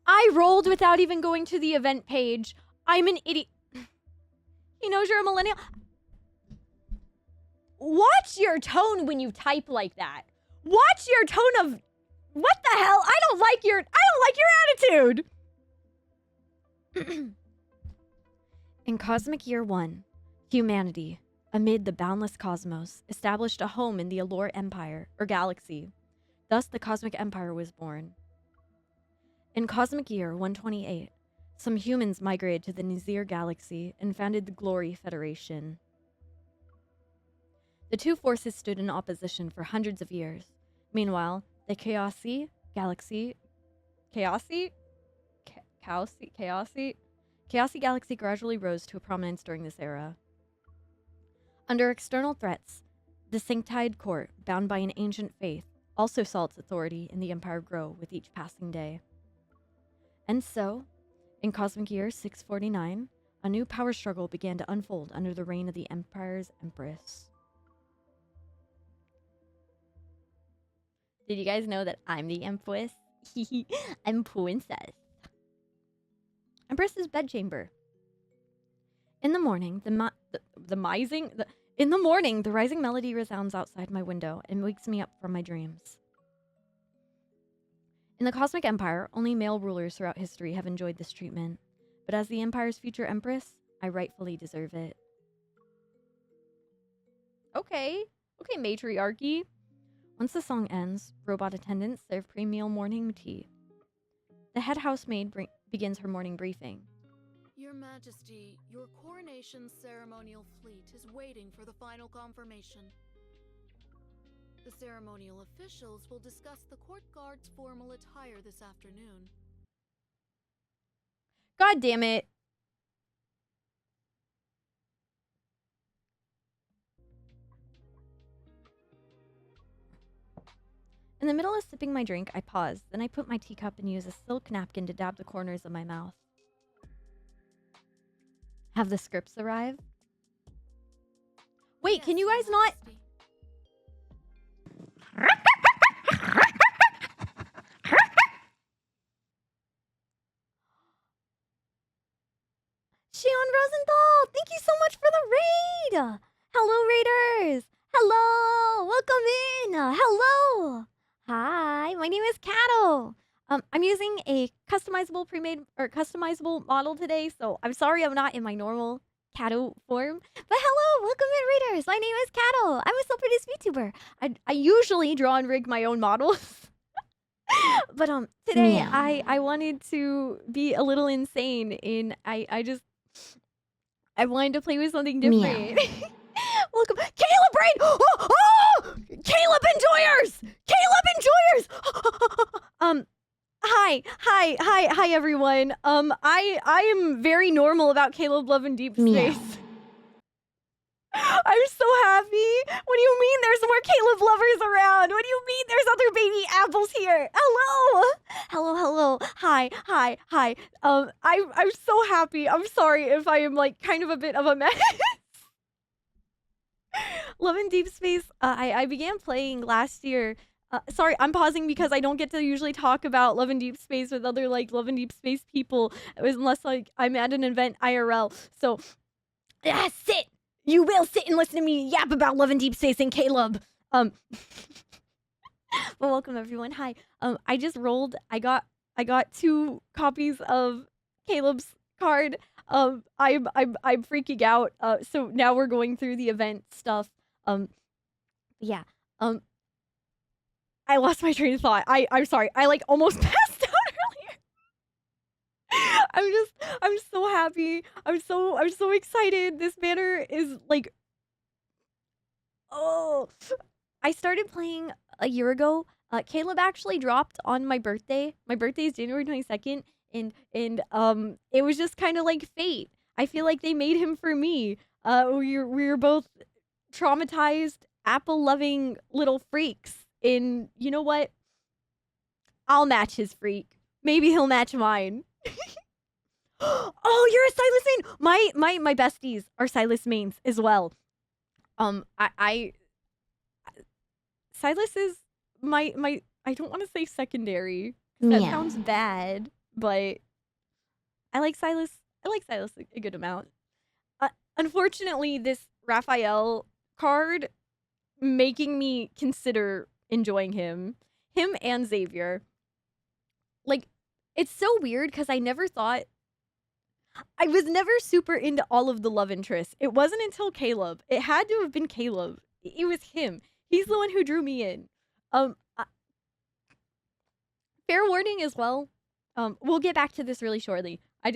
I rolled without even going to the event page. I'm an idiot. He knows you're a millennial. Watch your tone when you type like that. Watch your tone of... What the hell? I don't like your attitude. In Cosmic Year 1, humanity, amid the boundless cosmos, established a home in the Allure Empire, or galaxy. Thus, the Cosmic Empire was born. In Cosmic Year 128, some humans migrated to the Nazir Galaxy and founded the Glory Federation. The two forces stood in opposition for hundreds of years. Meanwhile, the Chaosy Galaxy gradually rose to a prominence during this era. Under external threats, the Sanctide Court, bound by an ancient faith, also saw its authority in the Empire grow with each passing day. And so, in Cosmic Year 649, a new power struggle began to unfold under the reign of the Empire's Empress. Did you guys know that I'm the Empress? I'm Princess. Empress's bedchamber. In the morning, the rising melody resounds outside my window and wakes me up from my dreams. In the Cosmic Empire, only male rulers throughout history have enjoyed this treatment, but as the Empire's future Empress, I rightfully deserve it. Okay, matriarchy. Once the song ends, robot attendants serve pre-meal morning tea. The head housemaid begins her morning briefing. Your Majesty, your coronation ceremonial fleet is waiting for the final confirmation. The ceremonial officials will discuss the court guard's formal attire this afternoon. God damn it. In the middle of sipping my drink, I pause. Then I put my teacup and use a silk napkin to dab the corners of my mouth. Have the scripts arrived? Wait, yes, can you guys not... Shion Rosenthal, thank you so much for the raid! Hello, raiders! Hello! Welcome in! Hello! Hi, my name is Catto. I'm using a customizable customizable model today, so I'm sorry I'm not in my normal Catto form. But hello, welcome in, raiders. My name is Catto. I'm a self-produced VTuber. I usually draw and rig my own models. But today Meow. I wanted to be a little insane in I wanted to play with something different. Welcome, Caleb Brain! Oh! Caleb Enjoyers! Hi everyone. I am very normal about Caleb Love and Deepspace. Meow. I'm so happy. What do you mean there's more Caleb lovers around? What do you mean there's other baby apples here? Hello. Hi. I'm so happy. I'm sorry if I am like kind of a bit of a mess. Love and Deepspace, I began playing last year. Sorry, I'm pausing because I don't get to usually talk about Love and Deepspace with other like Love and Deepspace people unless like I'm at an event IRL. So, sit. You will sit and listen to me yap about Love and Deepspace and Caleb. Well, welcome everyone. Hi. I just rolled. I got 2 copies of Caleb's card. I'm freaking out. So now we're going through the event stuff. Yeah. I lost my train of thought. I'm sorry. I like almost passed out earlier. I'm so happy. I'm so excited. This banner is like, oh, I started playing a year ago. Caleb actually dropped on my birthday. My birthday is January 22nd. And it was just kind of like fate. I feel like they made him for me. We were both traumatized, apple-loving little freaks. And you know what? I'll match his freak. Maybe he'll match mine. Oh, you're a Silas main. My besties are Silas mains as well. Silas is my I don't want to say secondary. That sounds bad. but I like Silas. I like Silas a good amount. Unfortunately, this Raphael card making me consider enjoying him and Xavier. Like, it's so weird because I never thought I was never super into all of the love interests. It wasn't until Caleb. It had to have been Caleb. It was him. He's the one who drew me in. Fair warning as well. We'll get back to this really shortly. I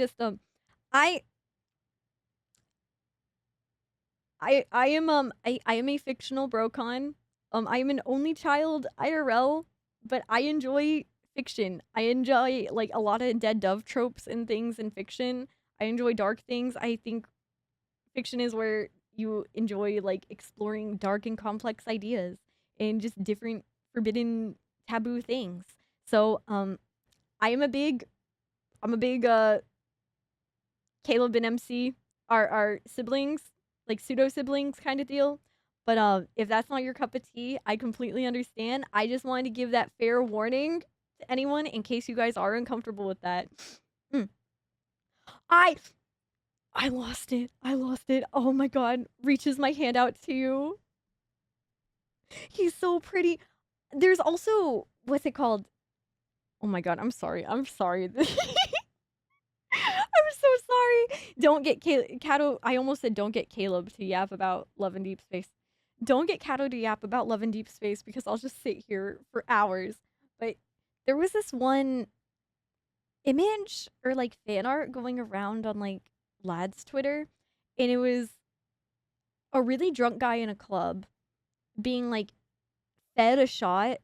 am a fictional brocon. I am an only child IRL, but I enjoy fiction. I enjoy like a lot of dead dove tropes and things in fiction. I enjoy dark things. I think fiction is where you enjoy like exploring dark and complex ideas and just different forbidden taboo things. So I'm a big Caleb and MC are siblings, like pseudo siblings kind of deal. But if that's not your cup of tea, I completely understand. I just wanted to give that fair warning to anyone in case you guys are uncomfortable with that. I lost it. I lost it. Oh my god. Reaches my hand out to you. He's so pretty. There's also, what's it called? Oh my god, I'm sorry. I'm sorry. I'm so sorry. Don't get Catto. I almost said don't get Caleb to yap about Love and Deep Space. Don't get Catto to yap about Love and Deep Space because I'll just sit here for hours. But there was this one image or like fan art going around on like Lad's Twitter, and it was a really drunk guy in a club being like fed a shot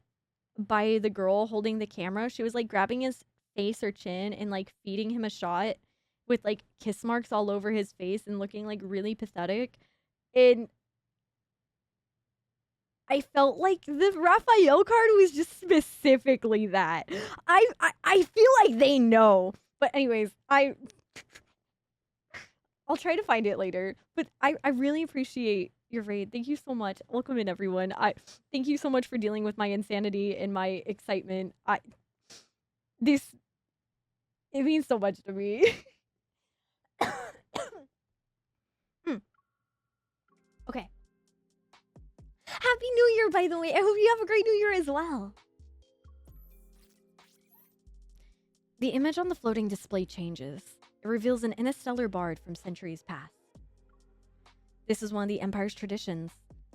by the girl holding the camera. She was like grabbing his face or chin and like feeding him a shot with like kiss marks all over his face and looking like really pathetic. And I felt like the Raphael card was just specifically that. I feel like they know. But anyways, I'll try to find it later. But I really appreciate your raid. Thank you so much. Welcome in, everyone. Thank you so much for dealing with my insanity and my excitement. It means so much to me. Okay. Happy New Year, by the way. I hope you have a great New Year as well. The image on the floating display changes. It reveals an interstellar bard from centuries past. This is one of the Empire's traditions.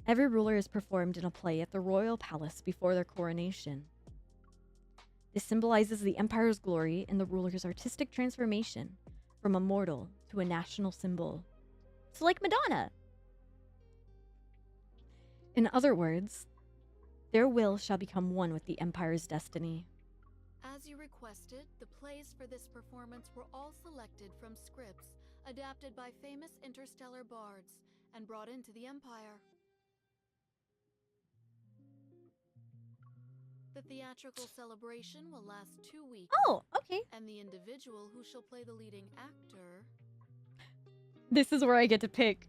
Every ruler is performed in a play at the royal palace before their coronation. This symbolizes the Empire's glory and the ruler's artistic transformation from a mortal to a national symbol. So like Madonna. In other words, their will shall become one with the Empire's destiny. As you requested, the plays for this performance were all selected from scripts adapted by famous interstellar bards and brought into the Empire. The theatrical celebration will last 2 weeks. Oh, okay. And the individual who shall play the leading actor... This is where I get to pick.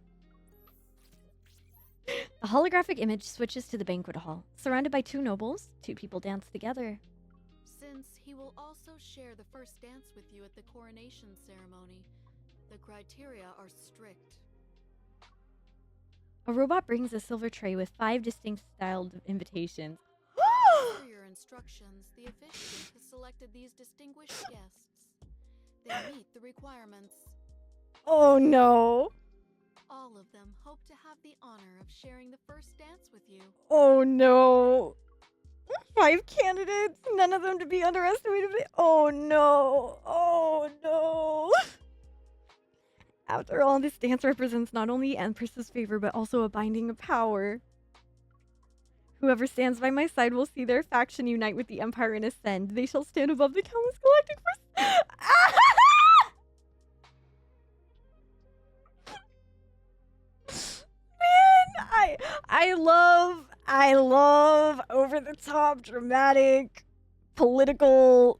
A holographic image switches to the banquet hall. Surrounded by two nobles, two people dance together. Since he will also share the first dance with you at the coronation ceremony, the criteria are strict. A robot brings a silver tray with 5 distinct styled invitations. For your instructions, the officiant has selected these distinguished guests. They meet the requirements. Oh no. All of them hope to have the honor of sharing the first dance with you. Oh no. 5 candidates, none of them to be underestimated. Oh no. Oh no. After all, this dance represents not only the Empress's favor, but also a binding of power. Whoever stands by my side will see their faction unite with the Empire and ascend. They shall stand above the countless galactic force. Man, I love over the top, dramatic, political.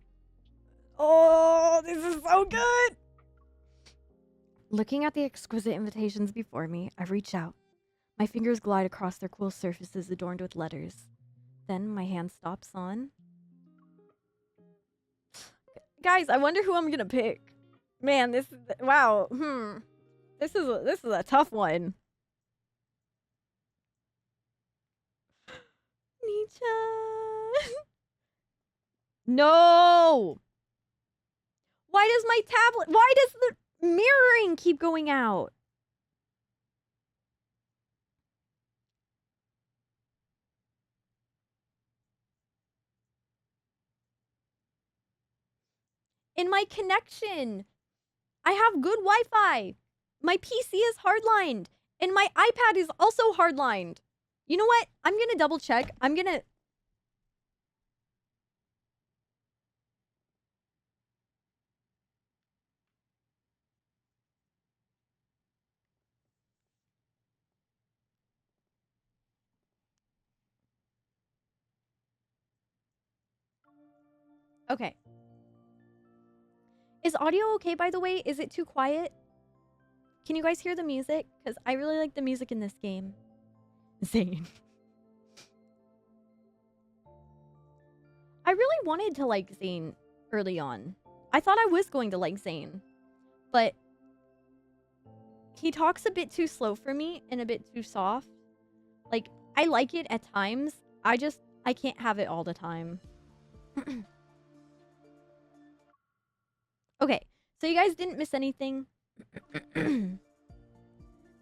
Oh, this is so good. Looking at the exquisite invitations before me, I reach out. My fingers glide across their cool surfaces adorned with letters. Then my hand stops on... Guys, I wonder who I'm gonna pick. Man, this is wow. This is a tough one. Nietzsche. No. Why does my tablet? Why does the mirroring keep going out? In my connection, I have good Wi-Fi. My PC is hardlined, and my iPad is also hardlined. You know what? I'm gonna double check. I'm gonna. Okay. Is audio okay, by the way? Is it too quiet? Can you guys hear the music? Because I really like the music in this game. Zane. I really wanted to like Zane early on. I thought I was going to like Zane. But he talks a bit too slow for me and a bit too soft. Like, I like it at times. I can't have it all the time. Okay, so you guys didn't miss anything.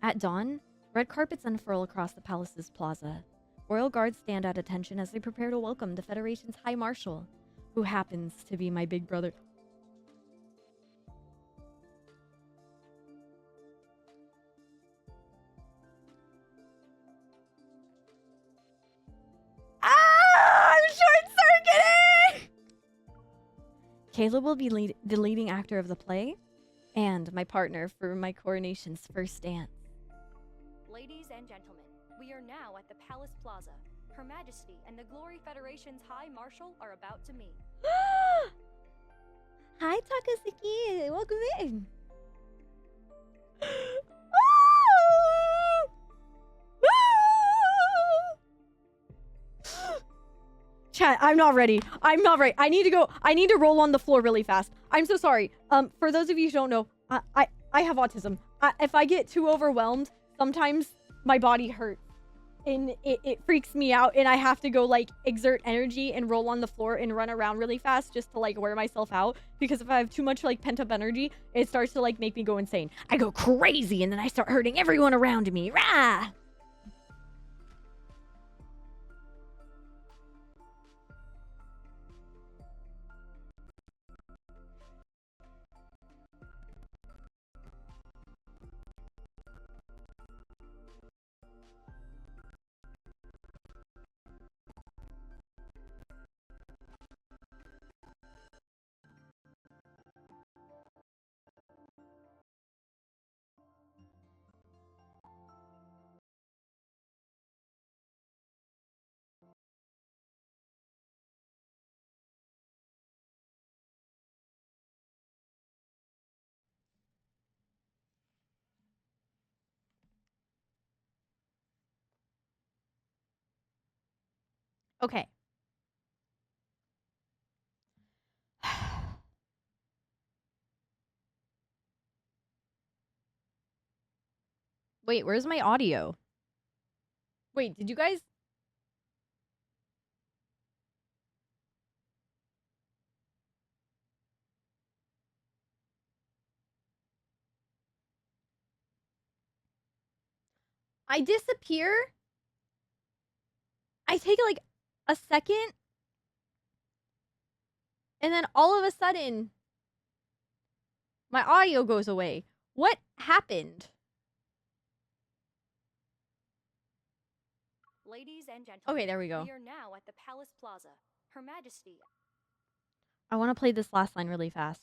At dawn, red carpets unfurl across the palace's plaza. Royal guards stand at attention as they prepare to welcome the Federation's High Marshal, who happens to be my big brother. Ah! I'm short-circuiting! Caleb will be the leading actor of the play, and my partner for my coronation's first dance. Ladies and gentlemen, we are now at the Palace Plaza. Her Majesty and the Glory Federation's High Marshal are about to meet. Hi, Takasuki. Welcome in. Chat, I'm not ready. I'm not ready. I need to go. I need to roll on the floor really fast. I'm so sorry. For those of you who don't know, I have autism. If I get too overwhelmed, sometimes my body hurts. And it freaks me out, and I have to go, like, exert energy and roll on the floor and run around really fast just to, like, wear myself out. Because if I have too much, like, pent-up energy, it starts to, like, make me go insane. I go crazy, and then I start hurting everyone around me. Rah! Okay. Wait, where's my audio? Wait, did you guys... I disappear? I take, like, a second? And then all of a sudden, my audio goes away. What happened? Ladies and gentlemen, Okay, there we go. we are now at the Palace Plaza. Her Majesty. I want to play this last line really fast.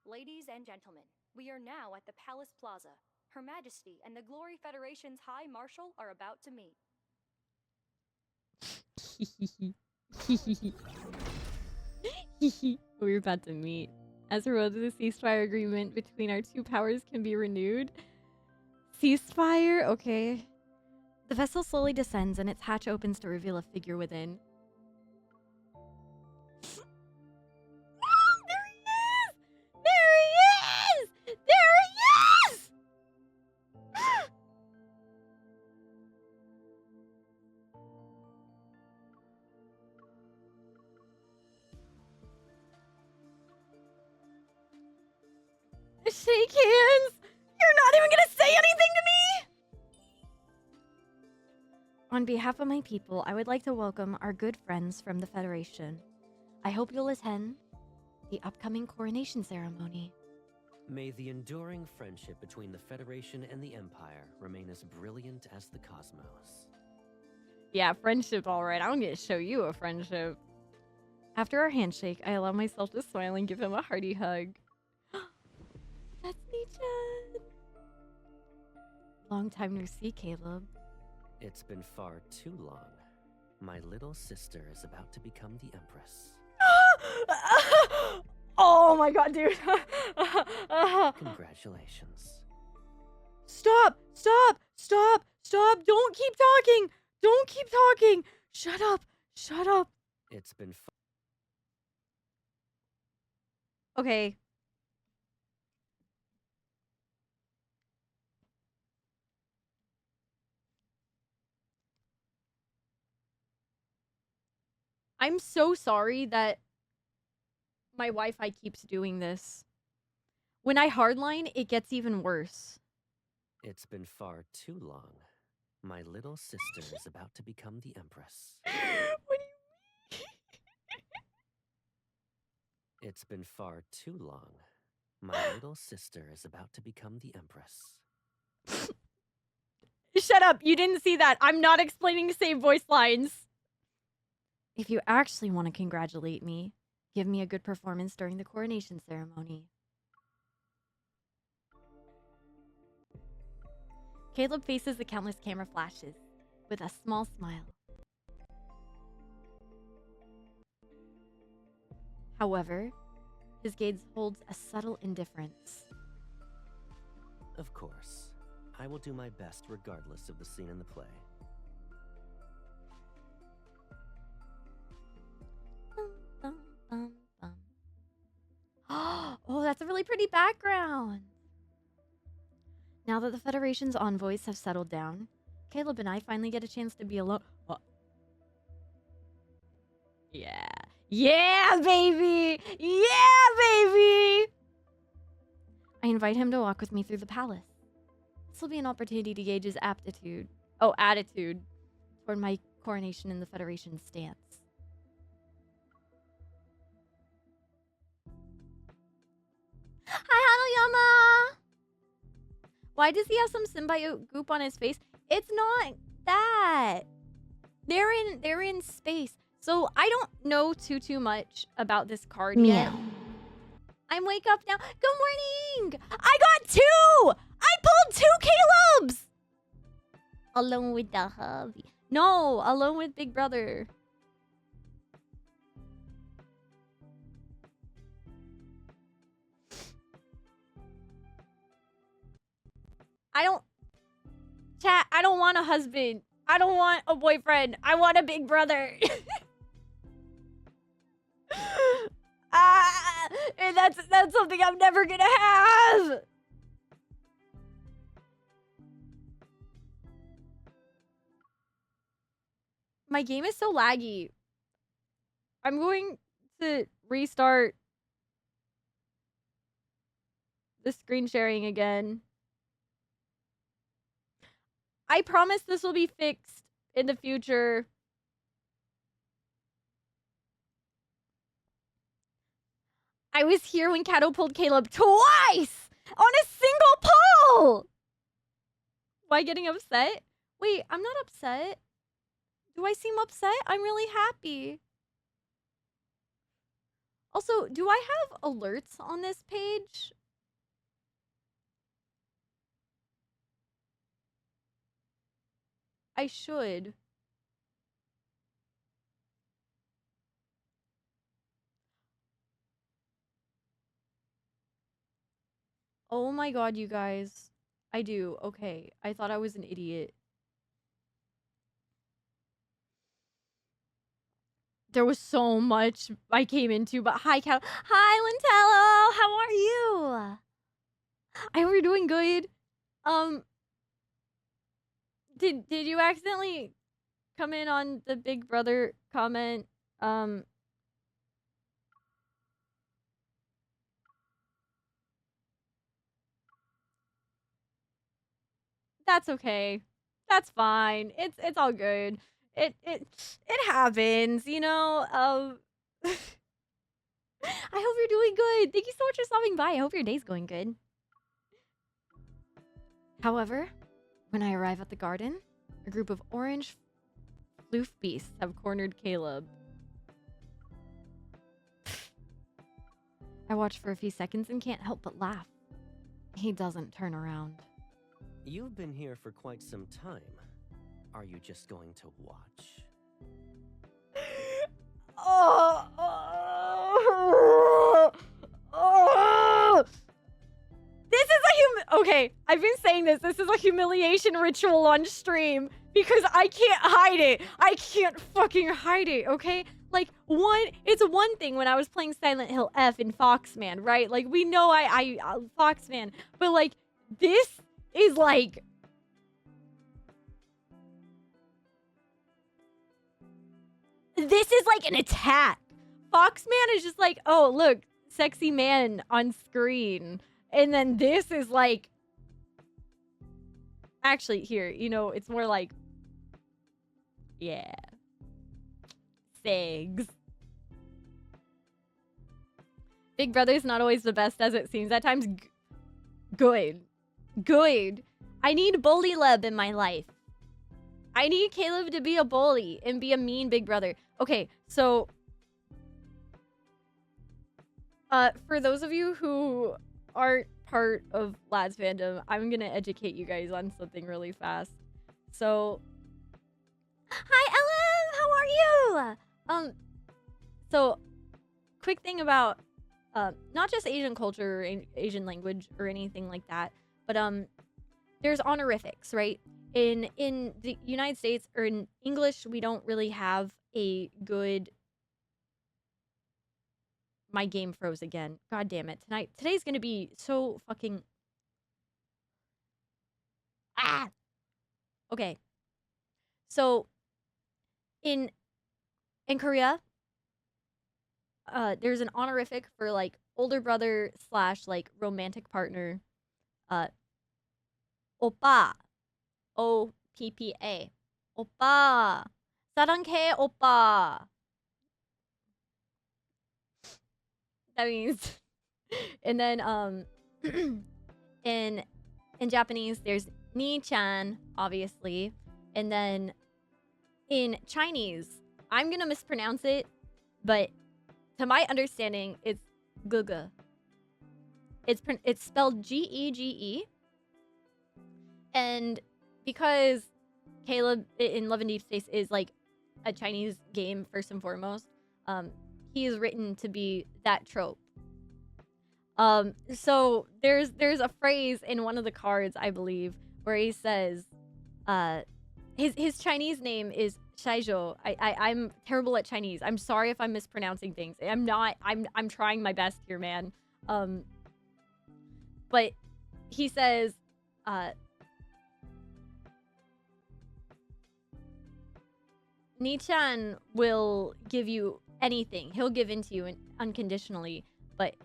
Ladies and gentlemen, we are now at the Palace Plaza. Her Majesty and the Glory Federation's High Marshal are about to meet. We're about to meet. As a result of the ceasefire agreement between our two powers can be renewed. Ceasefire? Okay. The vessel slowly descends and its hatch opens to reveal a figure within. shake hands. You're not even gonna say anything to me? On behalf of my people, I would like to welcome our good friends from the Federation. I hope you'll attend the upcoming coronation ceremony. May the enduring friendship between the Federation and the Empire remain as brilliant as the cosmos. Yeah, friendship, all right. I'm gonna show you a friendship. After our handshake, I allow myself to smile and give him a hearty hug. That's Nichan. Long time no see, Caleb. It's been far too long. My little sister is about to become the Empress. Oh my god, dude. Congratulations. Stop! Stop! Stop! Stop! Don't keep talking! Don't keep talking! Shut up! Shut up! It's been Okay. I'm so sorry that my Wi-Fi keeps doing this. When I hardline, it gets even worse. It's been far too long. My little sister is about to become the Empress. What do you It's been far too long. My little sister is about to become the Empress. Shut up! You didn't see that! I'm not explaining to save voice lines! If you actually want to congratulate me, give me a good performance during the coronation ceremony. Caleb faces the countless camera flashes with a small smile. However, his gaze holds a subtle indifference. Of course. I will do my best regardless of the scene in the play. Bum, bum, bum, bum. Oh, that's a really pretty background. Now that the Federation's envoys have settled down, Caleb and I finally get a chance to be alone. Oh. Yeah. Yeah, baby! Yeah, baby! I invite him to walk with me through the palace. This will be an opportunity to gauge his attitude toward my coronation in the Federation's stance. Hi, Hanayama! Why does he have some symbiote goop on his face? It's not that. They're in space. So I don't know too much about this card yet. I'm wake up now. Good morning! I got 2! I pulled 2 Calebs! Alone with the hubby. No, alone with Big Brother. I don't want a husband. I don't want a boyfriend. I want a big brother. And that's something I'm never gonna have. My game is so laggy. I'm going to restart the screen sharing again. I promise this will be fixed in the future. I was here when Catto pulled Caleb twice on a single pull. Why getting upset? Wait, I'm not upset. Do I seem upset? I'm really happy. Also, do I have alerts on this page? I should. Oh my god, you guys. I do. Okay. I thought I was an idiot. There was so much I came into, but hi, Cal. Hi, Lintello. How are you? I hope you're doing good. Did you accidentally come in on the Big Brother comment? That's okay. That's fine. It's all good. It happens, you know. I hope you're doing good. Thank you so much for stopping by. I hope your day's going good. However, when I arrive at the garden, a group of orange floof beasts have cornered Caleb. I watch for a few seconds and can't help but laugh. He doesn't turn around. You've been here for quite some time. Are you just going to watch? This is a okay, I've been saying this. This is a humiliation ritual on stream because I can't hide it. I can't fucking hide it, okay? Like, it's one thing when I was playing Silent Hill F in Foxman, right? Like, we know I Foxman, but like, this is like... This is like an attack. Foxman is just like, oh, look, sexy man on screen. And then this is like... Actually, here, you know, it's more like... Yeah. Segs. Big Brother's not always the best as it seems. At times, good. Good. I need bully love in my life. I need Caleb to be a bully and be a mean big brother. Okay, so... for those of you who aren't part of Lads fandom, I'm gonna educate you guys on something really fast. So... Hi, Ellen! How are you? So, quick thing about, not just Asian culture or Asian language or anything like that, but, there's honorifics, right? In the United States, or in English, we don't really have a good... My game froze again. God damn it. Today's gonna be so fucking... Ah! Okay. So, in Korea, there's an honorific for, like, older brother / like, romantic partner. Oppa. O-P-P-A. Oppa. 사랑해, oppa. That means... And then, in Japanese, there's ni-chan, obviously. And then, in Chinese, I'm gonna mispronounce it, but to my understanding, it's guga. It's spelled G-E-G-E. And because Caleb in Love and Deepspace is like a Chinese game first and foremost, he is written to be that trope. So there's a phrase in one of the cards, I believe, where he says, his Chinese name is xiayizhou. I'm terrible at Chinese. I'm sorry if I'm mispronouncing things. I'm not. I'm trying my best here, man. But he says, Ni-chan will give you anything. He'll give in to you unconditionally. But,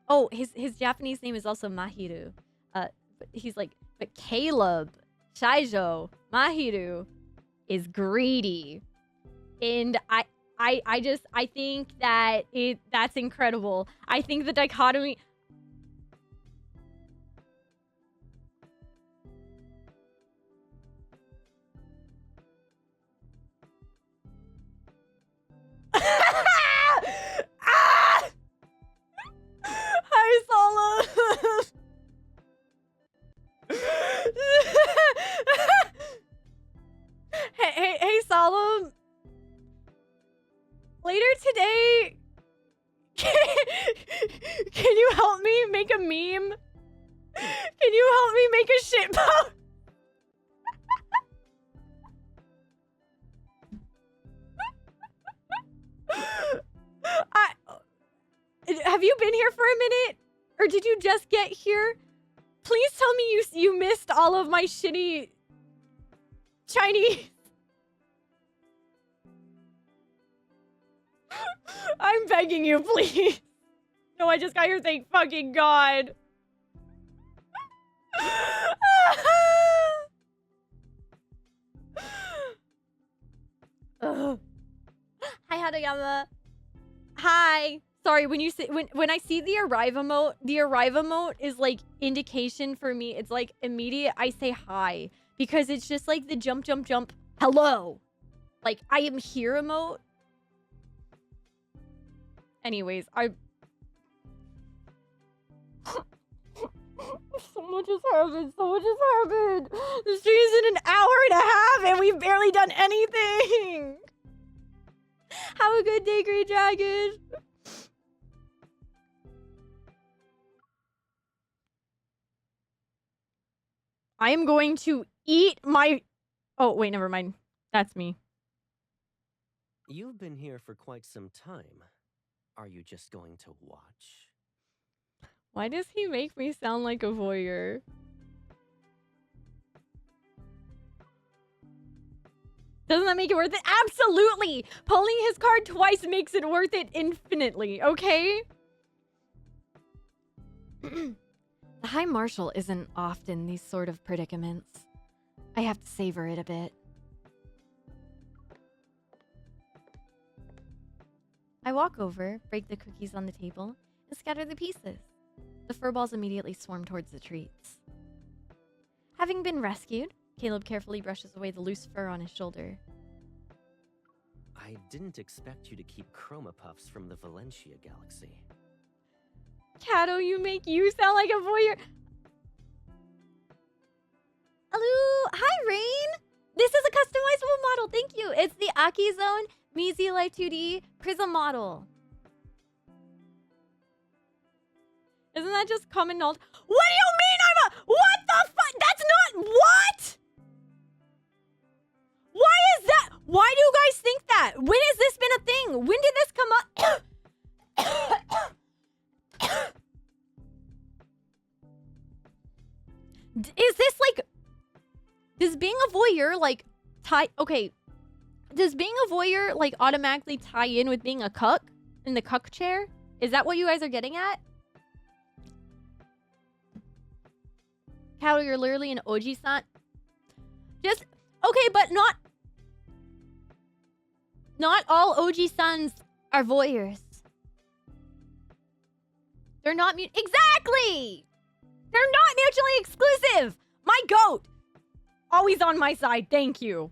oh, his Japanese name is also Mahiru. But he's like, but Caleb, xiayizhou, Mahiru is greedy. And I think that that's incredible. I think the dichotomy... Ah! Hi, Solemn. Hey, Solemn. Later today, can you help me make a meme? Can you help me make a shitpost? Have you been here for a minute? Or did you just get here? Please tell me you missed all of my shitty Chinese. I'm begging you, please. No, I just got here, thank fucking God. Ugh. Hi, Hadayama. Hi. Sorry, when you say when I see the arrive emote is like indication for me. It's like immediate. I say hi because it's just like the jump, jump, jump. Hello, like I am here emote. Anyways, so much has happened. So much has happened. The stream is in an hour and a half, and we've barely done anything. Have a good day, Great Dragon. I am going to eat my... Oh, wait, never mind. That's me. You've been here for quite some time. Are you just going to watch? Why does he make me sound like a voyeur? Doesn't that make it worth it? Absolutely! Pulling his card twice makes it worth it infinitely, okay? The High Marshal isn't often these sort of predicaments. I have to savor it a bit. I walk over, break the cookies on the table, and scatter the pieces. The furballs immediately swarm towards the treats. Having been rescued, Caleb carefully brushes away the loose fur on his shoulder. I didn't expect you to keep chroma puffs from the Valencia galaxy. Catto, you sound like a voyeur. Hello, hi Rain. This is a customizable model. Thank you. It's the Aki Zone Mizi Life 2D Prism model. Isn't that just common knowledge? What do you mean I'm a... What the fuck? That's not... What? Why is that? Why do you guys think that? When has this been a thing? When did this come up? Is this like... Does being a voyeur like tie... Okay. Does being a voyeur like automatically tie in with being a cuck? In the cuck chair? Is that what you guys are getting at? Catto, you're literally an OG-san. Just... Okay, but not... Not all OG-sons are voyeurs. They're not... Exactly! They're not mutually exclusive! My goat! Always on my side, thank you.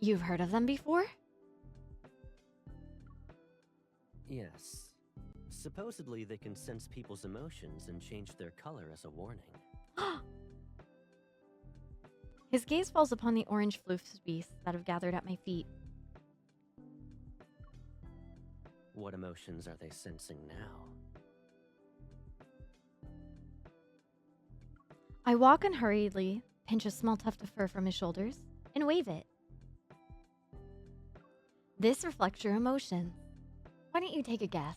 You've heard of them before? Yes. Supposedly they can sense people's emotions and change their color as a warning. His gaze falls upon the orange floofs that have gathered at my feet. What emotions are they sensing now? I walk unhurriedly, pinch a small tuft of fur from his shoulders, and wave it. This reflects your emotions. Why don't you take a guess?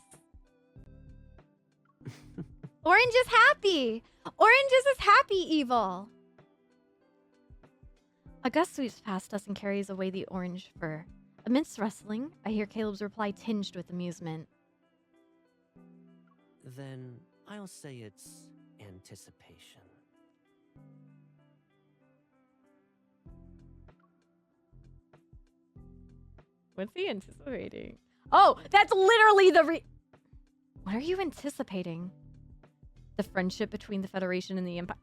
Orange is happy! Orange is as happy evil! A gust sweeps past us and carries away the orange fur. Amidst rustling, I hear Caleb's reply tinged with amusement. Then I'll say it's anticipation. What's he anticipating? Oh, that's literally the What are you anticipating? The friendship between the Federation and the Empire.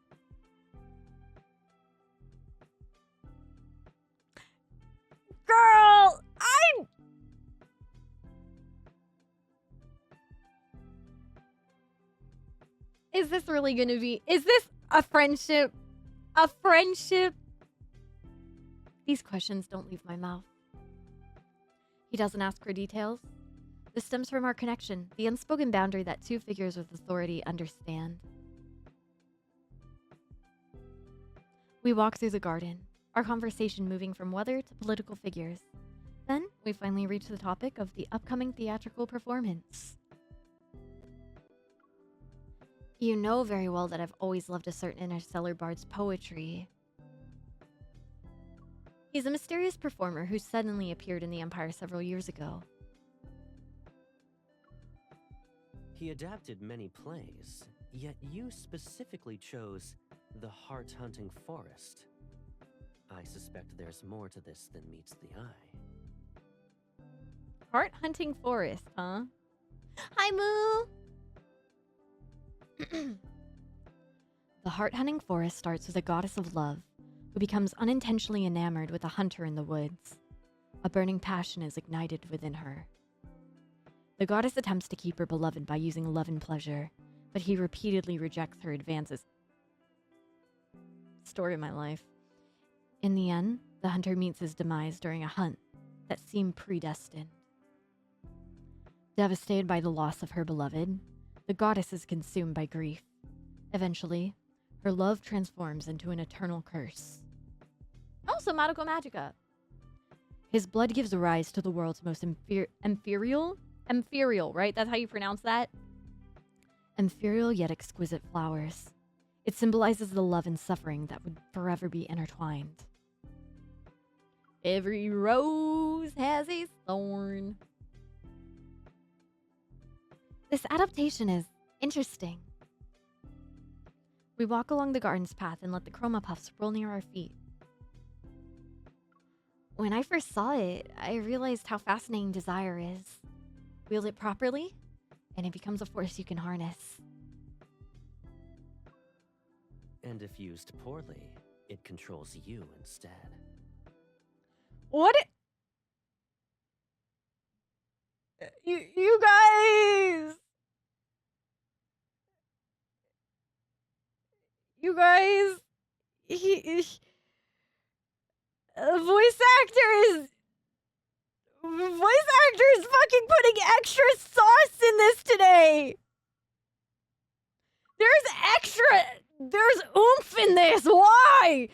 Girl, Is this really gonna be... Is this a friendship? A friendship? These questions don't leave my mouth. He doesn't ask for details. This stems from our connection, the unspoken boundary that two figures with authority understand. We walk through the garden, our conversation moving from weather to political figures. Then, we finally reach the topic of the upcoming theatrical performance. You know very well that I've always loved a certain interstellar bard's poetry. He's a mysterious performer who suddenly appeared in the Empire several years ago. He adapted many plays, Yet you specifically chose the heart-hunting forest. I suspect there's more to this than meets the eye. Heart hunting forest, huh? Hi, Moo! The heart hunting forest starts with a goddess of love who becomes unintentionally enamored with a hunter in the woods. A burning passion is ignited within her. The goddess attempts to keep her beloved by using love and pleasure, but he repeatedly rejects her advances. Story of my life. In the end, the hunter meets his demise during a hunt that seemed predestined. Devastated by the loss of her beloved, the goddess is consumed by grief. Eventually, her love transforms into an eternal curse. Also, Madoka Magica. His blood gives rise to the world's most imperial, right? That's how you pronounce that? Imperial yet exquisite flowers. It symbolizes the love and suffering that would forever be intertwined. Every rose has a thorn. This adaptation is interesting. We walk along the garden's path and let the chroma puffs roll near our feet. When I first saw it, I realized how fascinating desire is. Wield it properly, and it becomes a force you can harness. And if used poorly, it controls you instead. What? You guys! You guys! Voice actor is fucking putting extra sauce in this today! There's oomph in this! Why?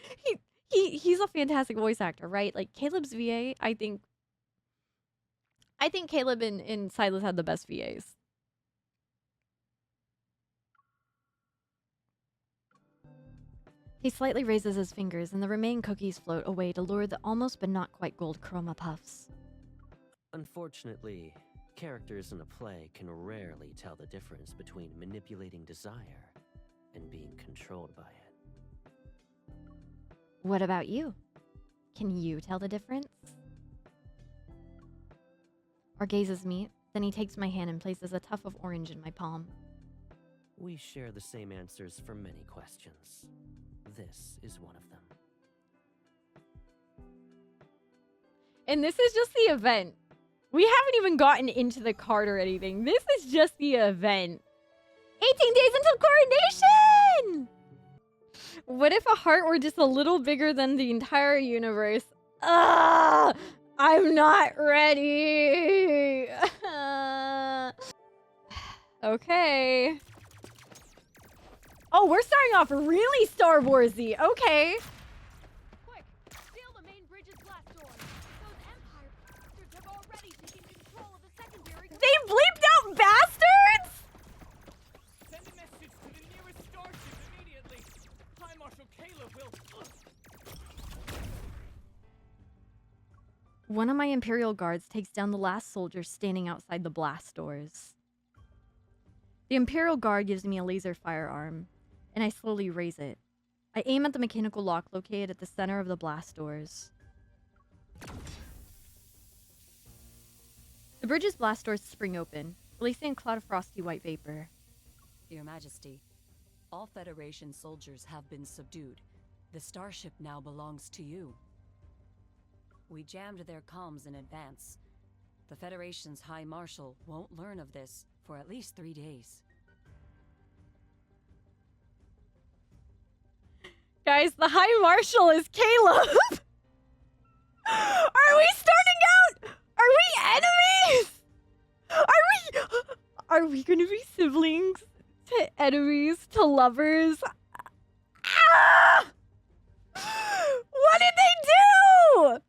He's a fantastic voice actor, right? Like, Caleb's VA, I think Caleb and Silas had the best VAs. He slightly raises his fingers, and the remaining cookies float away to lure the almost but not quite gold chroma puffs. Unfortunately, characters in a play can rarely tell the difference between manipulating desire and being controlled by it. What about you? Can you tell the difference? Our gazes meet, then he takes my hand and places a tuft of orange in my palm. We share the same answers for many questions. This is one of them. And this is just the event. We haven't even gotten into the card or anything. This is just the event. 18 days until coronation! What if a heart were just a little bigger than the entire universe? Ah! I'm not ready! Okay. Oh, we're starting off really Star Warsy. Okay. Quick! Steal the main bridge's blast door! Those Empire bastards have already taken control of the secondary... They bleeped out bastards?! Send a message to the nearest starship immediately. High Marshal Caleb will... One of my Imperial guards takes down the last soldier standing outside the blast doors. The Imperial guard gives me a laser firearm, and I slowly raise it. I aim at the mechanical lock located at the center of the blast doors. The bridge's blast doors spring open, releasing a cloud of frosty white vapor. Your Majesty, all Federation soldiers have been subdued. The starship now belongs to you. We jammed their comms in advance. The Federation's High Marshal won't learn of this for at least 3 days. Guys, the High Marshal is Caleb! Are we starting out? Are we enemies? Are we gonna be siblings? To enemies? To lovers? Ah! What did they do?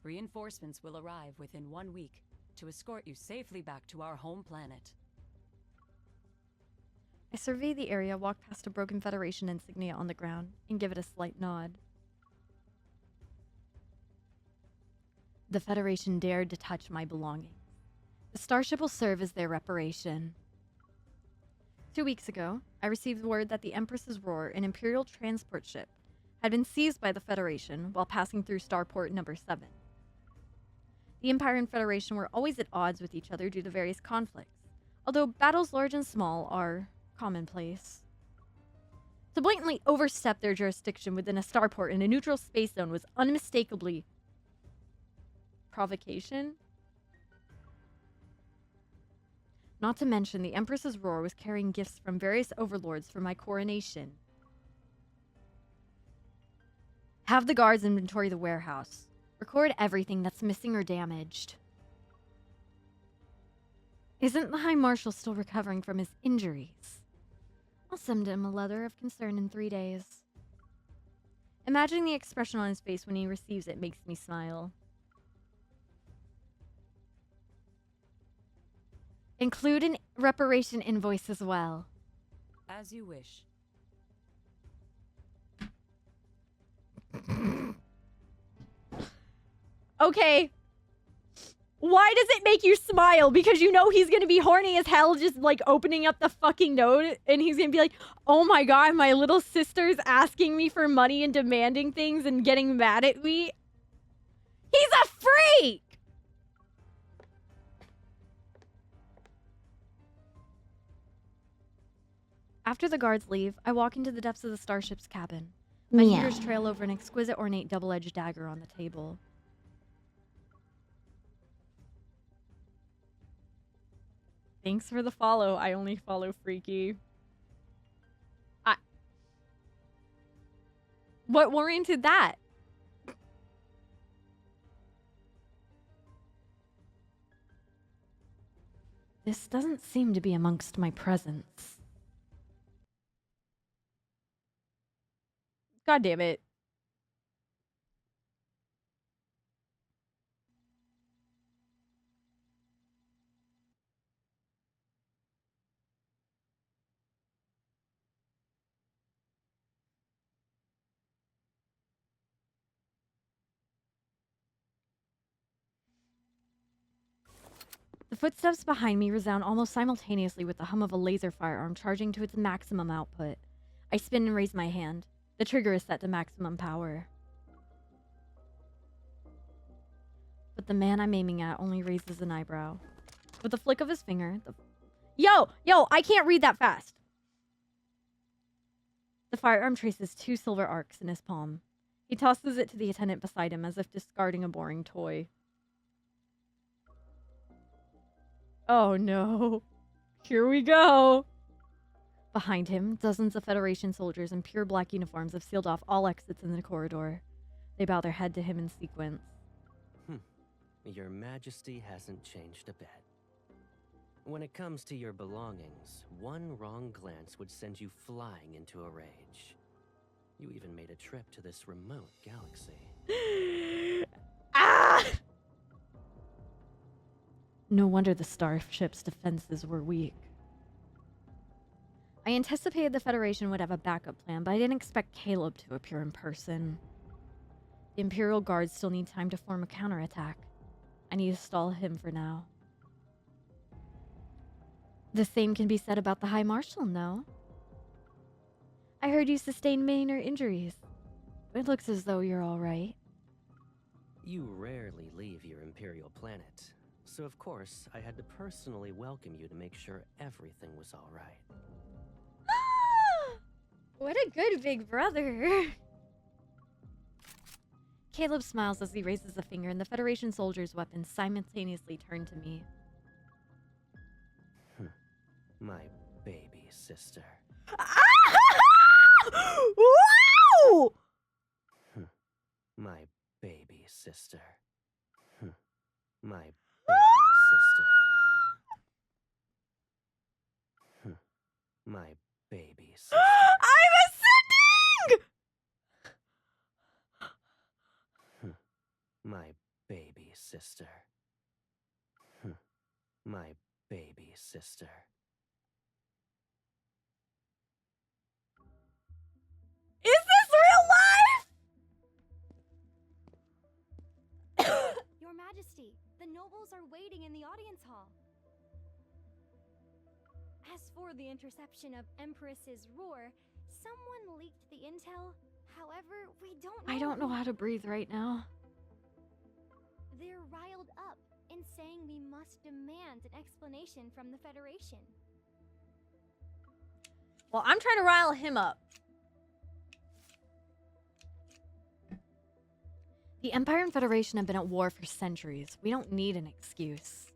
Reinforcements will arrive within 1 week to escort you safely back to our home planet. I survey the area, walk past a broken Federation insignia on the ground, and give it a slight nod. The Federation dared to touch my belongings. The starship will serve as their reparation. 2 weeks ago, I received word that the Empress's Roar, an Imperial transport ship, had been seized by the Federation while passing through Starport number 7. The Empire and Federation were always at odds with each other due to various conflicts, although battles large and small are commonplace. To blatantly overstep their jurisdiction within a starport in a neutral space zone was unmistakably provocation. Not to mention, the Empress's Roar was carrying gifts from various overlords for my coronation. Have the guards inventory the warehouse. Record everything that's missing or damaged. Isn't the High Marshal still recovering from his injuries? I'll send him a letter of concern in 3 days. Imagining the expression on his face when he receives it makes me smile. Include an reparation invoice as well. As you wish. Okay. Why does it make you smile? Because you know he's gonna be horny as hell just like opening up the fucking note and he's gonna be like, oh my god, my little sister's asking me for money and demanding things and getting mad at me. He's a freak! After the guards leave, I walk into the depths of the starship's cabin. My fingers trail over an exquisite ornate double-edged dagger on the table. Thanks for the follow. I only follow Freaky. What warranted that? This doesn't seem to be amongst my presents. God damn it. The footsteps behind me resound almost simultaneously with the hum of a laser firearm charging to its maximum output. I spin and raise my hand. The trigger is set to maximum power. But the man I'm aiming at only raises an eyebrow. With a flick of his finger, Yo, I can't read that fast! The firearm traces 2 silver arcs in his palm. He tosses it to the attendant beside him as if discarding a boring toy. Oh no. Here we go. Behind him, dozens of Federation soldiers in pure black uniforms have sealed off all exits in the corridor. They bow their head to him in sequence. Your Majesty hasn't changed a bit. When it comes to your belongings, one wrong glance would send you flying into a rage. You even made a trip to this remote galaxy. Ah! No wonder the starship's defenses were weak. I anticipated the Federation would have a backup plan, but I didn't expect Caleb to appear in person. The Imperial Guards still need time to form a counterattack. I need to stall him for now. The same can be said about the High Marshal, no? I heard you sustained minor injuries. It looks as though you're all right. You rarely leave your Imperial planet, so of course I had to personally welcome you to make sure everything was all right. What a good big brother. Caleb smiles as he raises a finger and the Federation soldier's weapons simultaneously turn to me. My baby sister. Wow! My baby sister. My baby sister. My baby sister. I'm ascending! My baby sister. My baby sister. Is this real life? Your Majesty, the nobles are waiting in the audience hall. As for the interception of Empress's roar, someone leaked the intel. However, we don't know. I don't know who. how to breathe right now. They're riled up and saying we must demand an explanation from the Federation. Well, I'm trying to rile him up. The Empire and Federation have been at war for centuries. We don't need an excuse.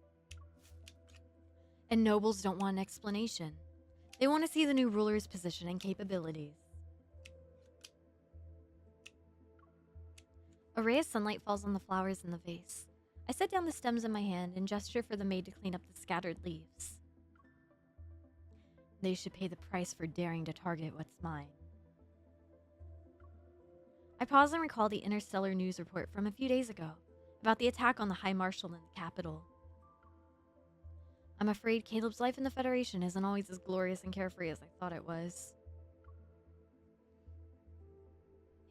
And nobles don't want an explanation. They want to see the new ruler's position and capabilities. A ray of sunlight falls on the flowers in the vase. I set down the stems in my hand and gesture for the maid to clean up the scattered leaves. They should pay the price for daring to target what's mine. I pause and recall the interstellar news report from a few days ago about the attack on the High Marshal in the capital. I'm afraid Caleb's life in the Federation isn't always as glorious and carefree as I thought it was.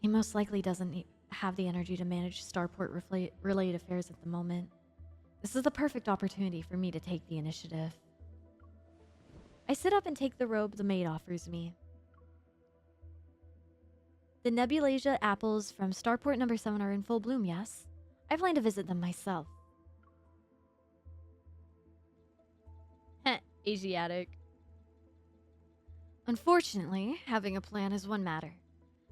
He most likely doesn't have the energy to manage Starport-related affairs at the moment. This is the perfect opportunity for me to take the initiative. I sit up and take the robe the maid offers me. The Nebulasia apples from Starport number 7 are in full bloom, yes? I plan to visit them myself. Heh, Asiatic. Unfortunately, having a plan is one matter,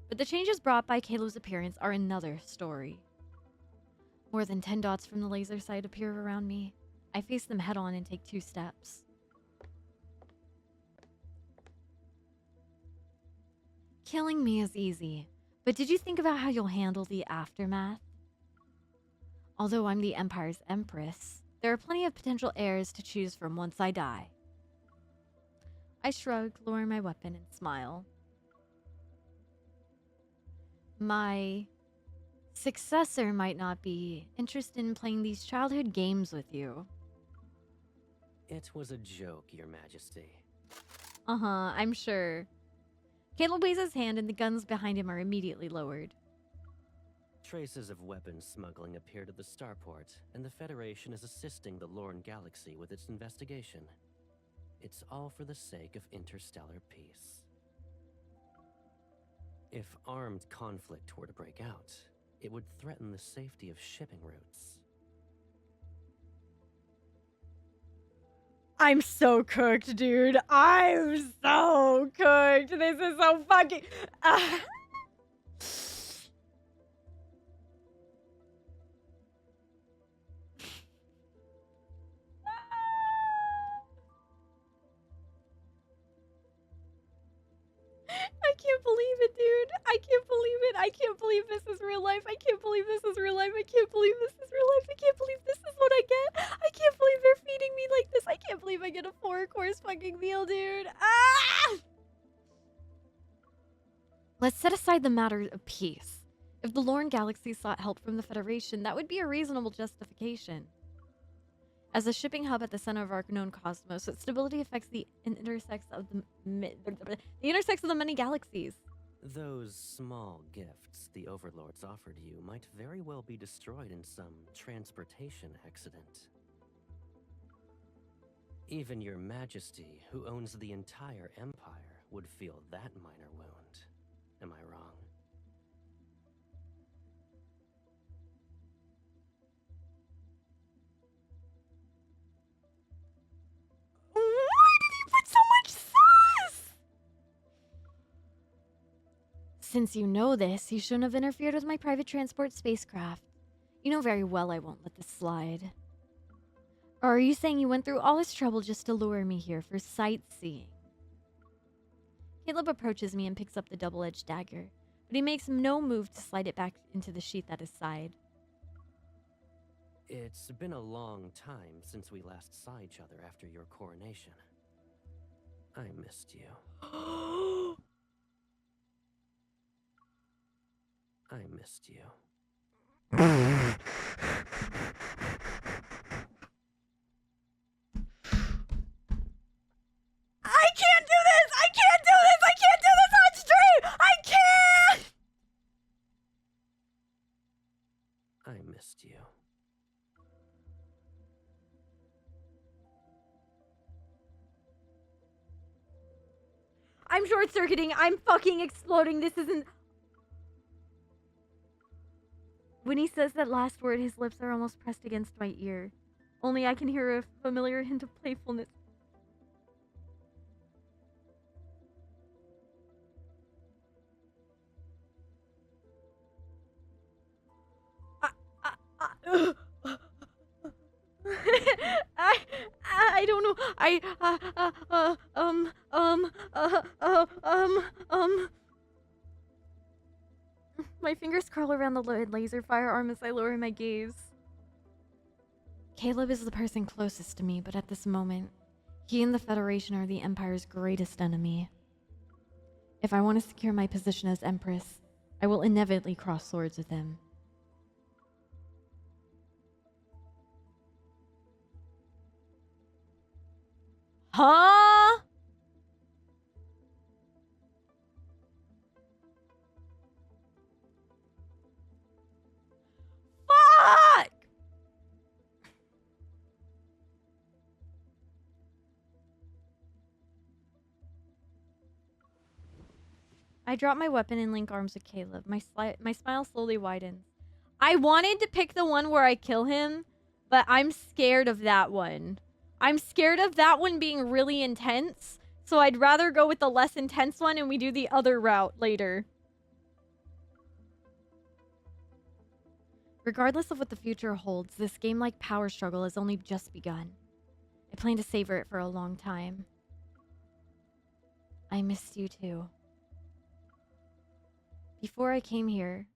but the changes brought by Caleb's appearance are another story. More than 10 dots from the laser sight appear around me. I face them head on and take 2 steps. Killing me is easy, but did you think about how you'll handle the aftermath? Although I'm the Empire's Empress, there are plenty of potential heirs to choose from once I die. I shrug, lower my weapon, and smile. My successor might not be interested in playing these childhood games with you. It was a joke, Your Majesty. I'm sure. Caleb waves his hand and the guns behind him are immediately lowered. Traces of weapons smuggling appeared at the starport, and the Federation is assisting the Lorne Galaxy with its investigation. It's all for the sake of interstellar peace. If armed conflict were to break out, it would threaten the safety of shipping routes. I'm so cooked, dude. I'm so cooked. This is so fucking... I can't believe it, dude. I can't believe it. I can't believe this is real life. I can't believe this is real life. I can't believe this is real life. I can't believe this is what I get. I can't believe they're feeding me like this. I can't believe I get a 4-course fucking meal, dude. Ah! Let's set aside the matter of peace. If the Lorne Galaxy sought help from the Federation, that would be a reasonable justification. As a shipping hub at the center of our known cosmos, its stability affects the intersects of the many galaxies. Those small gifts the overlords offered you might very well be destroyed in some transportation accident. Even Your Majesty, who owns the entire Empire, would feel that minor wound. Am I wrong? Why did you put so much sauce? Since you know this, you shouldn't have interfered with my private transport spacecraft. You know very well I won't let this slide. Or are you saying you went through all this trouble just to lure me here for sightseeing? Caleb approaches me and picks up the double-edged dagger, but he makes no move to slide it back into the sheath at his side. It's been a long time since we last saw each other after your coronation. I missed you. I missed you. I can't do this! I can't do this! I can't do this on stream! I can't! I missed you. I'm short-circuiting. I'm fucking exploding. This isn't... When he says that last word, his lips are almost pressed against my ear. Only I can hear a familiar hint of playfulness. I don't know. My fingers curl around the laser firearm as I lower my gaze. Caleb is the person closest to me, but at this moment, he and the Federation are the Empire's greatest enemy. If I want to secure my position as Empress, I will inevitably cross swords with him. Huh? Fuck! I drop my weapon and link arms with Caleb. My smile slowly widens. I wanted to pick the one where I kill him, but I'm scared of that one. I'm scared of that one being really intense, so I'd rather go with the less intense one and we do the other route later. Regardless of what the future holds, this game-like power struggle has only just begun. I plan to savor it for a long time. I missed you too. Before I came here,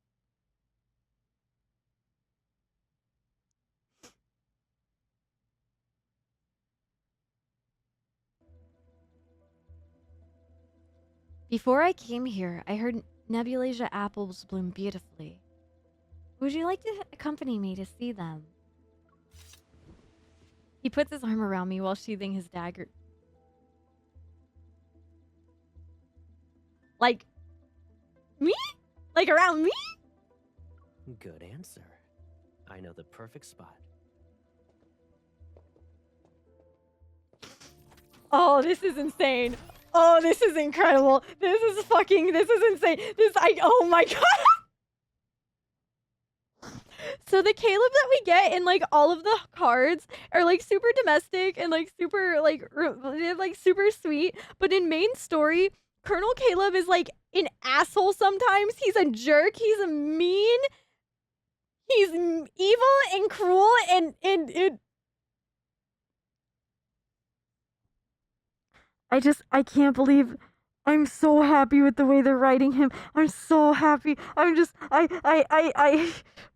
I heard Nebulasia apples bloom beautifully. Would you like to accompany me to see them? He puts his arm around me while sheathing his dagger. Like, me? Like around me? Good answer. I know the perfect spot. Oh, this is insane. Oh, this is incredible. This is insane. Oh my god. So the Caleb that we get in like all of the cards are like super domestic and like super super sweet. But in main story, Colonel Caleb is like an asshole sometimes. He's a jerk. He's mean. He's evil and cruel and I can't believe I'm so happy with the way they're writing him. I'm so happy.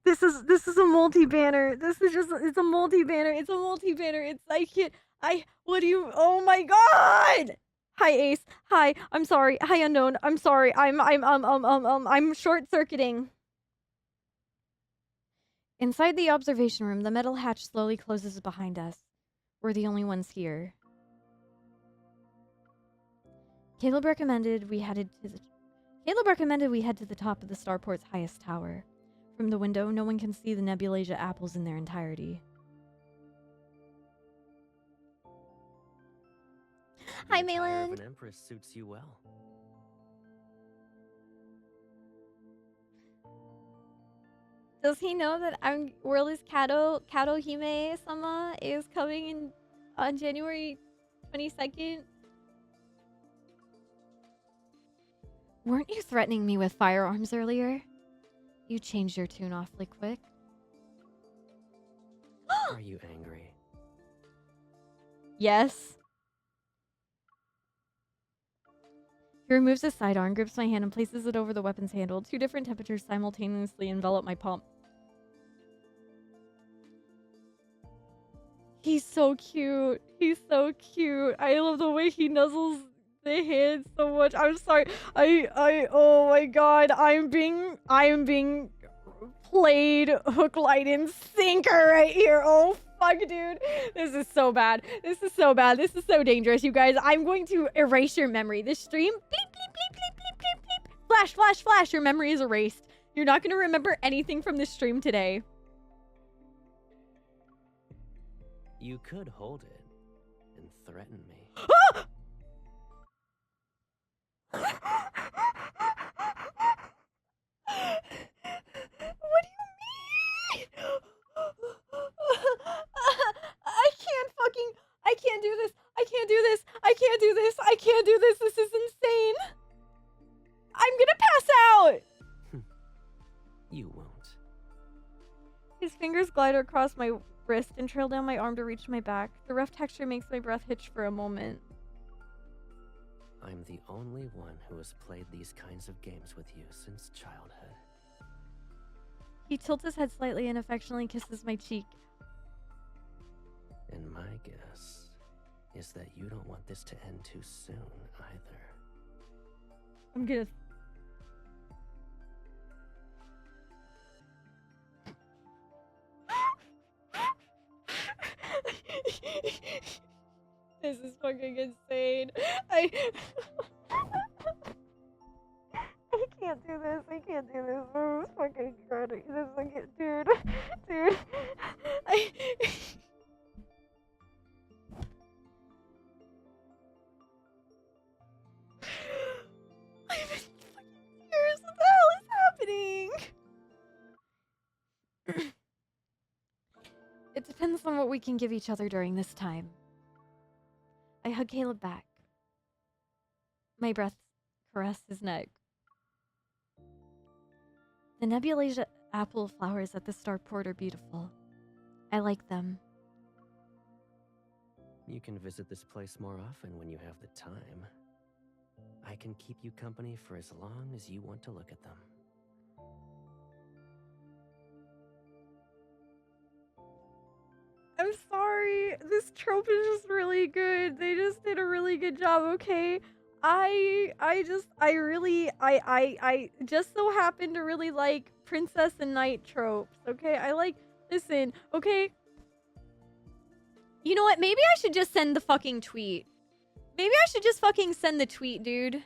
This is a multi-banner. It's a multi-banner. Oh my god! Hi Ace. Hi. I'm sorry. Hi Unknown. I'm sorry. I'm short-circuiting. Inside the observation room, the metal hatch slowly closes behind us. We're the only ones here. Caleb recommended we head to the top of the starport's highest tower. From the window, no one can see the Nebulasia apples in their entirety. Hi, The attire Mayland. of an empress suits you well. Does he know that World is Catto Hime-sama is coming on January 22nd? Weren't you threatening me with firearms earlier? You changed your tune awfully quick. Are you angry? Yes. He removes his sidearm, grips my hand, and places it over the weapon's handle. 2 different temperatures simultaneously envelop my palm. He's so cute. He's so cute. I love the way he nuzzles the hand so much. I'm sorry. Oh my god. I'm being played hook, line, and sinker right here. Oh fuck, dude. This is so bad. This is so bad. This is so dangerous, you guys. I'm going to erase your memory. This stream, bleep, bleep, bleep, bleep, bleep, bleep, bleep. Flash, flash, flash. Your memory is erased. You're not going to remember anything from this stream today. You could hold it and threaten me. What do you mean? I can't do this. I can't do this. I can't do this. I can't do this. This is insane. I'm gonna pass out. You won't. His fingers glide across my wrist and trail down my arm to reach my back. The rough texture makes my breath hitch for a moment. I'm the only one who has played these kinds of games with you since childhood. He tilts his head slightly and affectionately kisses my cheek. And my guess is that you don't want this to end too soon either. I'm gonna... This is fucking insane. I can't do this. I can't do this. This is fucking incredible. This is fucking... Dude. Dude. I'm in fucking tears. What the hell is happening? It depends on what we can give each other during this time. I hug Caleb back. My breath caress his neck. The Nebulasia apple flowers at the starport are beautiful. I like them. You can visit this place more often when you have the time. I can keep you company for as long as you want to look at them. I'm sorry. This trope is just really good. They just did a really good job, okay? I just so happen to really like princess and knight tropes, okay? Listen, okay? You know what? Maybe I should just send the fucking tweet. Maybe I should just fucking send the tweet, dude.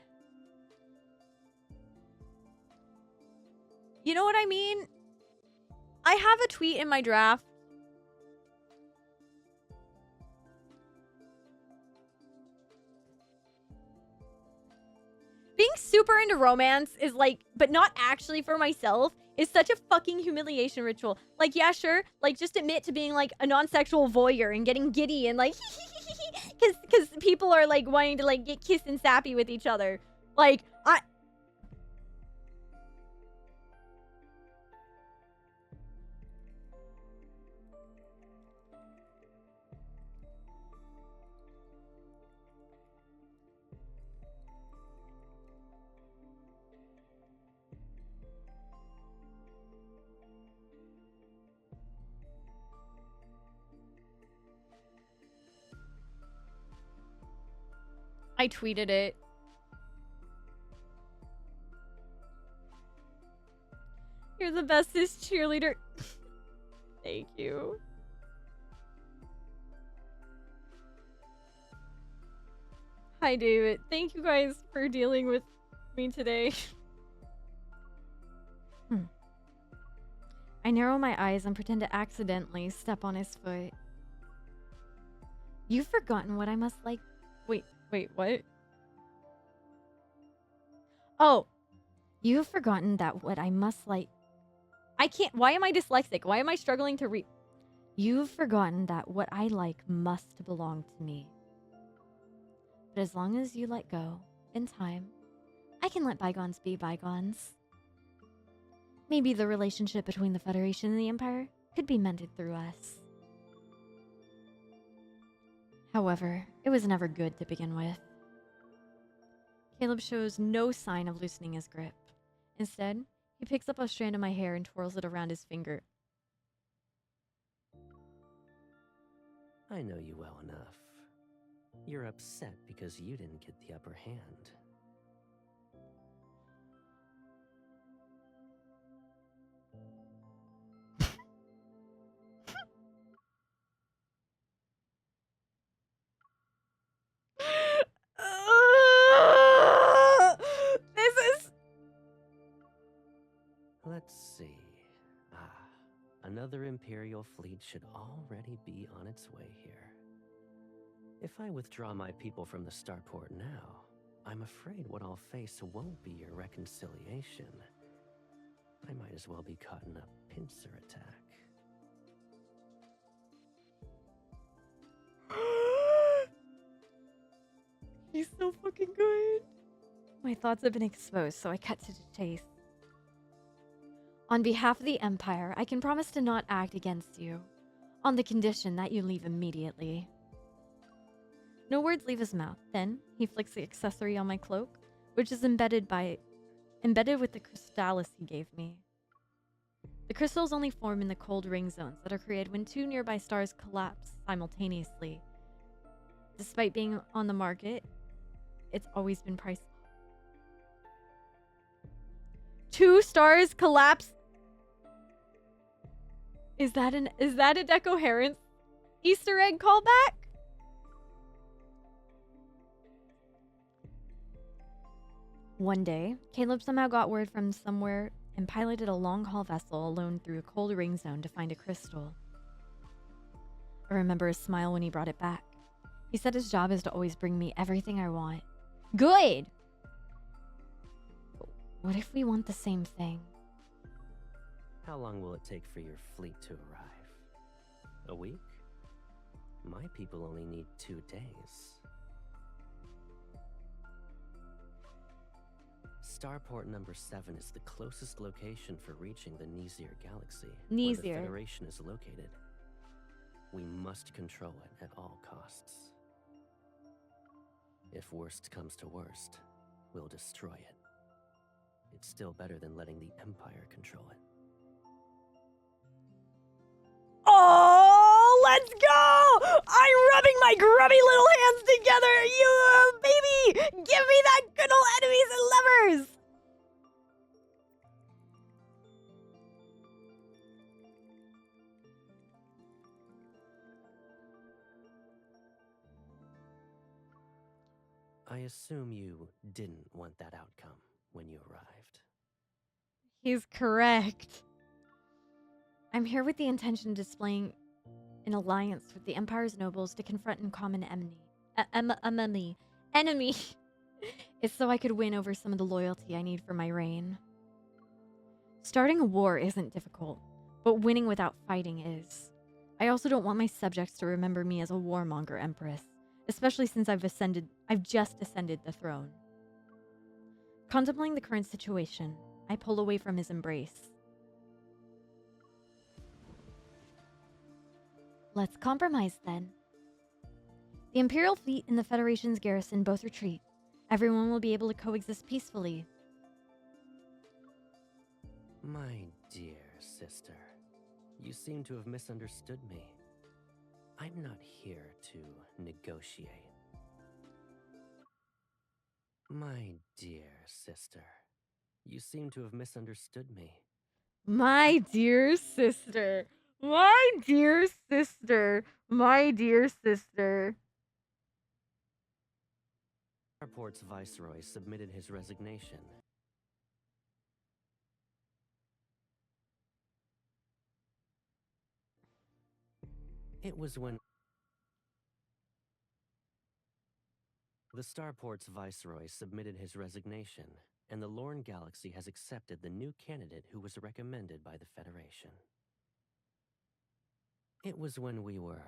You know what I mean? I have a tweet in my draft. Being super into romance is like, but not actually for myself, is such a fucking humiliation ritual. Like, yeah, sure. Like, just admit to being like a non-sexual voyeur and getting giddy and like, because people are like wanting to like get kissed and sappy with each other. Like, I tweeted it. You're the bestest cheerleader. Thank you. Hi, David. Thank you guys for dealing with me today. I narrow my eyes and pretend to accidentally step on his foot. You've forgotten what I must like. Wait, what? Oh, you've forgotten that what I must like. I can't. Why am I dyslexic? Why am I struggling to read? You've forgotten that what I like must belong to me. But as long as you let go, in time, I can let bygones be bygones. Maybe the relationship between the Federation and the Empire could be mended through us. However, it was never good to begin with. Caleb shows no sign of loosening his grip. Instead, he picks up a strand of my hair and twirls it around his finger. I know you well enough. You're upset because you didn't get the upper hand. This is... Let's see. Another Imperial fleet should already be on its way here. If I withdraw my people from the starport now, I'm afraid what I'll face won't be your reconciliation. I might as well be caught in a pincer attack. He's so fucking good. My thoughts have been exposed, so I cut to the chase. On behalf of the Empire, I can promise to not act against you, on the condition that you leave immediately. No words leave his mouth. Then, he flicks the accessory on my cloak, which is embedded with the crystallis he gave me. The crystals only form in the cold ring zones that are created when two nearby stars collapse simultaneously. Despite being on the market, it's always been priced. 2 stars collapse. Is that a Decoherence Easter egg callback? One day, Caleb somehow got word from somewhere and piloted a long-haul vessel alone through a cold ring zone to find a crystal. I remember his smile when he brought it back. He said his job is to always bring me everything I want. Good! What if we want the same thing? How long will it take for your fleet to arrive? A week? My people only need 2 days. Starport number 7 is the closest location for reaching the Nizir galaxy, where the Nizir. Federation is located. We must control it at all costs. If worst comes to worst, we'll destroy it. It's still better than letting the Empire control it. Oh, let's go! I'm rubbing my grubby little hands together. You baby, give me that good old enemies and lovers. I assume you didn't want that outcome when you arrived. He's correct. I'm here with the intention of displaying an alliance with the Empire's nobles to confront a common enemy. Enemy. It's so I could win over some of the loyalty I need for my reign. Starting a war isn't difficult, but winning without fighting is. I also don't want my subjects to remember me as a warmonger empress, especially since I've just ascended the throne. Contemplating the current situation, I pull away from his embrace. Let's compromise then. The Imperial fleet and the Federation's garrison both retreat. Everyone will be able to coexist peacefully. My dear sister, you seem to have misunderstood me. I'm not here to negotiate. My dear sister, you seem to have misunderstood me. My dear sister. My dear sister. My dear sister. Starport's viceroy submitted his resignation. It was when the Starport's viceroy submitted his resignation, and the Lorne Galaxy has accepted the new candidate who was recommended by the Federation. It was when we were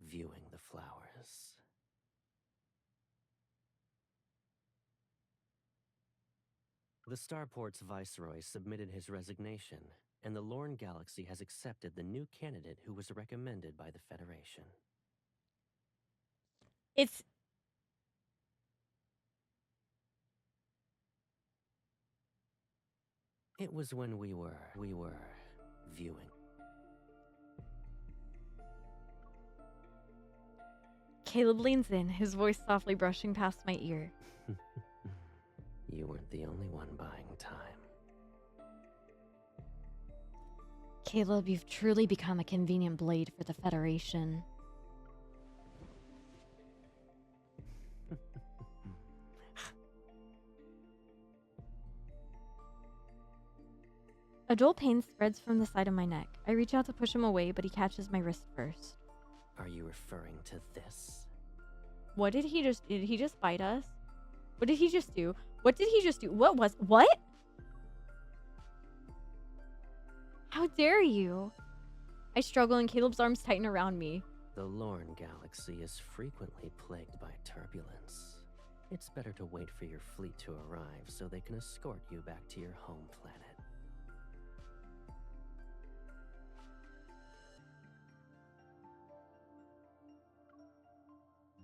viewing the flowers. The Starport's viceroy submitted his resignation, and the Lorne Galaxy has accepted the new candidate who was recommended by the Federation. It's It was when we were viewing. Caleb leans in, his voice softly brushing past my ear. You weren't the only one buying time. Caleb, you've truly become a convenient blade for the Federation. A dull pain spreads from the side of my neck. I reach out to push him away, but he catches my wrist first. Are you referring to this? What did he just bite us? What did he just do? What did he just do? What? How dare you? I struggle and Caleb's arms tighten around me. The Lorne Galaxy is frequently plagued by turbulence. It's better to wait for your fleet to arrive so they can escort you back to your home planet.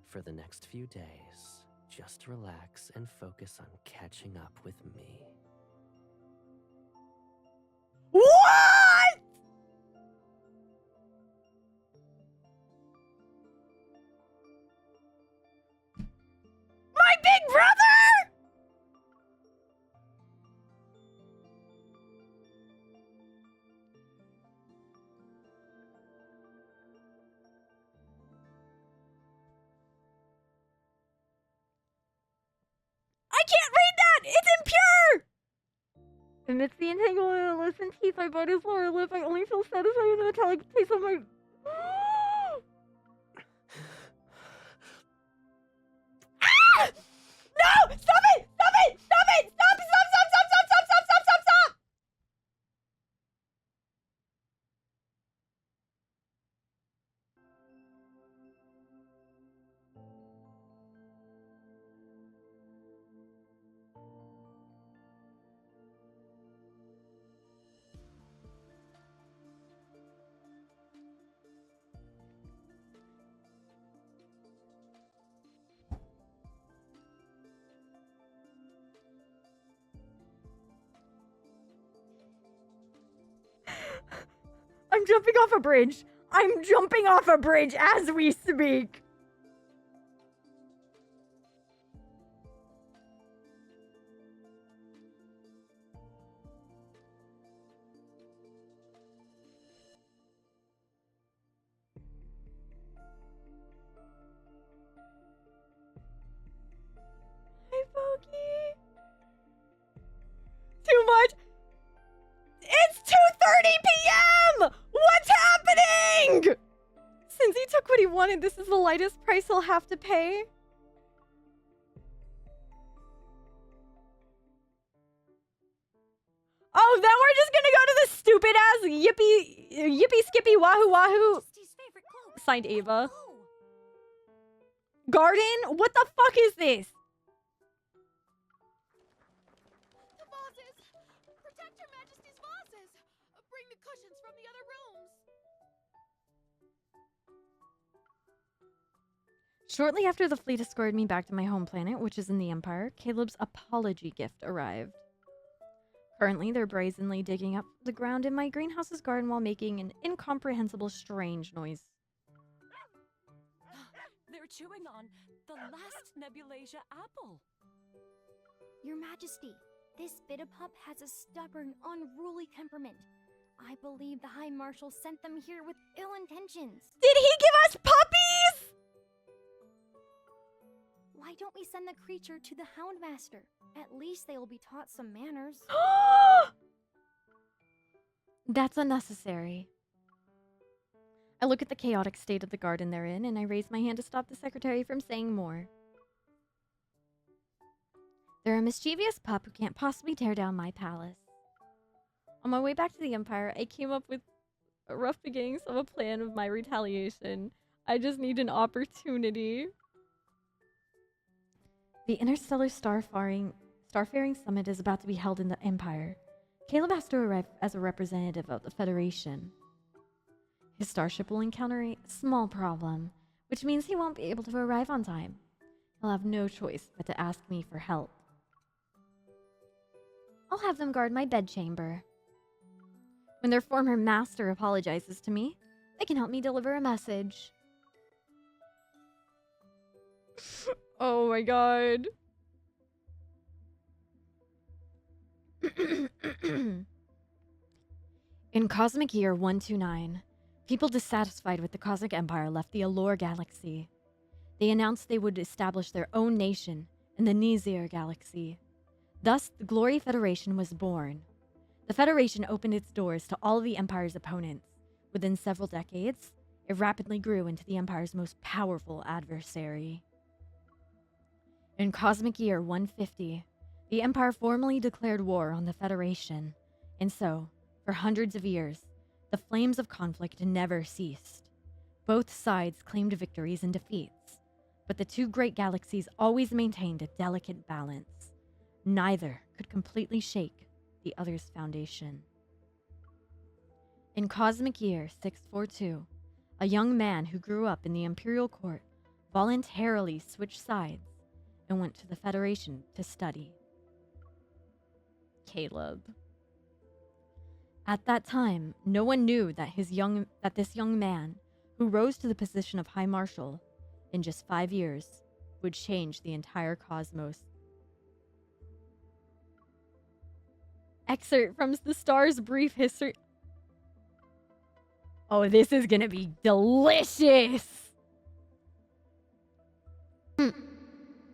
For the next few days, just relax and focus on catching up with me. What? My big brother? I can't read that! It's impure! Amidst the entanglement of lips and teeth, I bite his lower lip. I only feel satisfied with the metallic taste of my... Ah! No! Stop it! Stop it! Stop it! Stop! Stop! I'm jumping off a bridge. I'm jumping off a bridge as we speak. Hi, Pokey. Too much. It's 2:30 p.m. What's happening? Since he took what he wanted, this is the lightest price he'll have to pay. Oh, then we're just gonna go to the stupid ass yippee skippy wahoo wahoo. Majesty's favorite cloak. Signed Ava. Oh. Garden? What the fuck is this? The vases! Protect your Majesty's vases! Bring the cushions from the other rooms! Shortly after the fleet escorted me back to my home planet, which is in the Empire, Caleb's apology gift arrived. Currently, they're brazenly digging up the ground in my greenhouse's garden while making an incomprehensible strange noise. They're chewing on the last Nebulasia apple. Your Majesty, this Bitapup has a stubborn, unruly temperament. I believe the High Marshal sent them here with ill intentions. Did he give us puppies? Why don't we send the creature to the Houndmaster? At least they will be taught some manners. That's unnecessary. I look at the chaotic state of the garden they're in, and I raise my hand to stop the secretary from saying more. They're a mischievous pup who can't possibly tear down my palace. On my way back to the Empire, I came up with rough beginnings of a plan of my retaliation. I just need an opportunity. The Interstellar Starfaring Summit is about to be held in the Empire. Caleb has to arrive as a representative of the Federation. His starship will encounter a small problem, which means he won't be able to arrive on time. He'll have no choice but to ask me for help. I'll have them guard my bedchamber. When their former master apologizes to me, they can help me deliver a message. Oh my god. In Cosmic Year 129, people dissatisfied with the Cosmic Empire left the Allure Galaxy. They announced they would establish their own nation in the Nizir Galaxy. Thus, the Glory Federation was born. The Federation opened its doors to all of the Empire's opponents. Within several decades, it rapidly grew into the Empire's most powerful adversary. In cosmic year 150, the Empire formally declared war on the Federation, and so, for hundreds of years, the flames of conflict never ceased. Both sides claimed victories and defeats, but the two great galaxies always maintained a delicate balance. Neither could completely shake the other's foundation. In cosmic year 642, a young man who grew up in the Imperial Court voluntarily switched sides and went to the Federation to study. Caleb. At that time, no one knew that this young man, who rose to the position of High Marshal in just 5 years, would change the entire cosmos. Excerpt from the Star's brief history. Oh, this is gonna be delicious!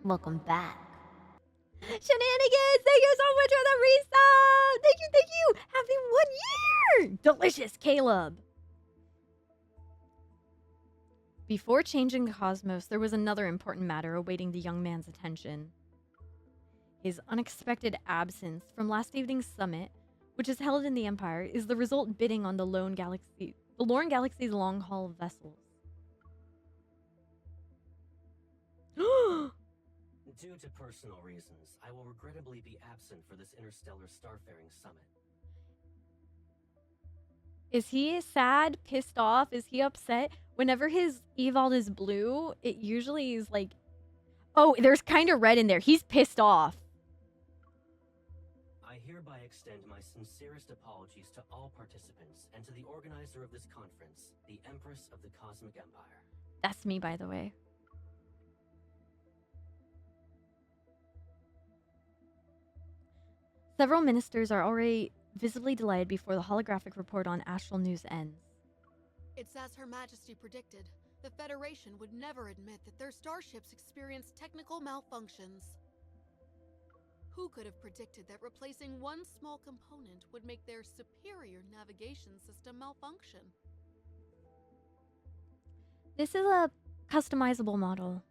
Welcome back. Shenanigans! Thank you so much for the resub! Thank you! Happy 1 year! Delicious, Caleb! Before changing the cosmos, there was another important matter awaiting the young man's attention. His unexpected absence from last evening's summit, which is held in the Empire, is the result bidding on the Lorne Galaxy's long-haul vessels. Due to personal reasons, I will regrettably be absent for this interstellar starfaring summit. Is he sad, pissed off? Is he upset? Whenever his Evald is blue, it usually is like... Oh, there's kind of red in there. He's pissed off. I hereby extend my sincerest apologies to all participants and to the organizer of this conference, the Empress of the Cosmic Empire. That's me, by the way. Several ministers are already visibly delayed before the holographic report on Astral News ends. It's as Her Majesty predicted. The Federation would never admit that their starships experienced technical malfunctions. Who could have predicted that replacing one small component would make their superior navigation system malfunction? This is a customizable model.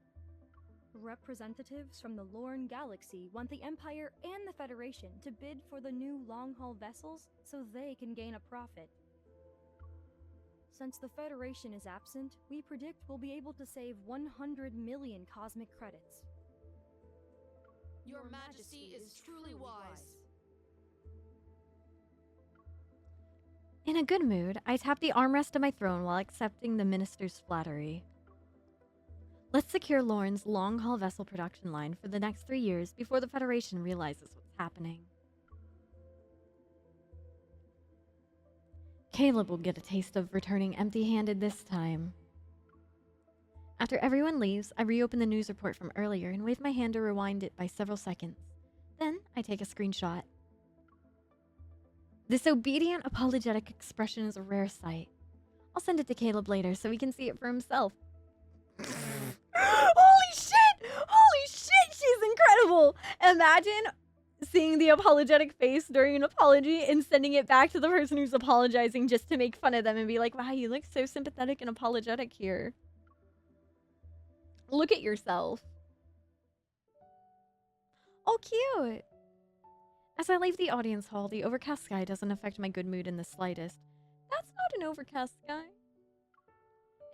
Representatives from the Lorne Galaxy want the Empire and the Federation to bid for the new long-haul vessels so they can gain a profit. Since the Federation is absent, we predict we'll be able to save 100 million cosmic credits. Your Majesty is truly wise. In a good mood, I tap the armrest of my throne while accepting the minister's flattery. Let's secure Lorne's long-haul vessel production line for the next 3 years before the Federation realizes what's happening. Caleb will get a taste of returning empty-handed this time. After everyone leaves, I reopen the news report from earlier and wave my hand to rewind it by several seconds. Then, I take a screenshot. This obedient, apologetic expression is a rare sight. I'll send it to Caleb later so he can see it for himself. Holy shit! Holy shit! She's incredible! Imagine seeing the apologetic face during an apology and sending it back to the person who's apologizing just to make fun of them and be like, wow, you look so sympathetic and apologetic here. Look at yourself. Oh, cute! As I leave the audience hall, the overcast sky doesn't affect my good mood in the slightest. That's not an overcast sky.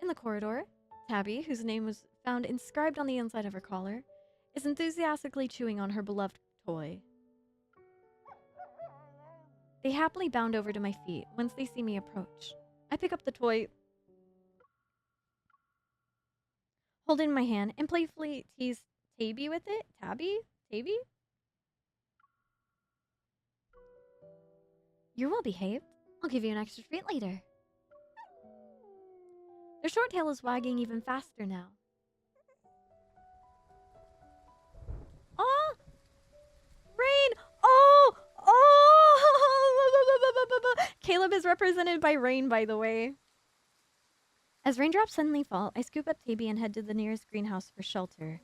In the corridor, Tabby, whose name was found inscribed on the inside of her collar, is enthusiastically chewing on her beloved toy. They happily bound over to my feet once they see me approach. I pick up the toy, hold it in my hand, and playfully tease Tabby with it. Tabby? Tabby? You're well behaved. I'll give you an extra treat later. Their short tail is wagging even faster now. Oh! Rain! Oh! Oh! Caleb is represented by Rain, by the way. As raindrops suddenly fall, I scoop up Tabby and head to the nearest greenhouse for shelter.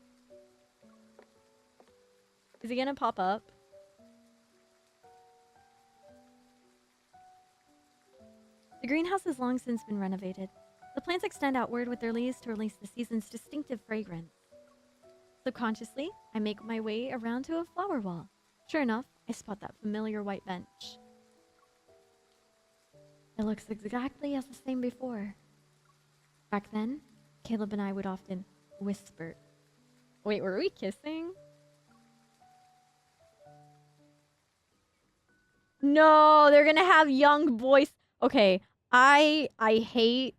Is he gonna pop up? The greenhouse has long since been renovated. The plants extend outward with their leaves to release the season's distinctive fragrance. Subconsciously, I make my way around to a flower wall. Sure enough, I spot that familiar white bench. It looks exactly as the same before. Back then, Caleb and I would often whisper. Wait, were we kissing? No, they're gonna have young boys. Okay, I hate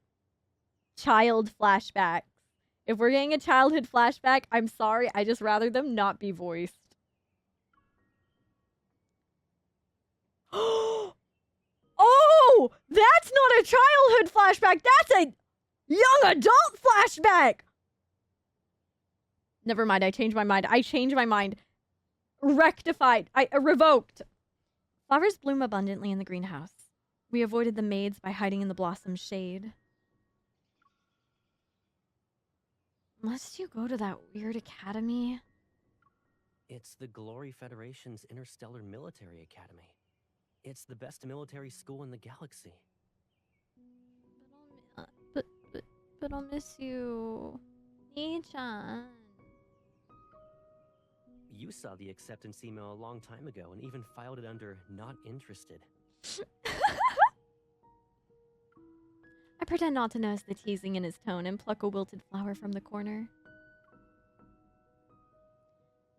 child flashbacks. If we're getting a childhood flashback, I'm sorry. I just rather them not be voiced. Oh, that's not a childhood flashback. That's a young adult flashback. Never mind. I changed my mind. I changed my mind. Rectified. I revoked. Flowers bloom abundantly in the greenhouse. We avoided the maids by hiding in the blossom's shade. Must you go to that weird academy? It's the Glory Federation's Interstellar Military Academy. It's the best military school in the galaxy. But I'll miss you. Nii-chan. You saw the acceptance email a long time ago and even filed it under not interested. I pretend not to notice the teasing in his tone and pluck a wilted flower from the corner.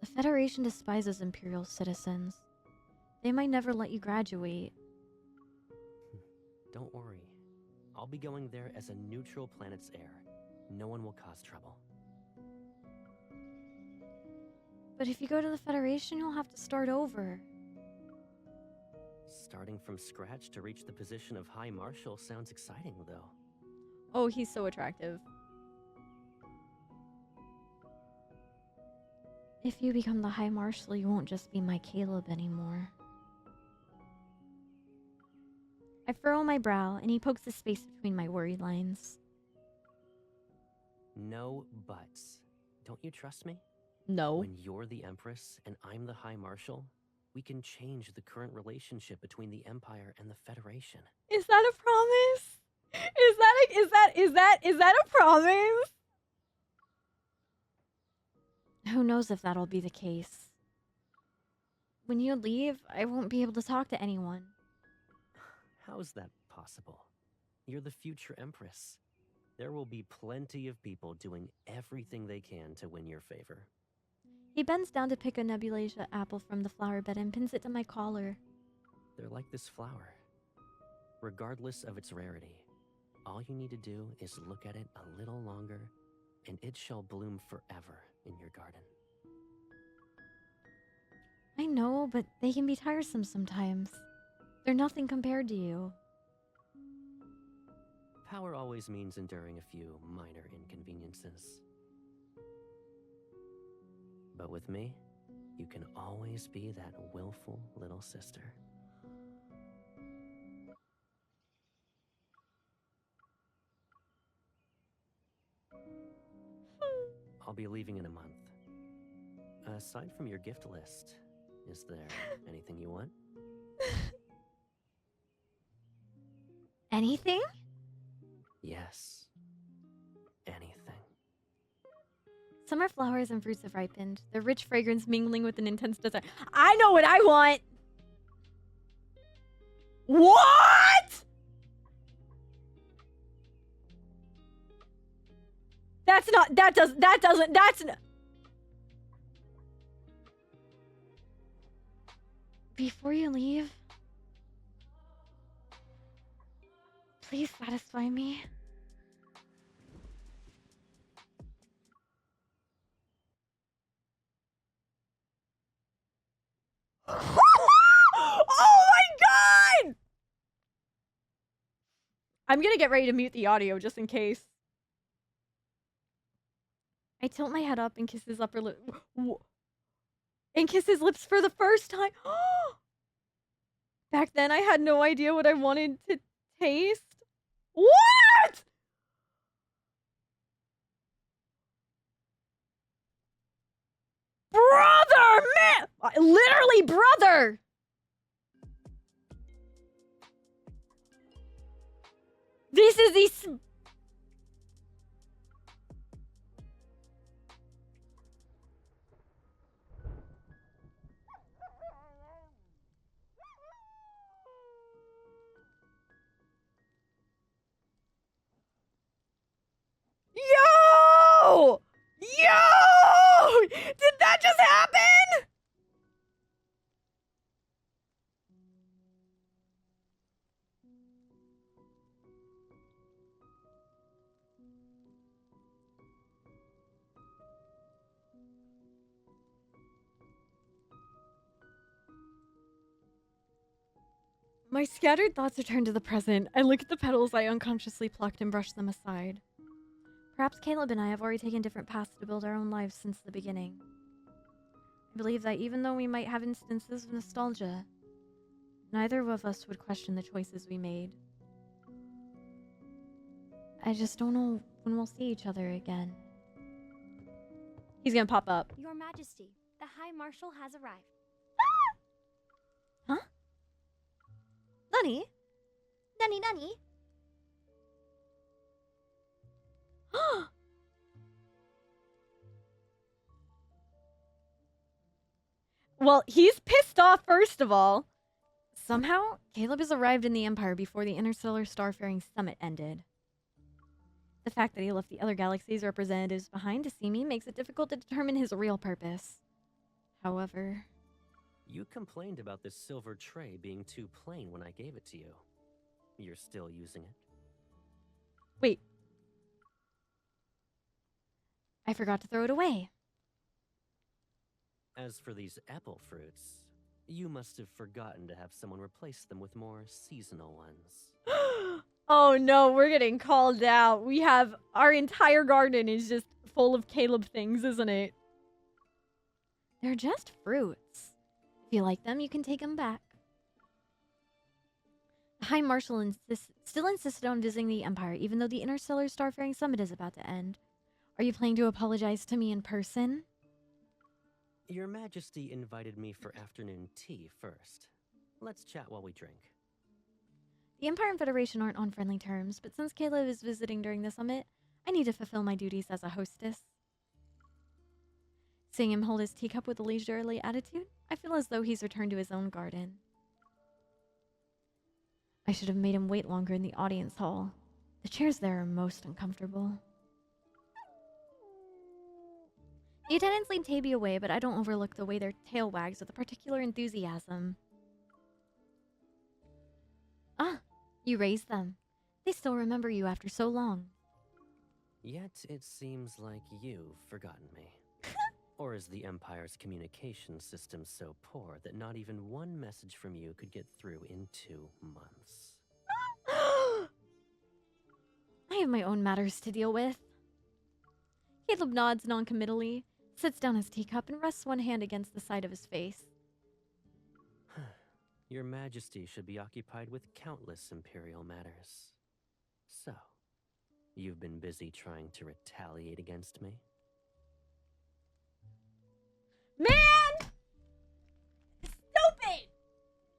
The Federation despises Imperial citizens. They might never let you graduate. Don't worry. I'll be going there as a neutral planet's heir. No one will cause trouble. But if you go to the Federation, you'll have to start over. Starting from scratch to reach the position of High Marshal sounds exciting, though. Oh, he's so attractive. If you become the High Marshal, you won't just be my Caleb anymore. I furrow my brow, and he pokes the space between my worry lines. No buts. Don't you trust me? No. When you're the Empress and I'm the High Marshal, we can change the current relationship between the Empire and the Federation. Is that a promise? Is that a promise? Who knows if that'll be the case. When you leave, I won't be able to talk to anyone. How's that possible? You're the future Empress. There will be plenty of people doing everything they can to win your favor. He bends down to pick a Nebulasia apple from the flower bed and pins it to my collar. They're like this flower. Regardless of its rarity, all you need to do is look at it a little longer, and it shall bloom forever in your garden. I know, but they can be tiresome sometimes. They're nothing compared to you. Power always means enduring a few minor inconveniences. But with me, you can always be that willful little sister. I'll be leaving in a month. Aside from your gift list, is there anything you want? Anything? Yes. Anything. Summer flowers and fruits have ripened, their rich fragrance mingling with an intense desire. I know what I want! What?! Before you leave, please satisfy me. Oh my god! I'm gonna get ready to mute the audio just in case. I tilt my head up and kiss his upper lip. And kiss his lips for the first time. Back then, I had no idea what I wanted to taste. What?! Brother! Man! Literally brother! This is the... My scattered thoughts return to the present. I look at the petals I unconsciously plucked and brush them aside. Perhaps Caleb and I have already taken different paths to build our own lives since the beginning. I believe that even though we might have instances of nostalgia, neither of us would question the choices we made. I just don't know when we'll see each other again. He's gonna pop up. Your Majesty, the High Marshal has arrived. Huh? Nani? Nani nani? Well, he's pissed off, first of all. Somehow, Caleb has arrived in the Empire before the Interstellar Starfaring Summit ended. The fact that he left the other galaxies' representatives behind to see me makes it difficult to determine his real purpose. However... You complained about this silver tray being too plain when I gave it to you. You're still using it? Wait. I forgot to throw it away. As for these apple fruits, you must have forgotten to have someone replace them with more seasonal ones. Oh no, we're getting called out. We have... Our entire garden is just full of Caleb things, isn't it? They're just fruits. If you like them, you can take them back. The High Marshal still insisted on visiting the Empire, even though the Interstellar Starfaring Summit is about to end. Are you planning to apologize to me in person? Your Majesty invited me for afternoon tea first. Let's chat while we drink. The Empire and Federation aren't on friendly terms, but since Caleb is visiting during the summit, I need to fulfill my duties as a hostess. Seeing him hold his teacup with a leisurely attitude, I feel as though he's returned to his own garden. I should have made him wait longer in the audience hall. The chairs there are most uncomfortable. The attendants lead Taby away, but I don't overlook the way their tail wags with a particular enthusiasm. Ah, you raised them. They still remember you after so long. Yet it seems like you've forgotten me. Or is the Empire's communication system so poor that not even one message from you could get through in 2 months? I have my own matters to deal with. Caleb nods noncommittally, sits down his teacup, and rests one hand against the side of his face. Your Majesty should be occupied with countless Imperial matters. So, you've been busy trying to retaliate against me? Man! Stupid!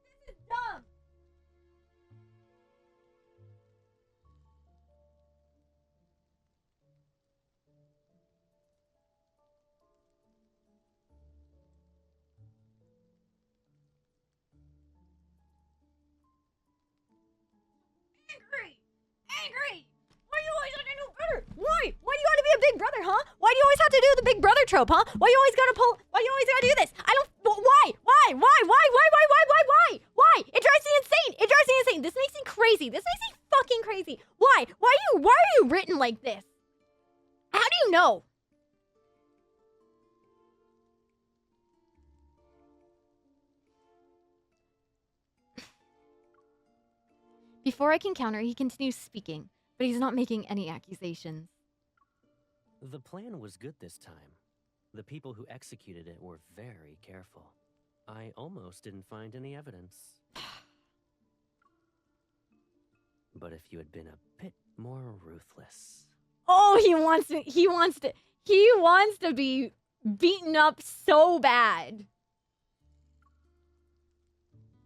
This is dumb! Angry! Why do you always have to do better? Why? Why do you gotta be a big brother, huh? Why do you always have to do the big brother trope, huh? Why you always gotta pull? Why you always gotta do this? I don't. Why? It drives me insane. It drives me insane. This makes me crazy. This makes me fucking crazy. Why? Why are you written like this? How do you know? Before I can counter, he continues speaking, but he's not making any accusations. The plan was good this time. The people who executed it were very careful. I almost didn't find any evidence. But if you had been a bit more ruthless... Oh, he wants to be beaten up so bad.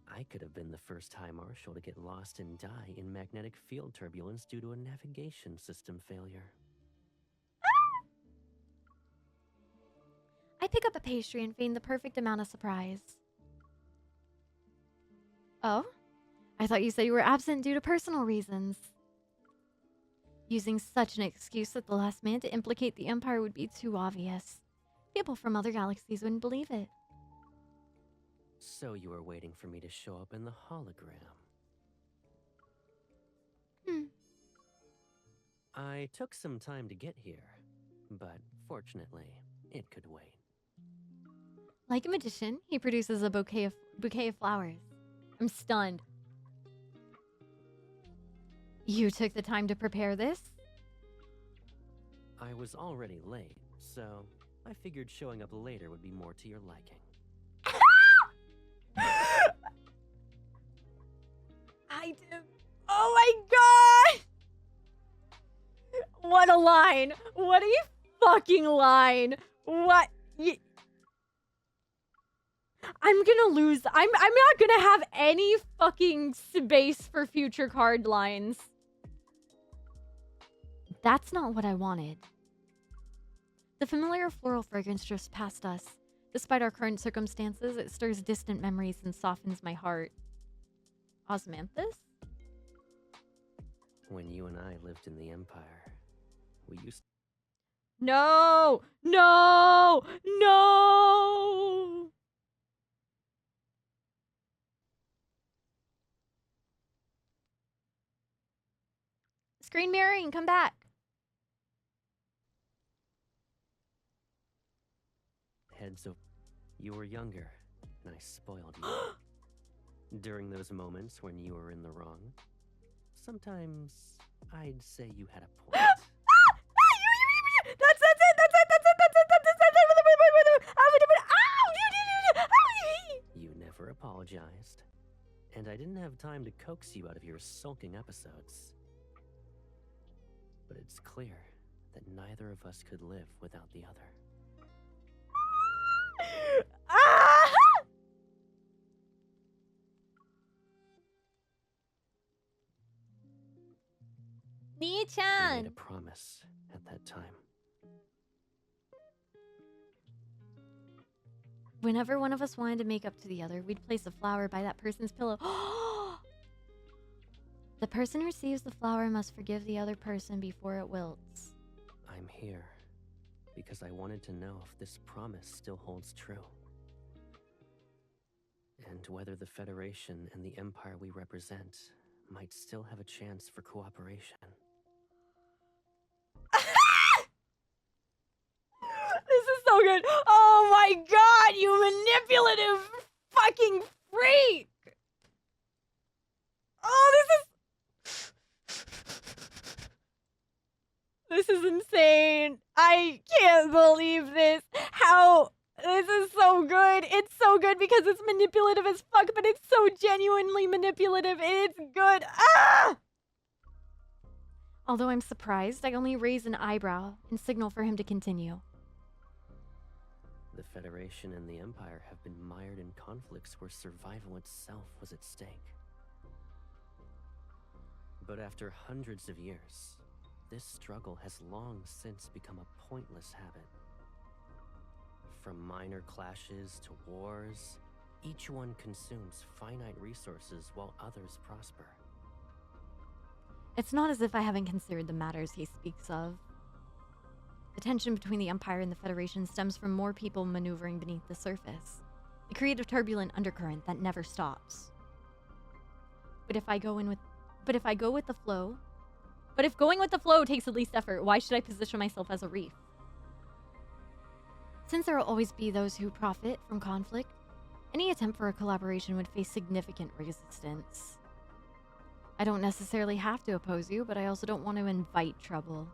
I could have been the first High Marshal to get lost and die in magnetic field turbulence due to a navigation system failure. I pick up a pastry and feign the perfect amount of surprise. Oh? I thought you said you were absent due to personal reasons. Using such an excuse at the last minute to implicate the Empire would be too obvious. People from other galaxies wouldn't believe it. So you were waiting for me to show up in the hologram. I took some time to get here, but fortunately, it could wait. Like a magician, he produces a bouquet of flowers. I'm stunned. You took the time to prepare this? I was already late, so I figured showing up later would be more to your liking. I do. Oh my god! What a line! What a fucking line! What? I'm gonna lose. I'm not gonna have any fucking space for future card lines. That's not what I wanted. The familiar floral fragrance drifts past us. Despite our current circumstances, it stirs distant memories and softens my heart. Osmanthus? When you and I lived in the Empire, we used No! No! No! Screen mirroring, come back. heads over. You were younger, and I spoiled you. During those moments when you were in the wrong, sometimes I'd say you had a point. You never apologized, and I didn't have time to coax you out of your sulking episodes. But it's clear that neither of us could live without the other. We Nii-chan! made a promise at that time. Whenever one of us wanted to make up to the other, we'd place a flower by that person's pillow. The person who receives the flower must forgive the other person before it wilts. I'm here because I wanted to know if this promise still holds true. And whether the Federation and the Empire we represent might still have a chance for cooperation. This is so good. Oh my god, you manipulative fucking freak! Oh, this is insane. I can't believe this. How? This is so good. It's so good because it's manipulative as fuck, but it's so genuinely manipulative. It's good. Ah! Although I'm surprised, I only raise an eyebrow and signal for him to continue. The Federation and the Empire have been mired in conflicts where survival itself was at stake. But after hundreds of years, this struggle has long since become a pointless habit. From minor clashes to wars, each one consumes finite resources while others prosper. It's not as if I haven't considered the matters he speaks of. The tension between the Empire and the Federation stems from more people maneuvering beneath the surface. They create a turbulent undercurrent that never stops. But if going with the flow takes the least effort, why should I position myself as a reef? Since there will always be those who profit from conflict, any attempt for a collaboration would face significant resistance. I don't necessarily have to oppose you, but I also don't want to invite trouble.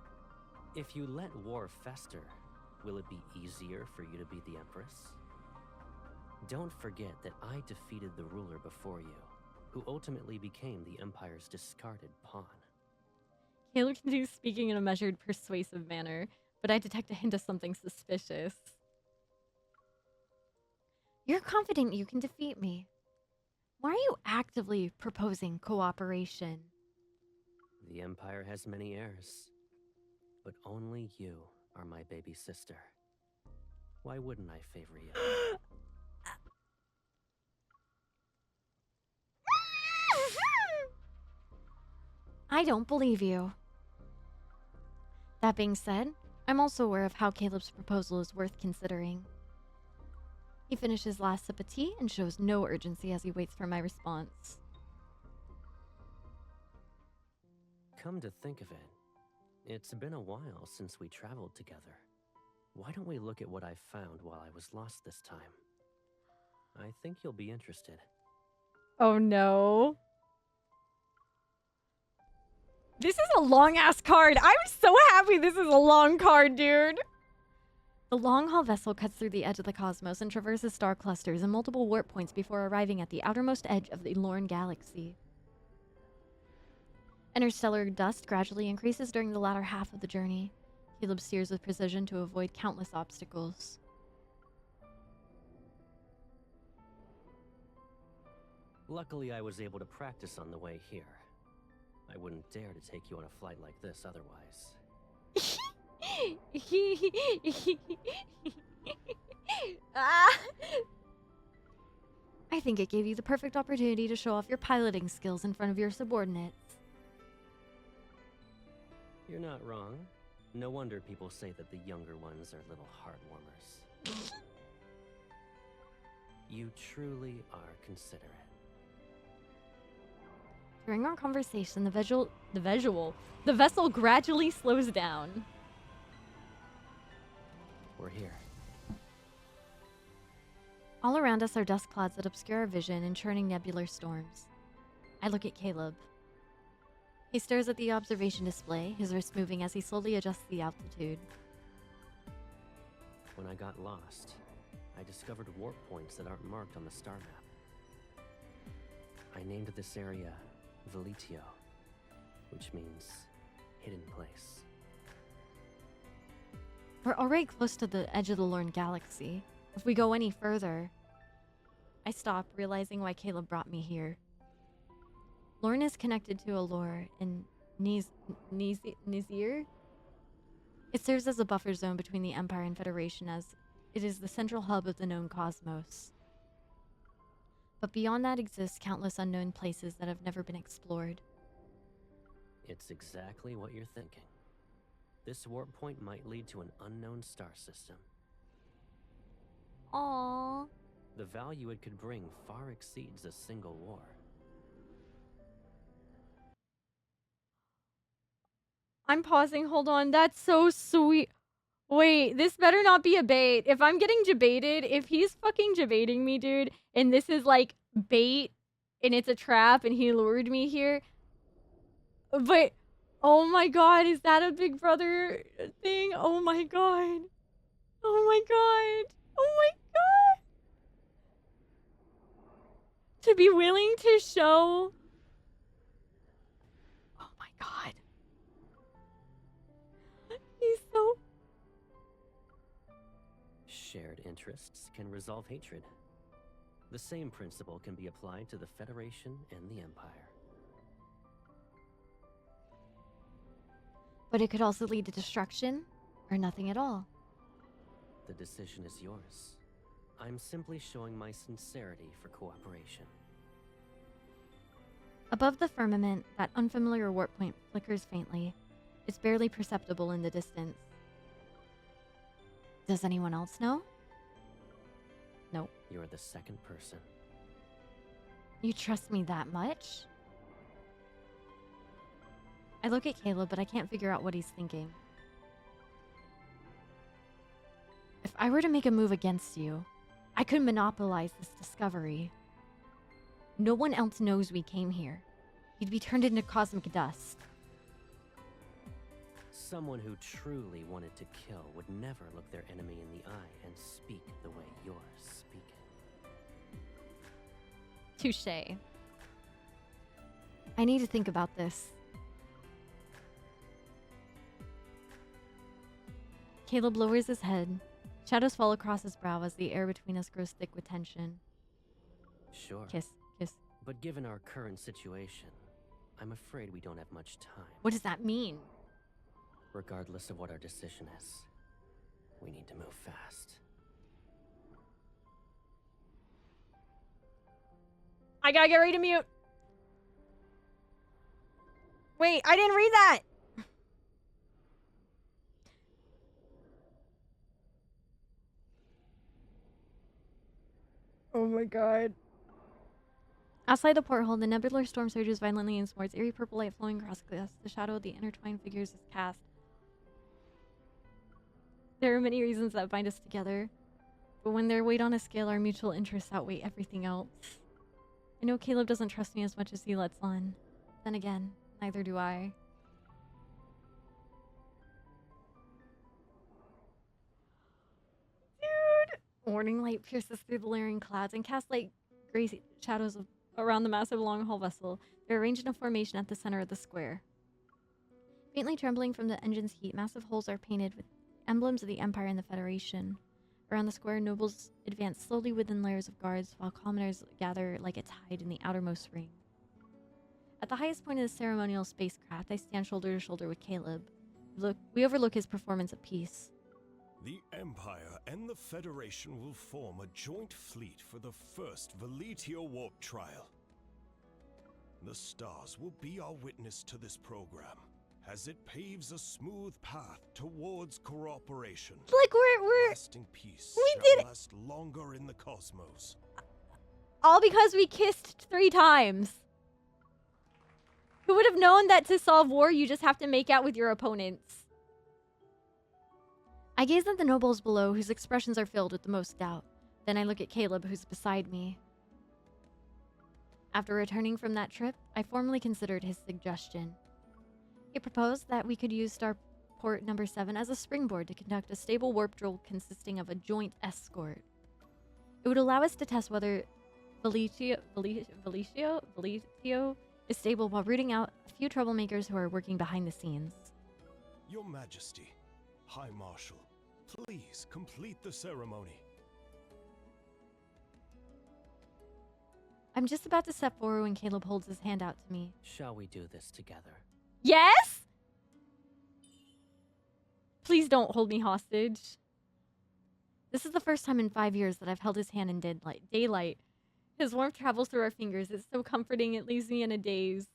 If you let war fester, will it be easier for you to be the Empress? Don't forget that I defeated the ruler before you, who ultimately became the Empire's discarded pawn. Caleb continues speaking in a measured, persuasive manner, but I detect a hint of something suspicious. You're confident you can defeat me. Why are you actively proposing cooperation? The Empire has many heirs, but only you are my baby sister. Why wouldn't I favor you? I don't believe you. That being said, I'm also aware of how Caleb's proposal is worth considering. He finishes last sip of tea and shows no urgency as he waits for my response. Come to think of it, it's been a while since we traveled together. Why don't we look at what I found while I was lost this time? I think you'll be interested. Oh no. This is a long-ass card. I'm so happy this is a long card, dude. The long-haul vessel cuts through the edge of the cosmos and traverses star clusters and multiple warp points before arriving at the outermost edge of the Lorne galaxy. Interstellar dust gradually increases during the latter half of the journey. Caleb steers with precision to avoid countless obstacles. Luckily, I was able to practice on the way here. I wouldn't dare to take you on a flight like this otherwise. I think it gave you the perfect opportunity to show off your piloting skills in front of your subordinates. You're not wrong. No wonder people say that the younger ones are little heart warmers. You truly are considerate. During our conversation, the vessel gradually slows down. We're here. All around us are dust clouds that obscure our vision and churning nebular storms. I look at Caleb. He stares at the observation display, his wrist moving as he slowly adjusts the altitude. When I got lost, I discovered warp points that aren't marked on the star map. I named this area Velitio, which means hidden place. We're already close to the edge of the Lorne galaxy. If we go any further... I stop, realizing why Caleb brought me here. Lorne is connected to Allure in Nizir. It serves as a buffer zone between the Empire and Federation, as it is the central hub of the known cosmos. But beyond that exists countless unknown places that have never been explored. It's exactly what you're thinking. This warp point might lead to an unknown star system. Aww. The value it could bring far exceeds a single war. I'm pausing, hold on. That's so sweet. Wait, this better not be a bait. If I'm getting jebaited, if he's fucking jebaiting me, dude, and this is like bait and it's a trap and he lured me here. But, oh my god, is that a Big Brother thing? Oh my god. Oh my god. Oh my god. To be willing to show. Oh my god. He's so... Shared interests can resolve hatred. The same principle can be applied to the Federation and the Empire. But it could also lead to destruction, or nothing at all. The decision is yours. I'm simply showing my sincerity for cooperation. Above the firmament, that unfamiliar warp point flickers faintly. It's barely perceptible in the distance. Does anyone else know? Nope. You're the second person. You trust me that much? I look at Caleb, but I can't figure out what he's thinking. If I were to make a move against you, I could monopolize this discovery. No one else knows we came here. You'd be turned into cosmic dust. Someone who truly wanted to kill would never look their enemy in the eye and speak the way you're speaking. Touché. I need to think about this. Caleb lowers his head. Shadows fall across his brow as the air between us grows thick with tension. Sure. Kiss, kiss. But given our current situation, I'm afraid we don't have much time. What does that mean? Regardless of what our decision is, we need to move fast. I gotta get ready to mute. Wait, I didn't read that. Oh my god. Outside the porthole, the nebular storm surges violently and sports eerie purple light flowing across glass. The shadow of the intertwined figures is cast. There are many reasons that bind us together, but when their weight on a scale, our mutual interests outweigh everything else. I know Caleb doesn't trust me as much as he lets on. Then again, neither do I. morning light pierces through the layering clouds and casts light gray shadows around the massive long hull vessel. They're arranged in a formation at the center of the square. Faintly trembling from the engine's heat, massive holes are painted with emblems of the Empire and the Federation. Around the square, nobles advance slowly within layers of guards, while commoners gather like a tide in the outermost ring. At the highest point of the ceremonial spacecraft, I stand shoulder to shoulder with Caleb. We overlook his performance at peace. The Empire and the Federation will form a joint fleet for the first Veletio warp trial. The stars will be our witness to this program, as it paves a smooth path towards cooperation. Like we're Lasting peace we shall did it. last longer in the cosmos. All because we kissed 3 times. Who would have known that to solve war, you just have to make out with your opponents? I gaze at the nobles below, whose expressions are filled with the most doubt. Then I look at Caleb, who's beside me. After returning from that trip, I formally considered his suggestion. He proposed that we could use Starport number 7 as a springboard to conduct a stable warp drill consisting of a joint escort. It would allow us to test whether Veletio is stable while rooting out a few troublemakers who are working behind the scenes. Your Majesty, High Marshal, please complete the ceremony. I'm just about to step forward when Caleb holds his hand out to me. Shall we do this together? Yes? Please don't hold me hostage. This is the first time in 5 years that I've held his hand in daylight. His warmth travels through our fingers. It's so comforting, it leaves me in a daze.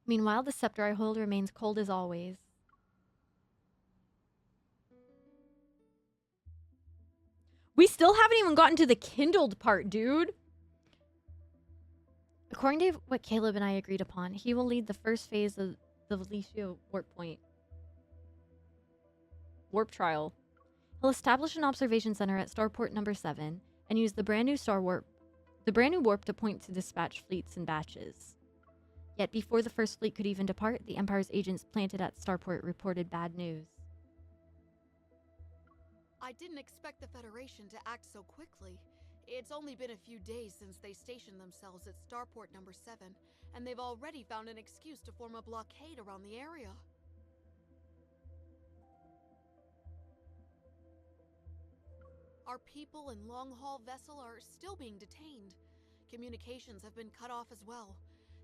Meanwhile, the scepter I hold remains cold as always. We still haven't even gotten to the kindled part, dude. According to what Caleb and I agreed upon, he will lead the first phase of the Veletio warp trial. He'll establish an observation center at Starport number 7 and use the brand new warp to point to dispatch fleets in batches. Yet before the first fleet could even depart, the Empire's agents planted at Starport reported bad news. I didn't expect the Federation to act so quickly. It's only been a few days since they stationed themselves at Starport number 7, and they've already found an excuse to form a blockade around the area. Our people and long-haul vessel are still being detained. Communications have been cut off as well.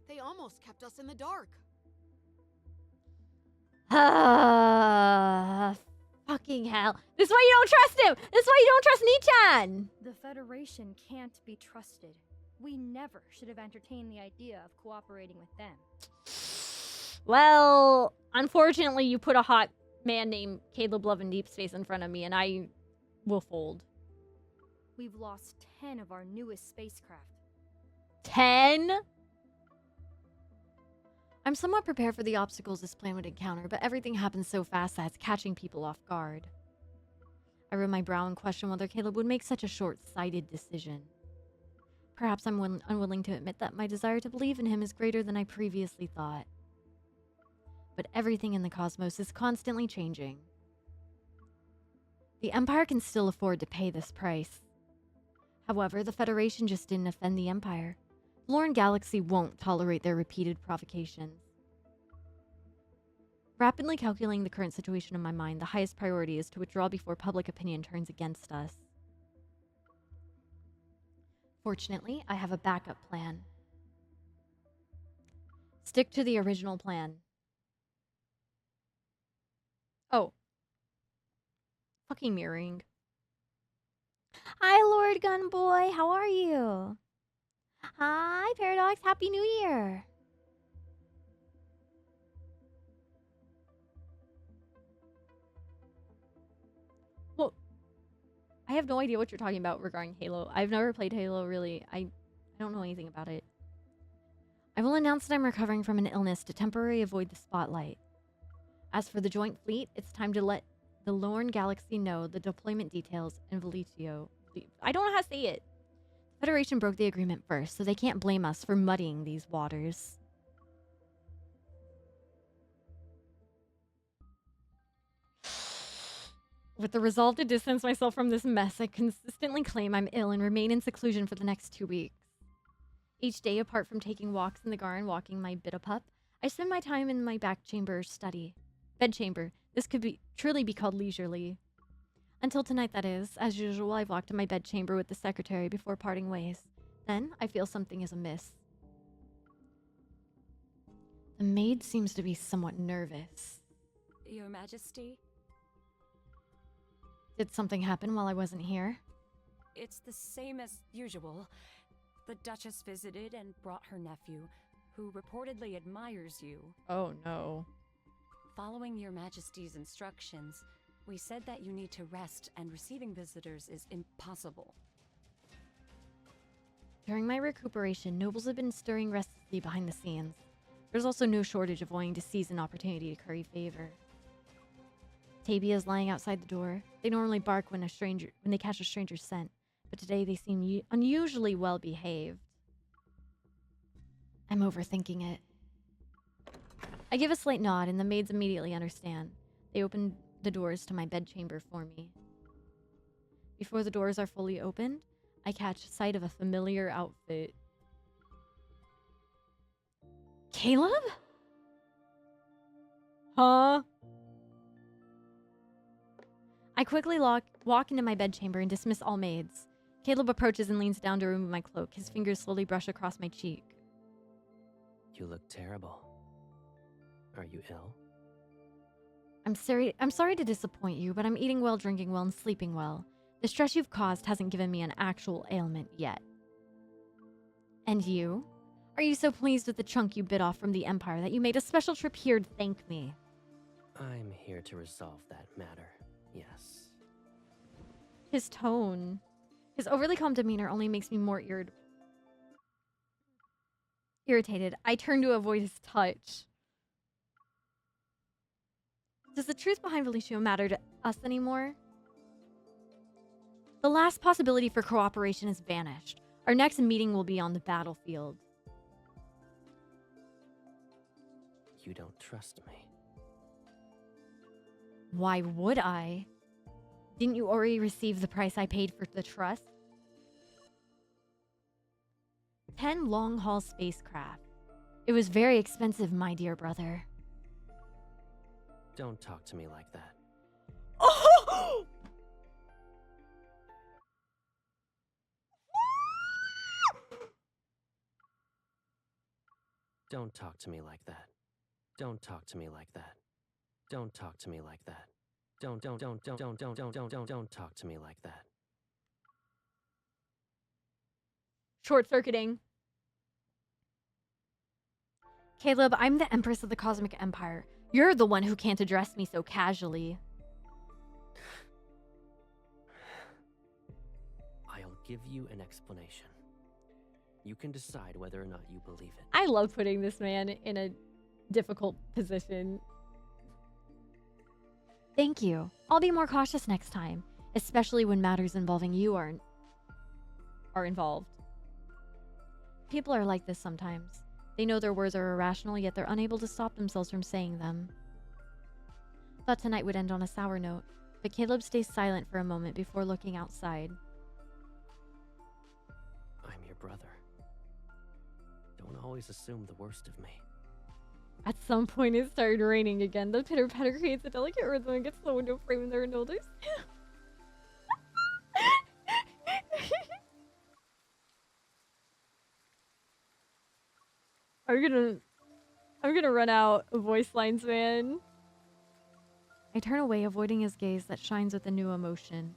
They almost kept us in the dark. Fucking hell. This is why you don't trust him! This is why you don't trust Nichan! The Federation can't be trusted. We never should have entertained the idea of cooperating with them. Well, unfortunately, you put a hot man named Caleb Love in Deepspace in front of me, and I will fold. We've lost 10 of our newest spacecraft. 10? I'm somewhat prepared for the obstacles this plan would encounter, but everything happens so fast that it's catching people off guard. I rub my brow and question whether Caleb would make such a short-sighted decision. Perhaps I'm unwilling to admit that my desire to believe in him is greater than I previously thought. But everything in the cosmos is constantly changing. The Empire can still afford to pay this price. However, the Federation just didn't offend the Empire. The Lorne Galaxy won't tolerate their repeated provocations. Rapidly calculating the current situation in my mind, the highest priority is to withdraw before public opinion turns against us. Fortunately, I have a backup plan. Stick to the original plan. Oh. Fucking mirroring. Hi, Lord Gunboy. How are you? Hi, Paradox. Happy New Year. Well, I have no idea what you're talking about regarding Halo. I've never played Halo, really. I don't know anything about it. I will announce that I'm recovering from an illness to temporarily avoid the spotlight. As for the joint fleet, it's time to let the Lorne Galaxy know the deployment details in Veletio. I don't know how to say it. The Federation broke the agreement first, so they can't blame us for muddying these waters. With the resolve to distance myself from this mess, I consistently claim I'm ill and remain in seclusion for the next 2 weeks. Each day, apart from taking walks in the garden, walking my Bidapup, I spend my time in my back chamber study. Bedchamber. This could be truly be called leisurely. Until tonight, that is. As usual, I've walked to my bedchamber with the secretary before parting ways. Then, I feel something is amiss. The maid seems to be somewhat nervous. Your Majesty, Did something happen while I wasn't here? it's the same as usual. The Duchess visited and brought her nephew, who reportedly admires you. Oh no. Following Your Majesty's instructions, we said that you need to rest and receiving visitors is impossible. During my recuperation, nobles have been stirring restlessly behind the scenes. There's also no shortage of wanting to seize an opportunity to curry favor. Tabia is lying outside the door. They normally bark when they catch a stranger's scent, but today they seem unusually well behaved. I'm overthinking it. I give a slight nod, and the maids immediately understand. They open the doors to my bedchamber for me. Before the doors are fully opened, I catch sight of a familiar outfit. Caleb? Huh? I quickly walk into my bedchamber and dismiss all maids. Caleb approaches and leans down to remove my cloak. His fingers slowly brush across my cheek. You look terrible. Are you ill? I'm sorry to disappoint you, but I'm eating well, drinking well, and sleeping well. The stress you've caused hasn't given me an actual ailment yet. And you? Are you so pleased with the chunk you bit off from the Empire that you made a special trip here to thank me? I'm here to resolve that matter, yes. His tone, his overly calm demeanor only makes me more irritated. I turn to avoid his touch. Does the truth behind Felicio matter to us anymore? The last possibility for cooperation has vanished. Our next meeting will be on the battlefield. You don't trust me. Why would I? Didn't you already receive the price I paid for the trust? 10 long-haul spacecraft. It was very expensive, my dear brother. Don't talk to me like that. Oh! Don't talk to me like that. Don't talk to me like that. Don't talk to me like that. Don't talk to me like that. Short-circuiting. Caleb, I'm the Empress of the Cosmic Empire. You're the one who can't address me so casually. I'll give you an explanation. You can decide whether or not you believe it. I love putting this man in a difficult position. Thank you. I'll be more cautious next time, especially when matters involving you are involved. People are like this sometimes. They know their words are irrational, yet they're unable to stop themselves from saying them. Thought tonight would end on a sour note, but Caleb stays silent for a moment before looking outside. I'm your brother. Don't always assume the worst of me. At some point, it started raining again. The pitter-patter creates a delicate rhythm against the window frame and their shoulders. I'm gonna run out of voice lines, man. I turn away, avoiding his gaze that shines with a new emotion.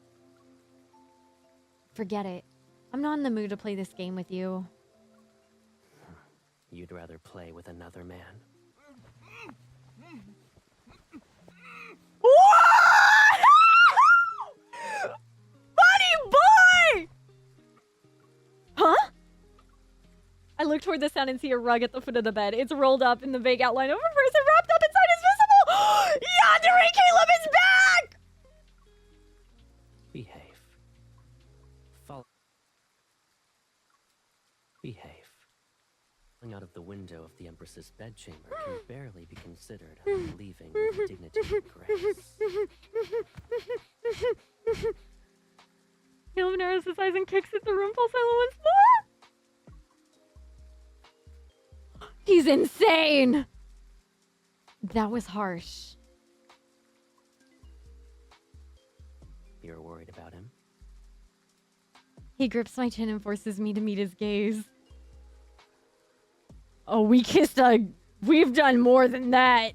Forget it. I'm not in the mood to play this game with you. You'd rather play with another man. Buddy boy! Huh? I look toward the sound and see a rug at the foot of the bed. It's rolled up in the vague outline of a person wrapped up inside is visible! Yandere Caleb is back! Behave. Follow. Behave. Jumping out of the window of the Empress's bedchamber can barely be considered leaving with dignity and grace. Caleb narrows his eyes and kicks at the room pulse once more. He's insane! That was harsh. You're worried about him? He grips my chin and forces me to meet his gaze. Oh, we kissed we've done more than that.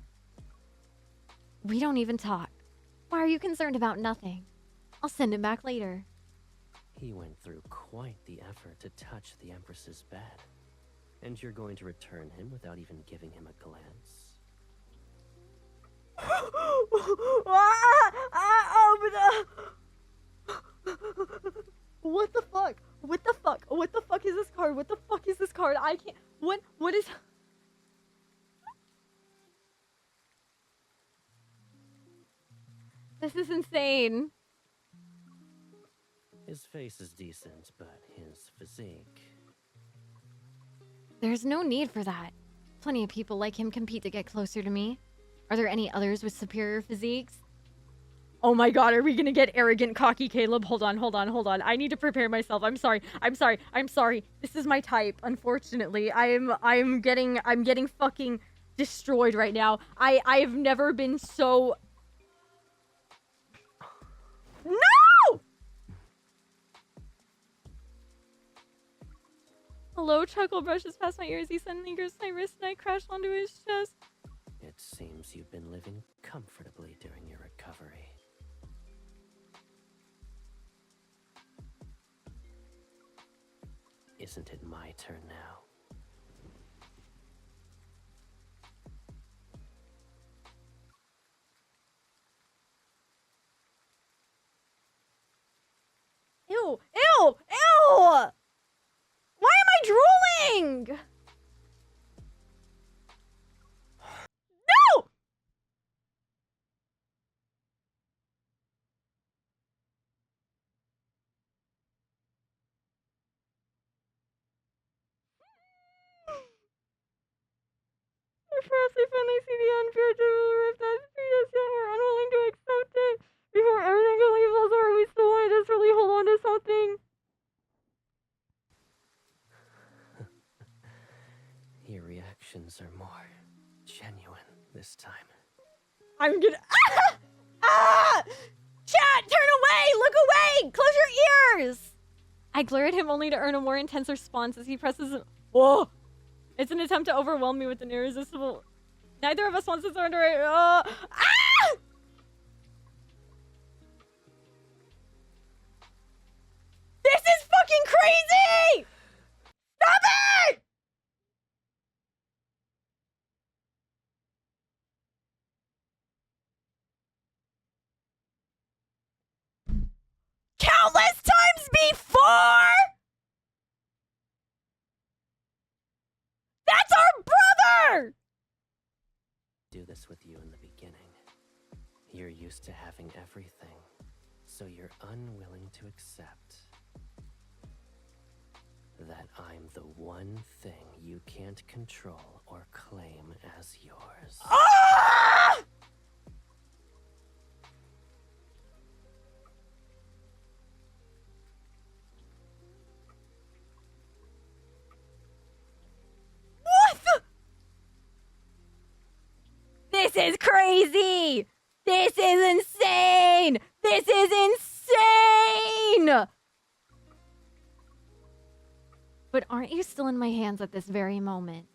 We don't even talk. Why are you concerned about nothing? I'll send him back later. He went through quite the effort to touch the Empress's bed. And you're going to return him without even giving him a glance? What the fuck? What the fuck? What the fuck is this card? What the fuck is this card? I can't. What is. This is insane. His face is decent, but his physique... There's no need for that. Plenty of people like him compete to get closer to me. Are there any others with superior physiques? Oh my god, are we gonna get arrogant, cocky Caleb? Hold on. I need to prepare myself. I'm sorry. This is my type, unfortunately. I'm getting fucking destroyed right now. I've never been so... No! Hello, chuckle brushes past my ears. He suddenly grips my wrist and I crash onto his chest. It seems you've been living comfortably during your recovery. Isn't it my turn now? Ew! Ew! Ew! Why am I drooling? No! Perhaps they finally see the unpredictable rift that between us, yet we're unwilling to accept it. Before everything completely falls apart, we still want to desperately hold on to something. Your reactions are more genuine this time. I'm gonna... Ah! Ah! Chat, turn away! Look away! Close your ears! I glare at him only to earn a more intense response as he presses... Whoa! It's an attempt to overwhelm me with an irresistible... Neither of us wants to surrender. Ah! This is fucking crazy! Stop it! Countless times before! That's our brother! Do this with you in the beginning. You're used to having everything, so you're unwilling to accept that I'm the one thing you can't control or claim as yours. Ah! What the? This is crazy! This is insane! This is insane! But aren't you still in my hands at this very moment?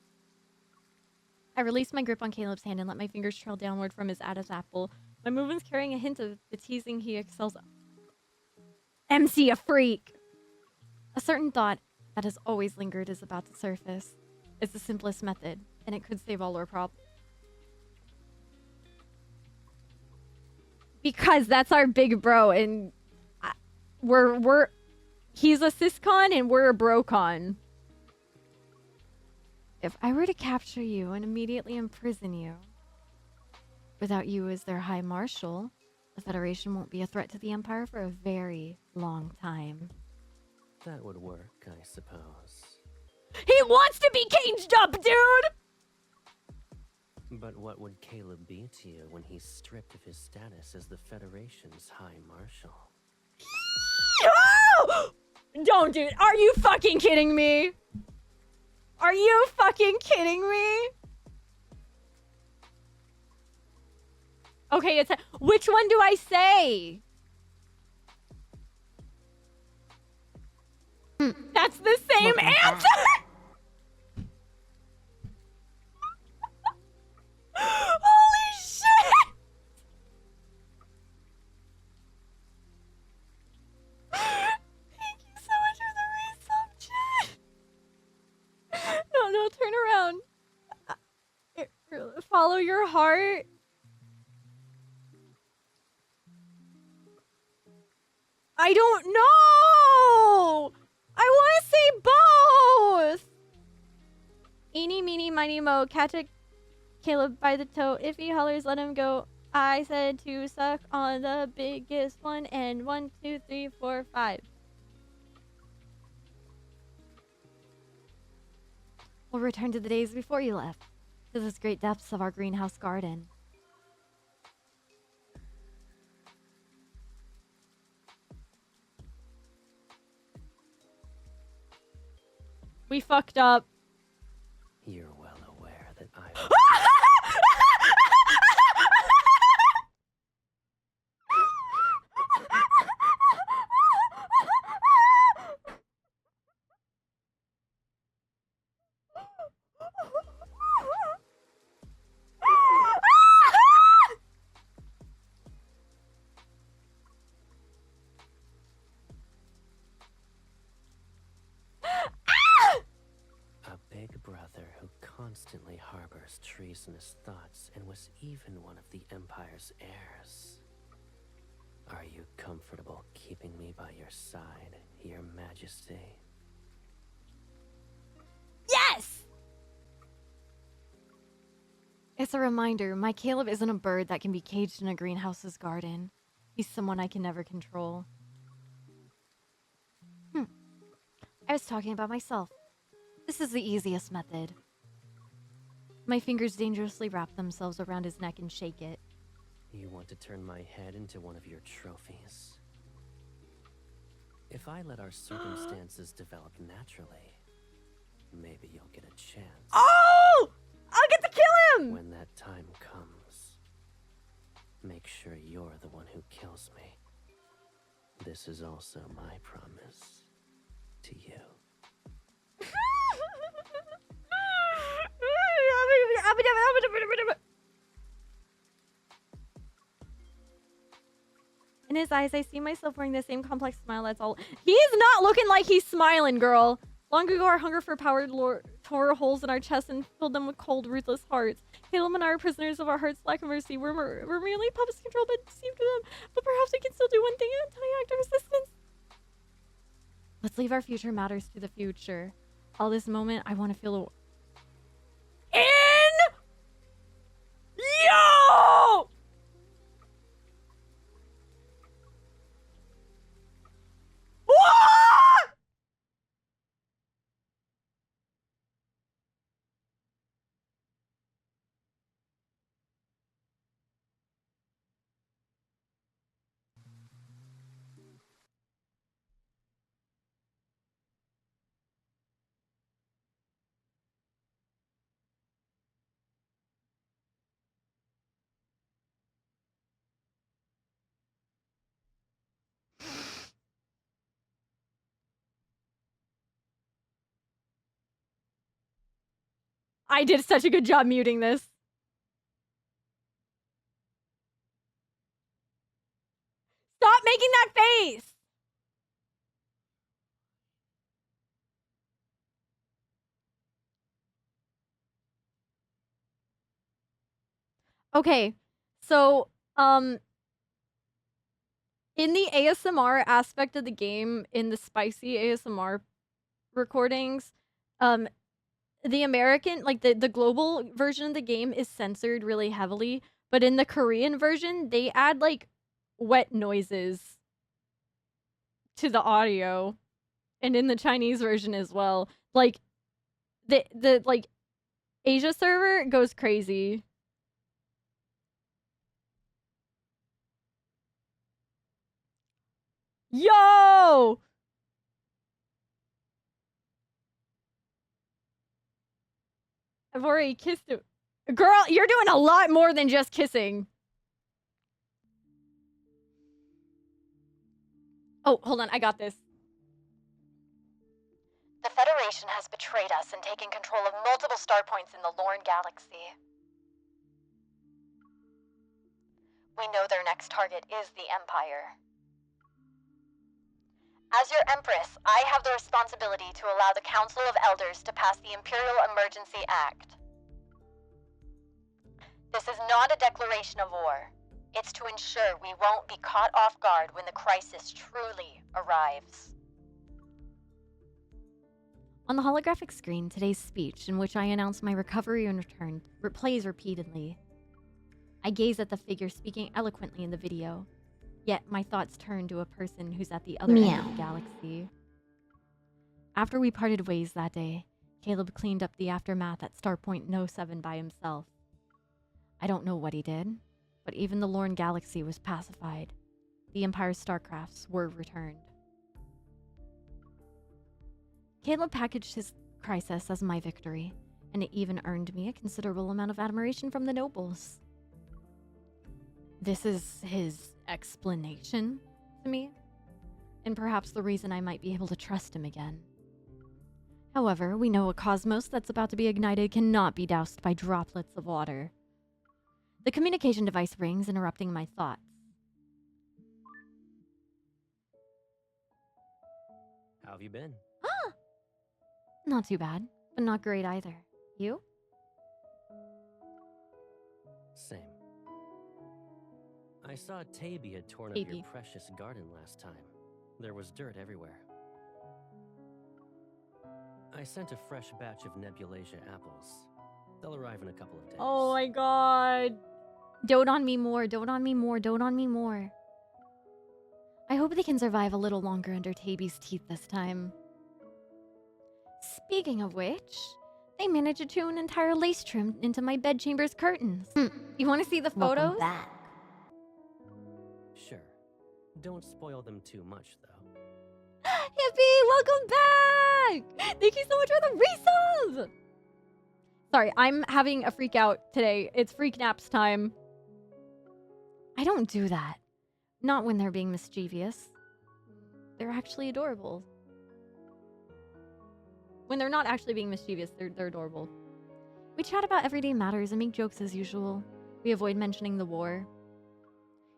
I release my grip on Caleb's hand and let my fingers trail downward from his Adam's apple. My movements carrying a hint of the teasing he excels at. MC a freak! A certain thought that has always lingered is about to surface. It's the simplest method, and it could save all our problems. Because that's our big bro, and he's a syscon and we're a brocon. If I were to capture you and immediately imprison you, without you as their High Marshal, the Federation won't be a threat to the Empire for a very long time. That would work, I suppose. He wants to be caged up, dude! But what would Caleb be to you when he's stripped of his status as the Federation's High Marshal? Don't, dude. Are you fucking kidding me? Are you fucking kidding me? Okay, it's which one do I say? That's the same answer. Holy shit! Thank you so much for the resub, chat. No, turn around. Follow your heart. I don't know. I want to say both. Eeny, meeny, miny, mo. Catch a Caleb by the toe. If he hollers, let him go. I said to suck on the biggest one. And 1, 2, 3, 4, 5. We'll return to the days before you left. To the great depths of our greenhouse garden. We fucked up. You're well aware that I... constantly harbors treasonous thoughts and was even one of the Empire's heirs. Are you comfortable keeping me by your side, Your Majesty? Yes! It's a reminder, my Caleb isn't a bird that can be caged in a greenhouse's garden. He's someone I can never control. I was talking about myself. This is the easiest method. My fingers dangerously wrap themselves around his neck and shake it. You want to turn my head into one of your trophies? If I let our circumstances develop naturally, maybe you'll get a chance. Oh! I'll get to kill him! When that time comes, make sure you're the one who kills me. This is also my promise to you. In his eyes, I see myself wearing the same complex smile that's all. He's not looking like he's smiling, girl. Long ago, our hunger for power tore holes in our chests and filled them with cold, ruthless hearts. Caleb and I are prisoners of our hearts' lack of mercy. We're merely puppets controlled by deceived them. But perhaps we can still do one thing, a tiny act of resistance. Let's leave our future matters to the future. All this moment, I want to feel Yo! What? I did such a good job muting this. Stop making that face! Okay, so, in the ASMR aspect of the game, in the spicy ASMR recordings, the American, like the global version of the game is censored really heavily, but in the Korean version, they add like wet noises to the audio, and in the Chinese version as well. Like, The like Asia server goes crazy. Yo! I've already kissed him. Girl, you're doing a lot more than just kissing. Oh, hold on. I got this. The Federation has betrayed us and taken control of multiple star points in the Lorne Galaxy. We know their next target is the Empire. As your Empress, I have the responsibility to allow the Council of Elders to pass the Imperial Emergency Act. This is not a declaration of war. It's to ensure we won't be caught off guard when the crisis truly arrives. On the holographic screen, today's speech, in which I announce my recovery and return, plays repeatedly. I gaze at the figure speaking eloquently in the video, yet my thoughts turn to a person who's at the other end of the galaxy. After we parted ways that day, Caleb cleaned up the aftermath at Starpoint No 7 by himself. I don't know what he did, but even the Lorne Galaxy was pacified. The Empire's starcrafts were returned. Caleb packaged his crisis as my victory, and it even earned me a considerable amount of admiration from the nobles. This is his explanation to me, and perhaps the reason I might be able to trust him again. However, we know a cosmos that's about to be ignited cannot be doused by droplets of water. The communication device rings, interrupting my thoughts. How have you been? Not too bad, but not great either. You? Same. I saw Taby had torn up Taby. your precious garden last time. There was dirt everywhere. I sent a fresh batch of Nebulasia apples. They'll arrive in a couple of days. Oh my god. Dote on me more, dote on me more, dote on me more. I hope they can survive a little longer under Taby's teeth this time. Speaking of which, they managed to tune an entire lace trim into my bedchamber's curtains. You want to see the photos? Welcome back. Sure. Don't spoil them too much, though. Hippie, welcome back! Thank you so much for the resub! Sorry, I'm having a freak out today. It's freak naps time. I don't do that. Not when they're being mischievous. They're actually adorable. When they're not actually being mischievous, they're adorable. We chat about everyday matters and make jokes as usual. We avoid mentioning the war.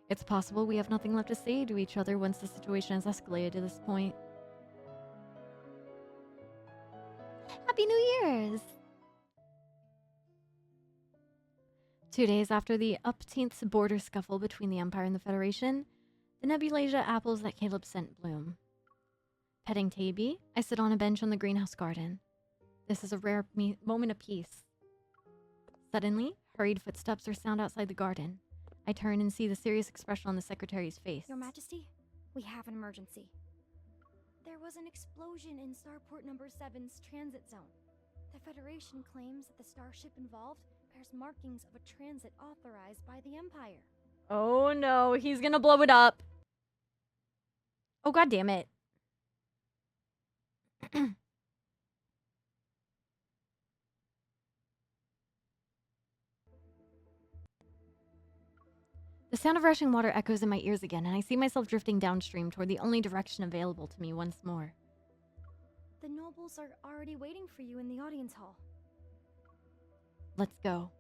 It's possible we have nothing left to say to each other once the situation has escalated to this point. Happy New Year's! 2 days after the upteenth border scuffle between the Empire and the Federation, the Nebulasia apples that Caleb sent bloom. Petting Taby, I sit on a bench on the greenhouse garden. This is a rare moment of peace. Suddenly, hurried footsteps are sound outside the garden. I turn and see the serious expression on the secretary's face. Your Majesty, we have an emergency. There was an explosion in Starport Number 7's transit zone. The Federation claims that the starship involved bears markings of a transit authorized by the Empire. Oh no, he's gonna blow it up. Oh god damn it. The sound of rushing water echoes in my ears again, and I see myself drifting downstream toward the only direction available to me once more. The nobles are already waiting for you in the audience hall. Let's go.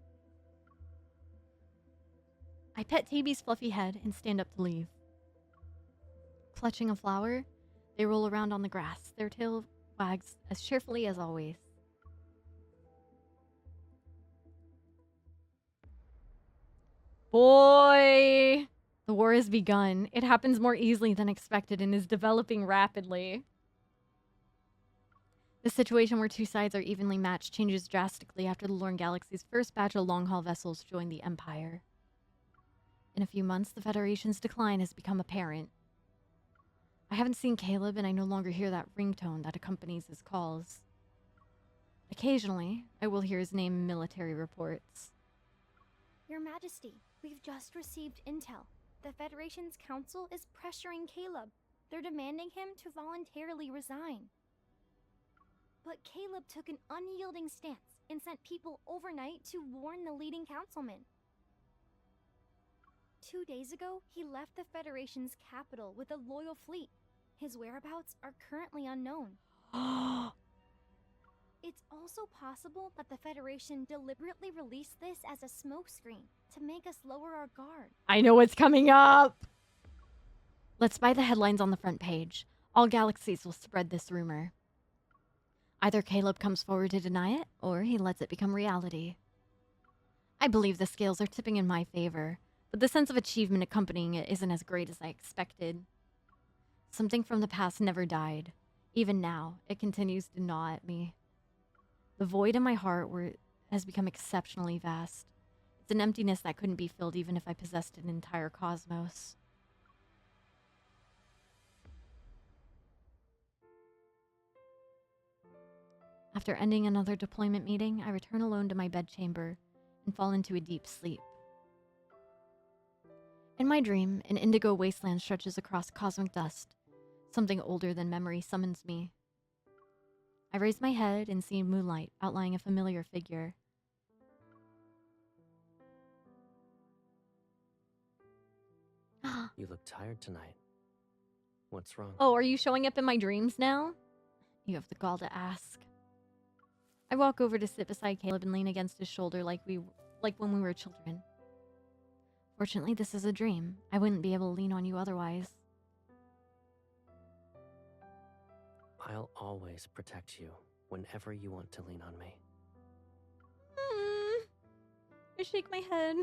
I pet Taby's fluffy head and stand up to leave. Clutching a flower, they roll around on the grass, their tail wags as cheerfully as always. Boy! The war has begun. It happens more easily than expected and is developing rapidly. The situation where two sides are evenly matched changes drastically after the Lorne Galaxy's first batch of long-haul vessels joined the Empire. In a few months, the Federation's decline has become apparent. I haven't seen Caleb, and I no longer hear that ringtone that accompanies his calls. Occasionally, I will hear his name in military reports. Your Majesty, we've just received intel. The Federation's council is pressuring Caleb. They're demanding him to voluntarily resign. But Caleb took an unyielding stance and sent people overnight to warn the leading councilman. 2 days ago, he left the Federation's capital with a loyal fleet. His whereabouts are currently unknown. It's also possible that the Federation deliberately released this as a smokescreen to make us lower our guard. I know what's coming up! Let's buy the headlines on the front page. All galaxies will spread this rumor. Either Caleb comes forward to deny it, or he lets it become reality. I believe the scales are tipping in my favor, but the sense of achievement accompanying it isn't as great as I expected. Something from the past never died. Even now, it continues to gnaw at me. The void in my heart has become exceptionally vast. It's an emptiness that couldn't be filled even if I possessed an entire cosmos. After ending another deployment meeting, I return alone to my bedchamber and fall into a deep sleep. In my dream, an indigo wasteland stretches across cosmic dust. Something older than memory summons me. I raise my head and see moonlight outlining a familiar figure. You look tired tonight. What's wrong? Oh, are you showing up in my dreams now? You have the gall to ask. I walk over to sit beside Caleb and lean against his shoulder like when we were children. Fortunately, this is a dream. I wouldn't be able to lean on you otherwise. I'll always protect you whenever you want to lean on me. I shake my head.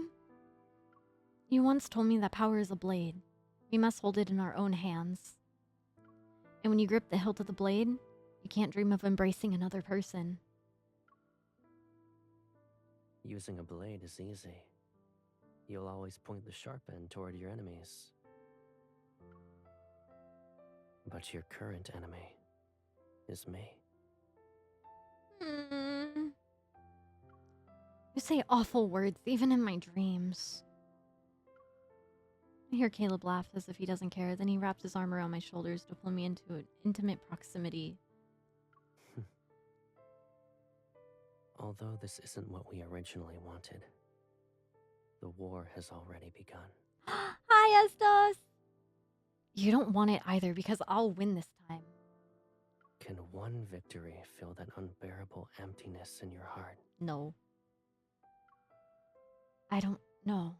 You once told me that power is a blade. We must hold it in our own hands. And when you grip the hilt of the blade, you can't dream of embracing another person. Using a blade is easy. You'll always point the sharp end toward your enemies. But your current enemy is me. You say awful words, even in my dreams. I hear Caleb laugh as if he doesn't care, then he wraps his arm around my shoulders to pull me into an intimate proximity. Although this isn't what we originally wanted, the war has already begun. Hi, Estos! You don't want it either, because I'll win this time. Can one victory fill that unbearable emptiness in your heart? No. I don't know.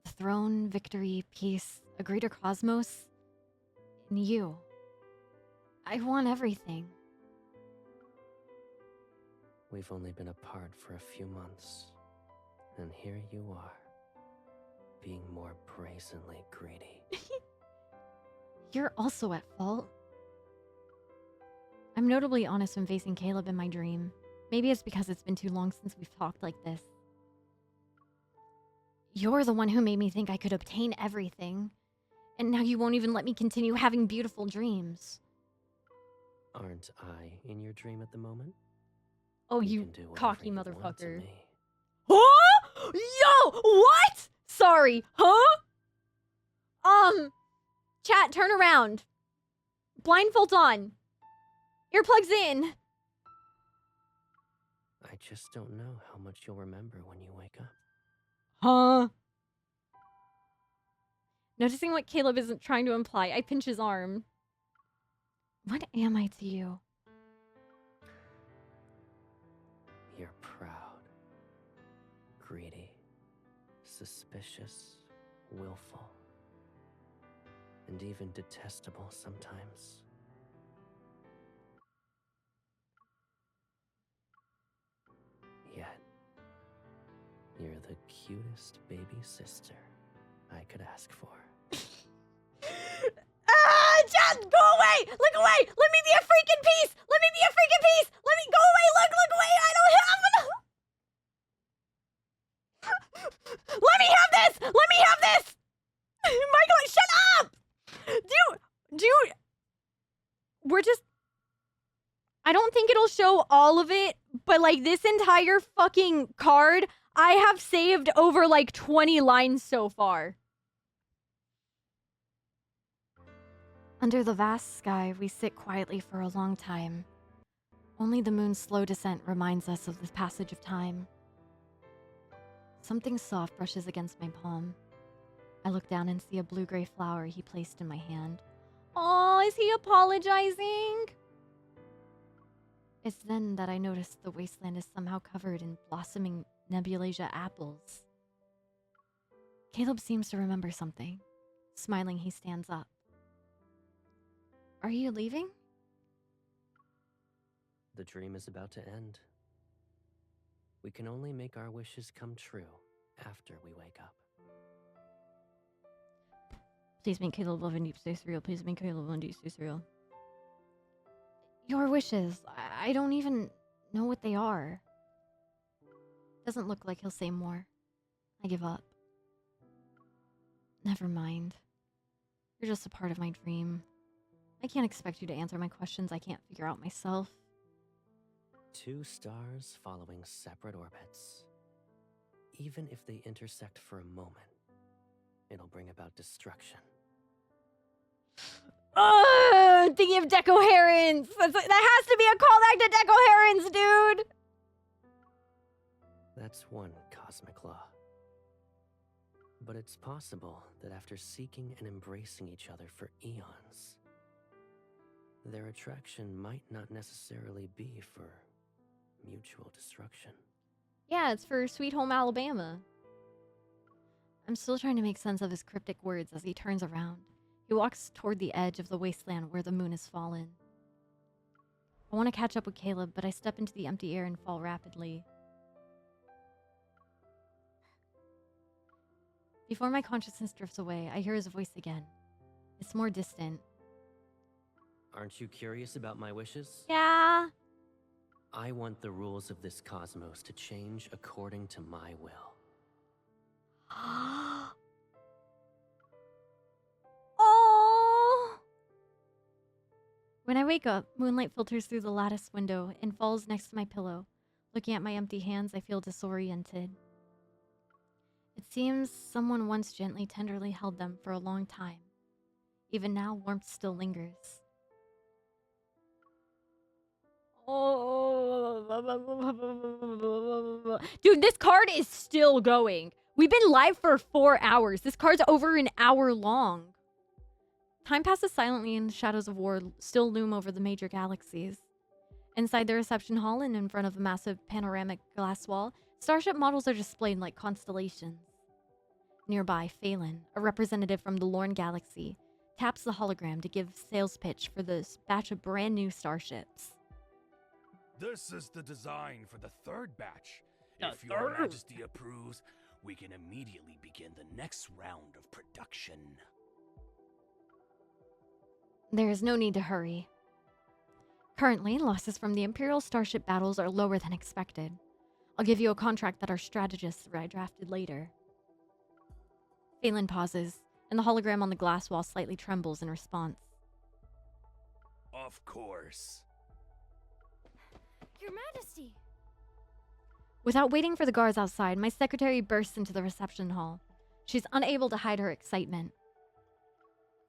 The throne, victory, peace, a greater cosmos, and you. I want everything. We've only been apart for a few months, and here you are, being more brazenly greedy. You're also at fault. I'm notably honest when facing Caleb in my dream. Maybe it's because it's been too long since we've talked like this. You're the one who made me think I could obtain everything. And now you won't even let me continue having beautiful dreams. Aren't I in your dream at the moment? Oh, you can do whatever cocky you want to motherfucker. me. Huh? Yo, what? Sorry, huh? Chat, turn around. Blindfold on. Earplugs in. I just don't know how much you'll remember when you wake up. Huh? Noticing what Caleb isn't trying to imply, I pinch his arm. What am I to you? You're proud, greedy, suspicious, willful, and even detestable sometimes. Yet, you're the cutest baby sister I could ask for. Chat, go away! Look away! Let me be a freaking piece! Let me be a freaking piece! Let me go away! Look away! I don't have enough! Let me have this! Let me have this! Michael, shut up! Dude, we're just... I don't think it'll show all of it, but like this entire fucking card, I have saved over like 20 lines so far. Under the vast sky, we sit quietly for a long time. Only the moon's slow descent reminds us of the passage of time. Something soft brushes against my palm. I look down and see a blue-gray flower he placed in my hand. Oh, is he apologizing? It's then that I notice the wasteland is somehow covered in blossoming Nebulasia apples. Caleb seems to remember something. Smiling, he stands up. Are you leaving? The dream is about to end. We can only make our wishes come true after we wake up. Please make Caleb love and Deepspace real. Please make Caleb love and Deepspace real. Your wishes. I don't even know what they are. Doesn't look like he'll say more. I give up. Never mind. You're just a part of my dream. I can't expect you to answer my questions I can't figure out myself. 2 stars following separate orbits. Even if they intersect for a moment, it'll bring about destruction. Oh, thinking of Decoherence. That has to be a callback to Decoherence, dude. That's one cosmic law. But it's possible that after seeking and embracing each other for eons, their attraction might not necessarily be for mutual destruction. Yeah, it's for Sweet Home Alabama. I'm still trying to make sense of his cryptic words as he turns around. He walks toward the edge of the wasteland where the moon has fallen. I want to catch up with Caleb, but I step into the empty air and fall rapidly. Before my consciousness drifts away, I hear his voice again. It's more distant. Aren't you curious about my wishes? Yeah. I want the rules of this cosmos to change according to my will. Oh. When I wake up, moonlight filters through the lattice window and falls next to my pillow. Looking at my empty hands, I feel disoriented. It seems someone once gently, tenderly held them for a long time. Even now, warmth still lingers. Oh. Dude, this card is still going. We've been live for 4 hours. This card's over an hour long. Time passes silently and the shadows of war still loom over the major galaxies. Inside the reception hall and in front of a massive panoramic glass wall, starship models are displayed like constellations. Nearby, Phelan, a representative from the Lorne Galaxy, taps the hologram to give sales pitch for this batch of brand new starships. This is the design for the 3rd batch. If Your Majesty approves, we can immediately begin the next round of production. There is no need to hurry. Currently, losses from the Imperial starship battles are lower than expected. I'll give you a contract that our strategists drafted later. Phelan pauses, and the hologram on the glass wall slightly trembles in response. Of course. Your Majesty! Without waiting for the guards outside, my secretary bursts into the reception hall. She's unable to hide her excitement.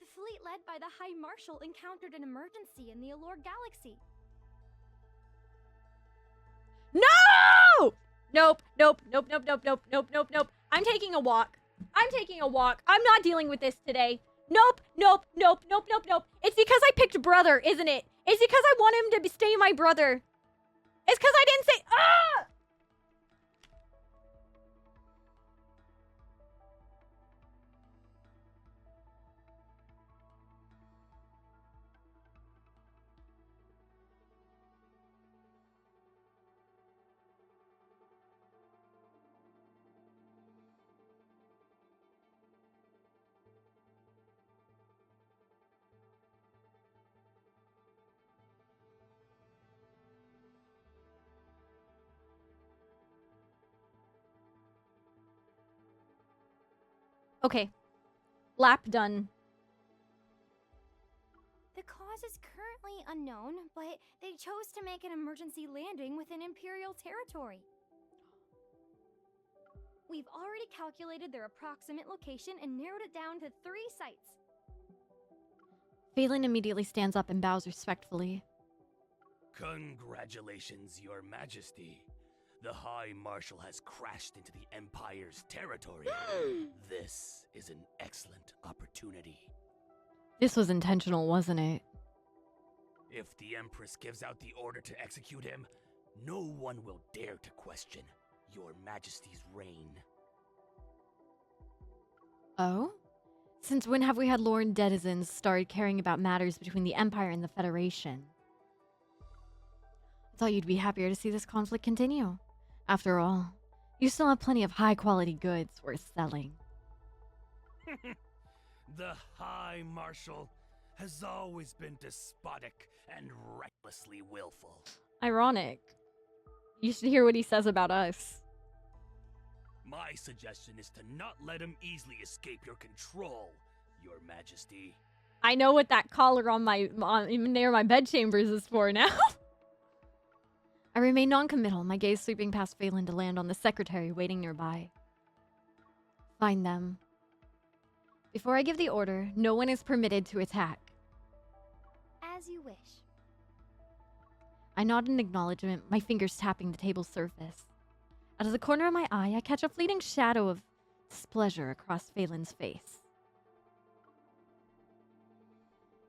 The fleet led by the High Marshal encountered an emergency in the Allure Galaxy. No! Nope. I'm taking a walk. I'm not dealing with this today. Nope. It's because I picked brother, isn't it? It's because I want him to stay my brother. It's because I didn't say... Ah! Okay. Lap done. The cause is currently unknown, but they chose to make an emergency landing within Imperial territory. We've already calculated their approximate location and narrowed it down to 3 sites. Phelan immediately stands up and bows respectfully. Congratulations, Your Majesty. The High Marshal has crashed into the Empire's territory. This is an excellent opportunity. This was intentional, wasn't it? If the Empress gives out the order to execute him, no one will dare to question Your Majesty's reign. Oh? Since when have we had Lorne denizens start caring about matters between the Empire and the Federation? I thought you'd be happier to see this conflict continue. After all, you still have plenty of high-quality goods worth selling. The High Marshal has always been despotic and recklessly willful. Ironic. You should hear what he says about us. My suggestion is to not let him easily escape your control, Your Majesty. I know what that collar on near my bedchambers is for now. I remain non-committal, my gaze sweeping past Phelan to land on the secretary waiting nearby. Find them. Before I give the order, no one is permitted to attack. As you wish. I nod in acknowledgement, my fingers tapping the table's surface. Out of the corner of my eye, I catch a fleeting shadow of displeasure across Phelan's face.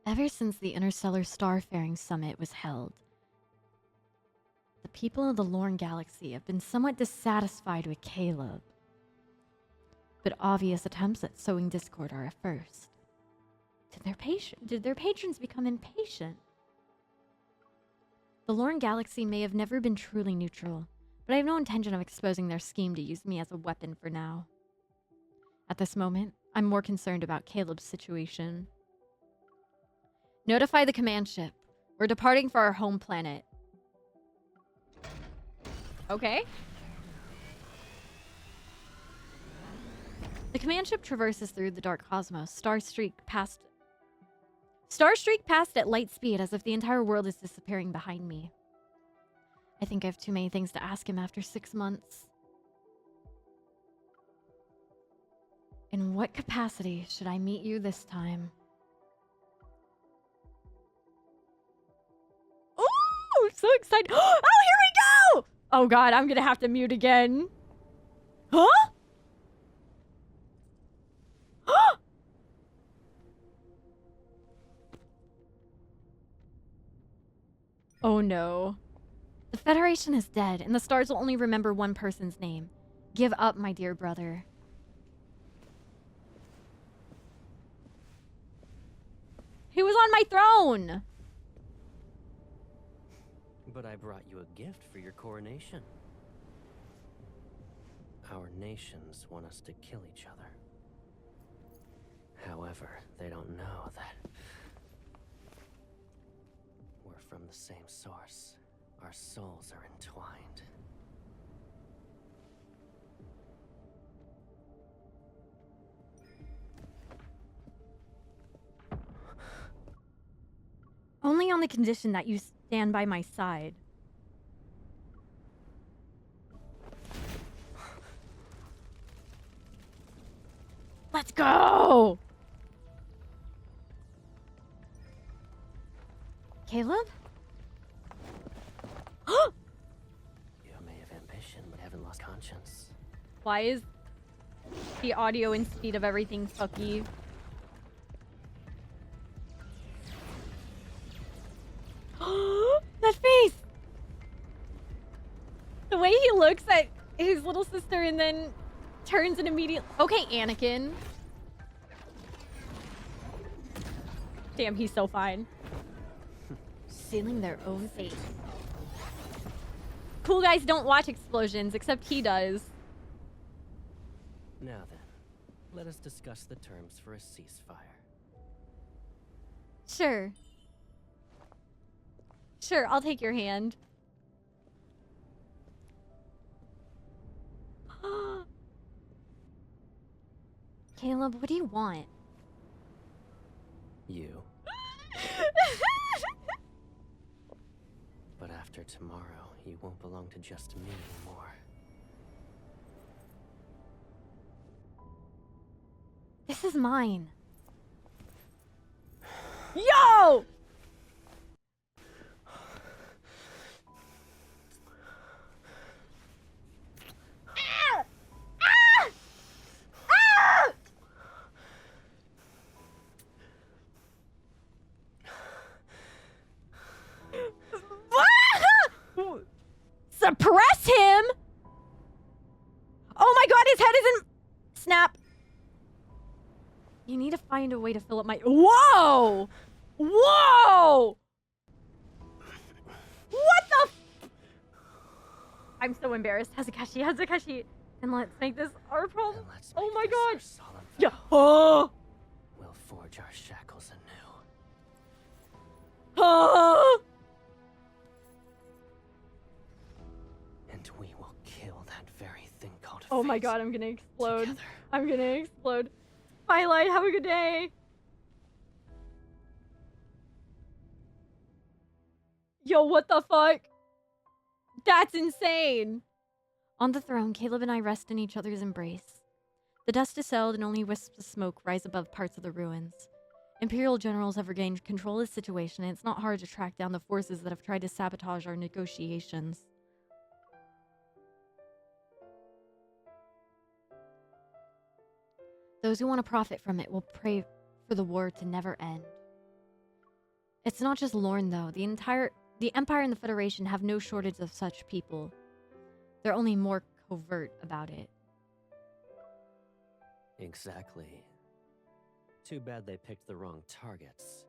Ever since the Interstellar Starfaring Summit was held, the people of the Lorne Galaxy have been somewhat dissatisfied with Caleb. But obvious attempts at sowing discord are a first. Did their patrons become impatient? The Lorne Galaxy may have never been truly neutral, but I have no intention of exposing their scheme to use me as a weapon for now. At this moment, I'm more concerned about Caleb's situation. Notify the command ship. We're departing for our home planet. Okay. The command ship traverses through the dark cosmos, starstreak past at light speed as if the entire world is disappearing behind me. I think I have too many things to ask him after 6 months. In what capacity should I meet you this time? Oh, I'm so excited. Oh, here we go! Oh god, I'm gonna have to mute again. Huh? Oh no. The Federation is dead, and the stars will only remember one person's name. Give up, my dear brother. He was on my throne! But I brought you a gift for your coronation. Our nations want us to kill each other. However, they don't know that we're from the same source. Our souls are entwined. Only on the condition that you stand by my side. Let's go! Caleb? You may have ambition, but haven't lost conscience. Why is the audio and speed of everything fucky? That face! The way he looks at his little sister and then turns and immediately... Okay, Anakin. Damn, he's so fine. Sealing their own fate. Cool guys don't watch explosions, except he does. Now then, let us discuss the terms for a ceasefire. Sure. Sure, I'll take your hand. Caleb, what do you want? You. After tomorrow, you won't belong to just me anymore. This is mine. Yo! Ah! Ah! Ah! Suppress him? Oh my god, his head isn't... Snap. You need to find a way to fill up my... Whoa! Whoa! What the... I'm so embarrassed. Hazakashi. And let's make this our problem. Oh my god. Yeah. Oh! We'll forge our shackles anew. Oh! And we will kill that very thing called Oh my fate god, I'm gonna explode. together. I'm gonna explode. Twilight, have a good day. Yo, what the fuck? That's insane. On the throne, Caleb and I rest in each other's embrace. The dust is settled and only wisps of smoke rise above parts of the ruins. Imperial generals have regained control of the situation, and it's not hard to track down the forces that have tried to sabotage our negotiations. Those who want to profit from it will pray for the war to never end. It's not just Lorne, though. The Empire and the Federation have no shortage of such people. They're only more covert about it. Exactly. Too bad they picked the wrong targets.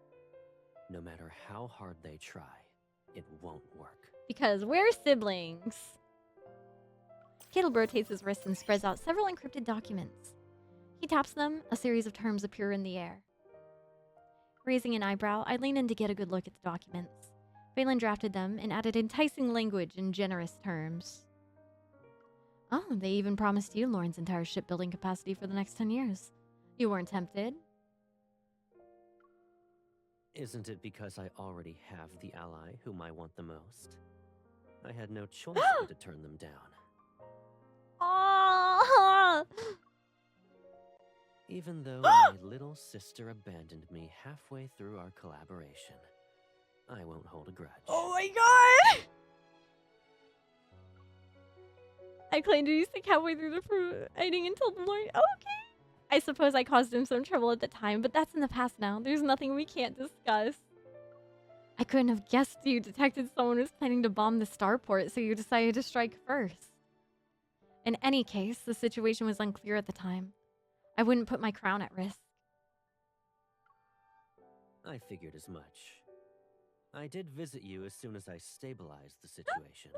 No matter how hard they try, it won't work. Because we're siblings. Caleb rotates his wrist and spreads out several encrypted documents. He taps them, a series of terms appear in the air. Raising an eyebrow, I lean in to get a good look at the documents. Phelan drafted them and added enticing language in generous terms. Oh, they even promised you Lorne's entire shipbuilding capacity for the next 10 years. You weren't tempted? Isn't it because I already have the ally whom I want the most? I had no choice but to turn them down. Oh! Even though my little sister abandoned me halfway through our collaboration, I won't hold a grudge. Oh my god! I claimed to be sick halfway through the fighting until the Lord. Okay. I suppose I caused him some trouble at the time, but that's in the past now. There's nothing we can't discuss. I couldn't have guessed you detected someone was planning to bomb the starport, so you decided to strike first. In any case, the situation was unclear at the time. I wouldn't put my crown at risk. I figured as much. I did visit you as soon as I stabilized the situation.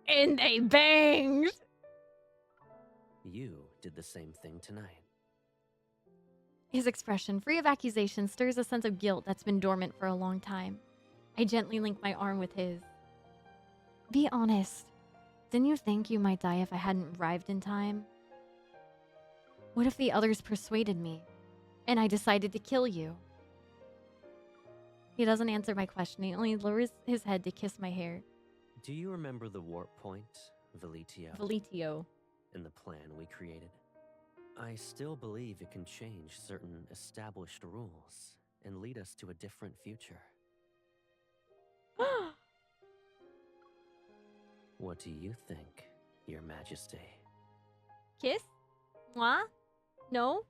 And they banged! You did the same thing tonight. His expression, free of accusation, stirs a sense of guilt that's been dormant for a long time. I gently link my arm with his. Be honest. Didn't you think you might die if I hadn't arrived in time? What if the others persuaded me, and I decided to kill you? He doesn't answer my question. He only lowers his head to kiss my hair. Do you remember the warp point, Veletio. in the plan we created? I still believe it can change certain established rules and lead us to a different future. What do you think, Your Majesty? Kiss? Mwah? No?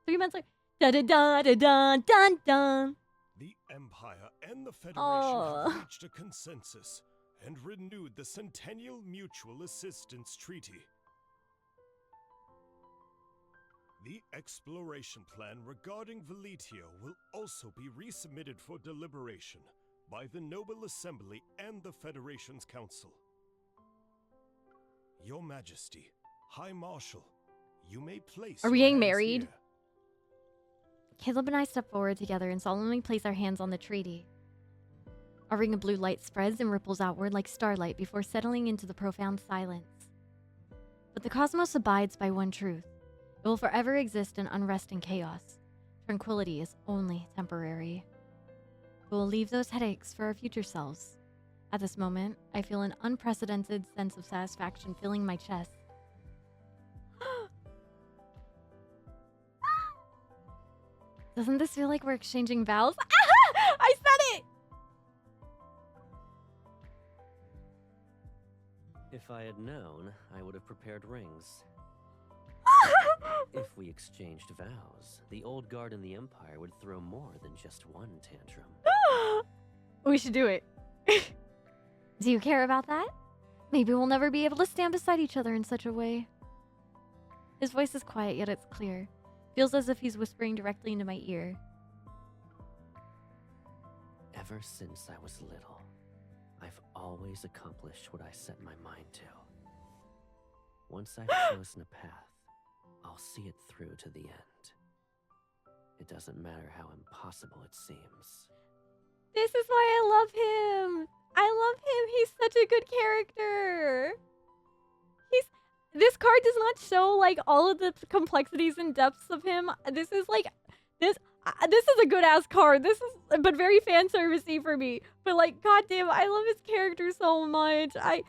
3 months later. Da-da-da-da-da-dun-dun. The Empire and the Federation Oh. have reached a consensus and renewed the Centennial Mutual Assistance Treaty. The exploration plan regarding Veletio will also be resubmitted for deliberation by the Noble Assembly and the Federation's Council. Your Majesty, High Marshal, you may place. Are we your getting hands married? here. Caleb and I step forward together and solemnly place our hands on the treaty. A ring of blue light spreads and ripples outward like starlight before settling into the profound silence. But the cosmos abides by one truth. It will forever exist in unrest and chaos. Tranquility is only temporary. but we'll leave those headaches for our future selves. At this moment, I feel an unprecedented sense of satisfaction filling my chest. Doesn't this feel like we're exchanging vows? I said it! If I had known, I would have prepared rings. If we exchanged vows, the old guard in the Empire would throw more than just one tantrum. We should do it. Do you care about that? Maybe we'll never be able to stand beside each other in such a way. His voice is quiet, yet it's clear. Feels as if he's whispering directly into my ear. Ever since I was little, I've always accomplished what I set my mind to. Once I've chosen a path, I'll see it through to the end. It doesn't matter how impossible it seems. This is why I love him. I love him. He's such a good character. This card does not show like all of the complexities and depths of him. This is like this is a good ass card. This is but very fan servicey for me. But like goddamn, I love his character so much. I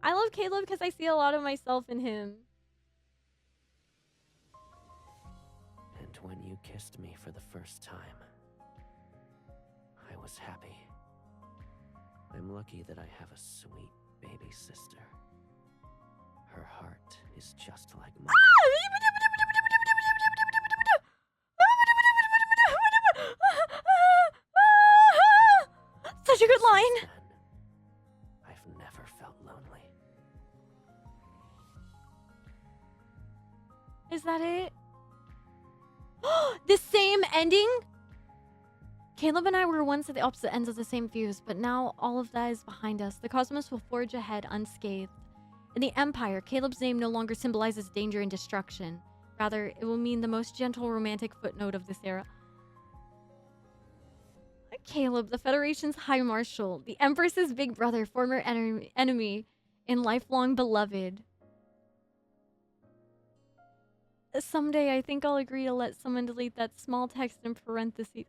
love Caleb because I see a lot of myself in him. And when you kissed me for the first time, I was happy. I'm lucky that I have a sweet baby sister. Her heart is just like mine. Such a good line. Since then, I've never felt lonely. Is that it? The same ending? Caleb and I were once at the opposite ends of the same fuse, but now all of that is behind us. The cosmos will forge ahead unscathed. In the Empire, Caleb's name no longer symbolizes danger and destruction. Rather, it will mean the most gentle romantic footnote of this era. Caleb, the Federation's High Marshal, the Empress's big brother, former enemy, and lifelong beloved. Someday, I think I'll agree to let someone delete that small text in parentheses.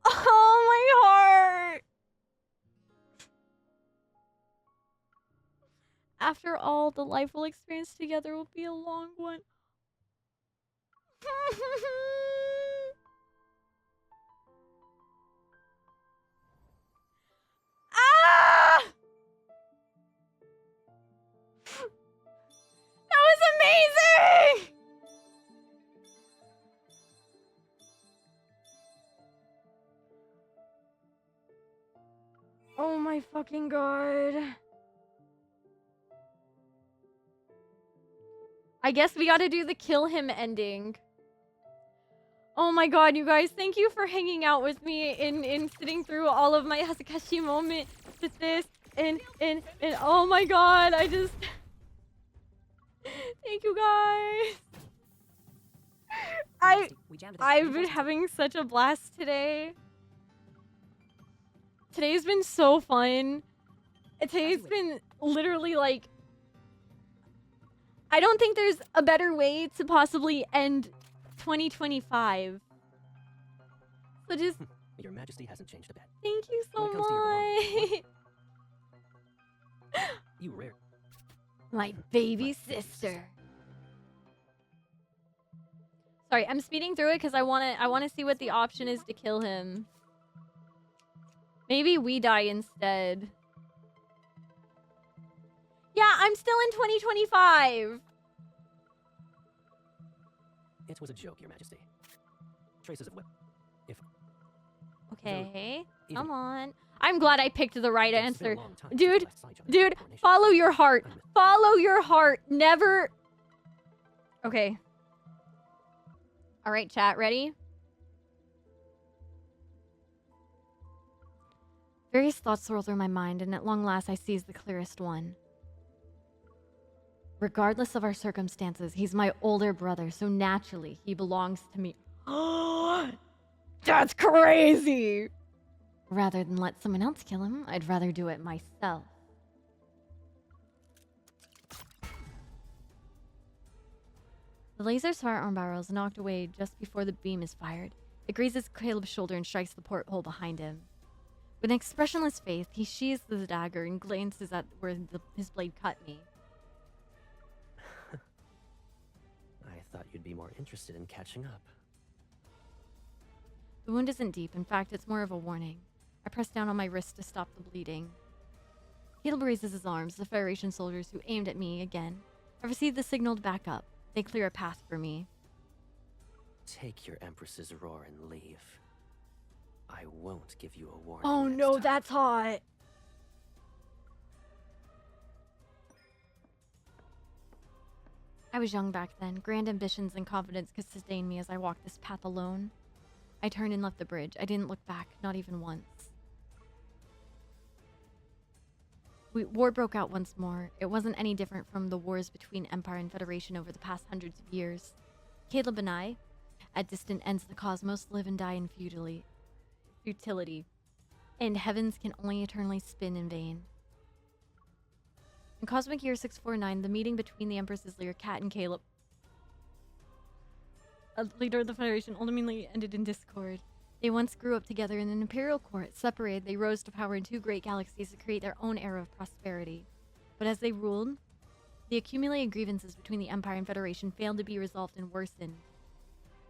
Oh, my heart! After all, the life we'll experience together will be a long one. Ah! That was amazing! Oh my fucking god. I guess we gotta do the kill him ending. Oh my god, you guys, thank you for hanging out with me in sitting through all of my Hazakashi moment with this and oh my god, I just thank you guys. I've been having such a blast today. Today's been so fun. Today's been literally like I don't think there's a better way to possibly end 2025. So just Your Majesty hasn't changed a bit. thank you so When it comes to your much. You rare. My baby sister. Sorry, I'm speeding through it because I wanna see what the option is to kill him. Maybe we die instead. Yeah, I'm still in 2025. It was a joke, Your Majesty. Traces of whip. If Okay, Even- come on. I'm glad I picked the right it's been answer. a long time since Dude, we last saw each other in Dude, coronation. follow your heart. I'm with- Follow your heart. Never. Okay. All right, chat, ready? Various thoughts swirl through my mind, and at long last I seize the clearest one. Regardless of our circumstances, he's my older brother, so naturally he belongs to me. That's crazy! Rather than let someone else kill him, I'd rather do it myself. The laser's firearm barrel is knocked away just before the beam is fired. It grazes Caleb's shoulder and strikes the porthole behind him. With an expressionless face, he sheathes the dagger and glances at where his blade cut me. I thought you'd be more interested in catching up. The wound isn't deep. In fact, it's more of a warning. I press down on my wrist to stop the bleeding. Caleb raises his arms. The Federation soldiers who aimed at me again have received the signal to back up. They clear a path for me. Take your Empress's roar and leave. I won't give you a warning. Oh next no, time. that's hot. I was young back then. Grand ambitions and confidence could sustain me as I walked this path alone. I turned and left the bridge. I didn't look back, not even once. War broke out once more. It wasn't any different from the wars between Empire and Federation over the past hundreds of years. Caleb and I, at distant ends of the cosmos, live and die in futility, and heavens can only eternally spin in vain. In Cosmic Year 649, the meeting between the Empress's leader, Cat, and Caleb, a leader of the Federation, ultimately ended in discord. They once grew up together in an imperial court. Separated, they rose to power in two great galaxies to create their own era of prosperity. But as they ruled, the accumulated grievances between the Empire and Federation failed to be resolved and worsened.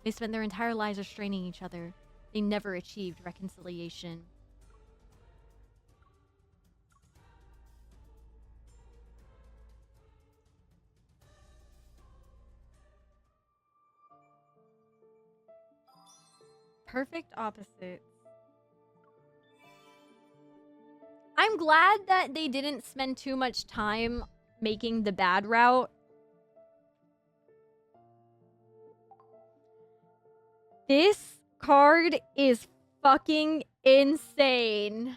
They spent their entire lives restraining each other. They never achieved reconciliation. Perfect opposites. I'm glad that they didn't spend too much time making the bad route. This card is fucking insane.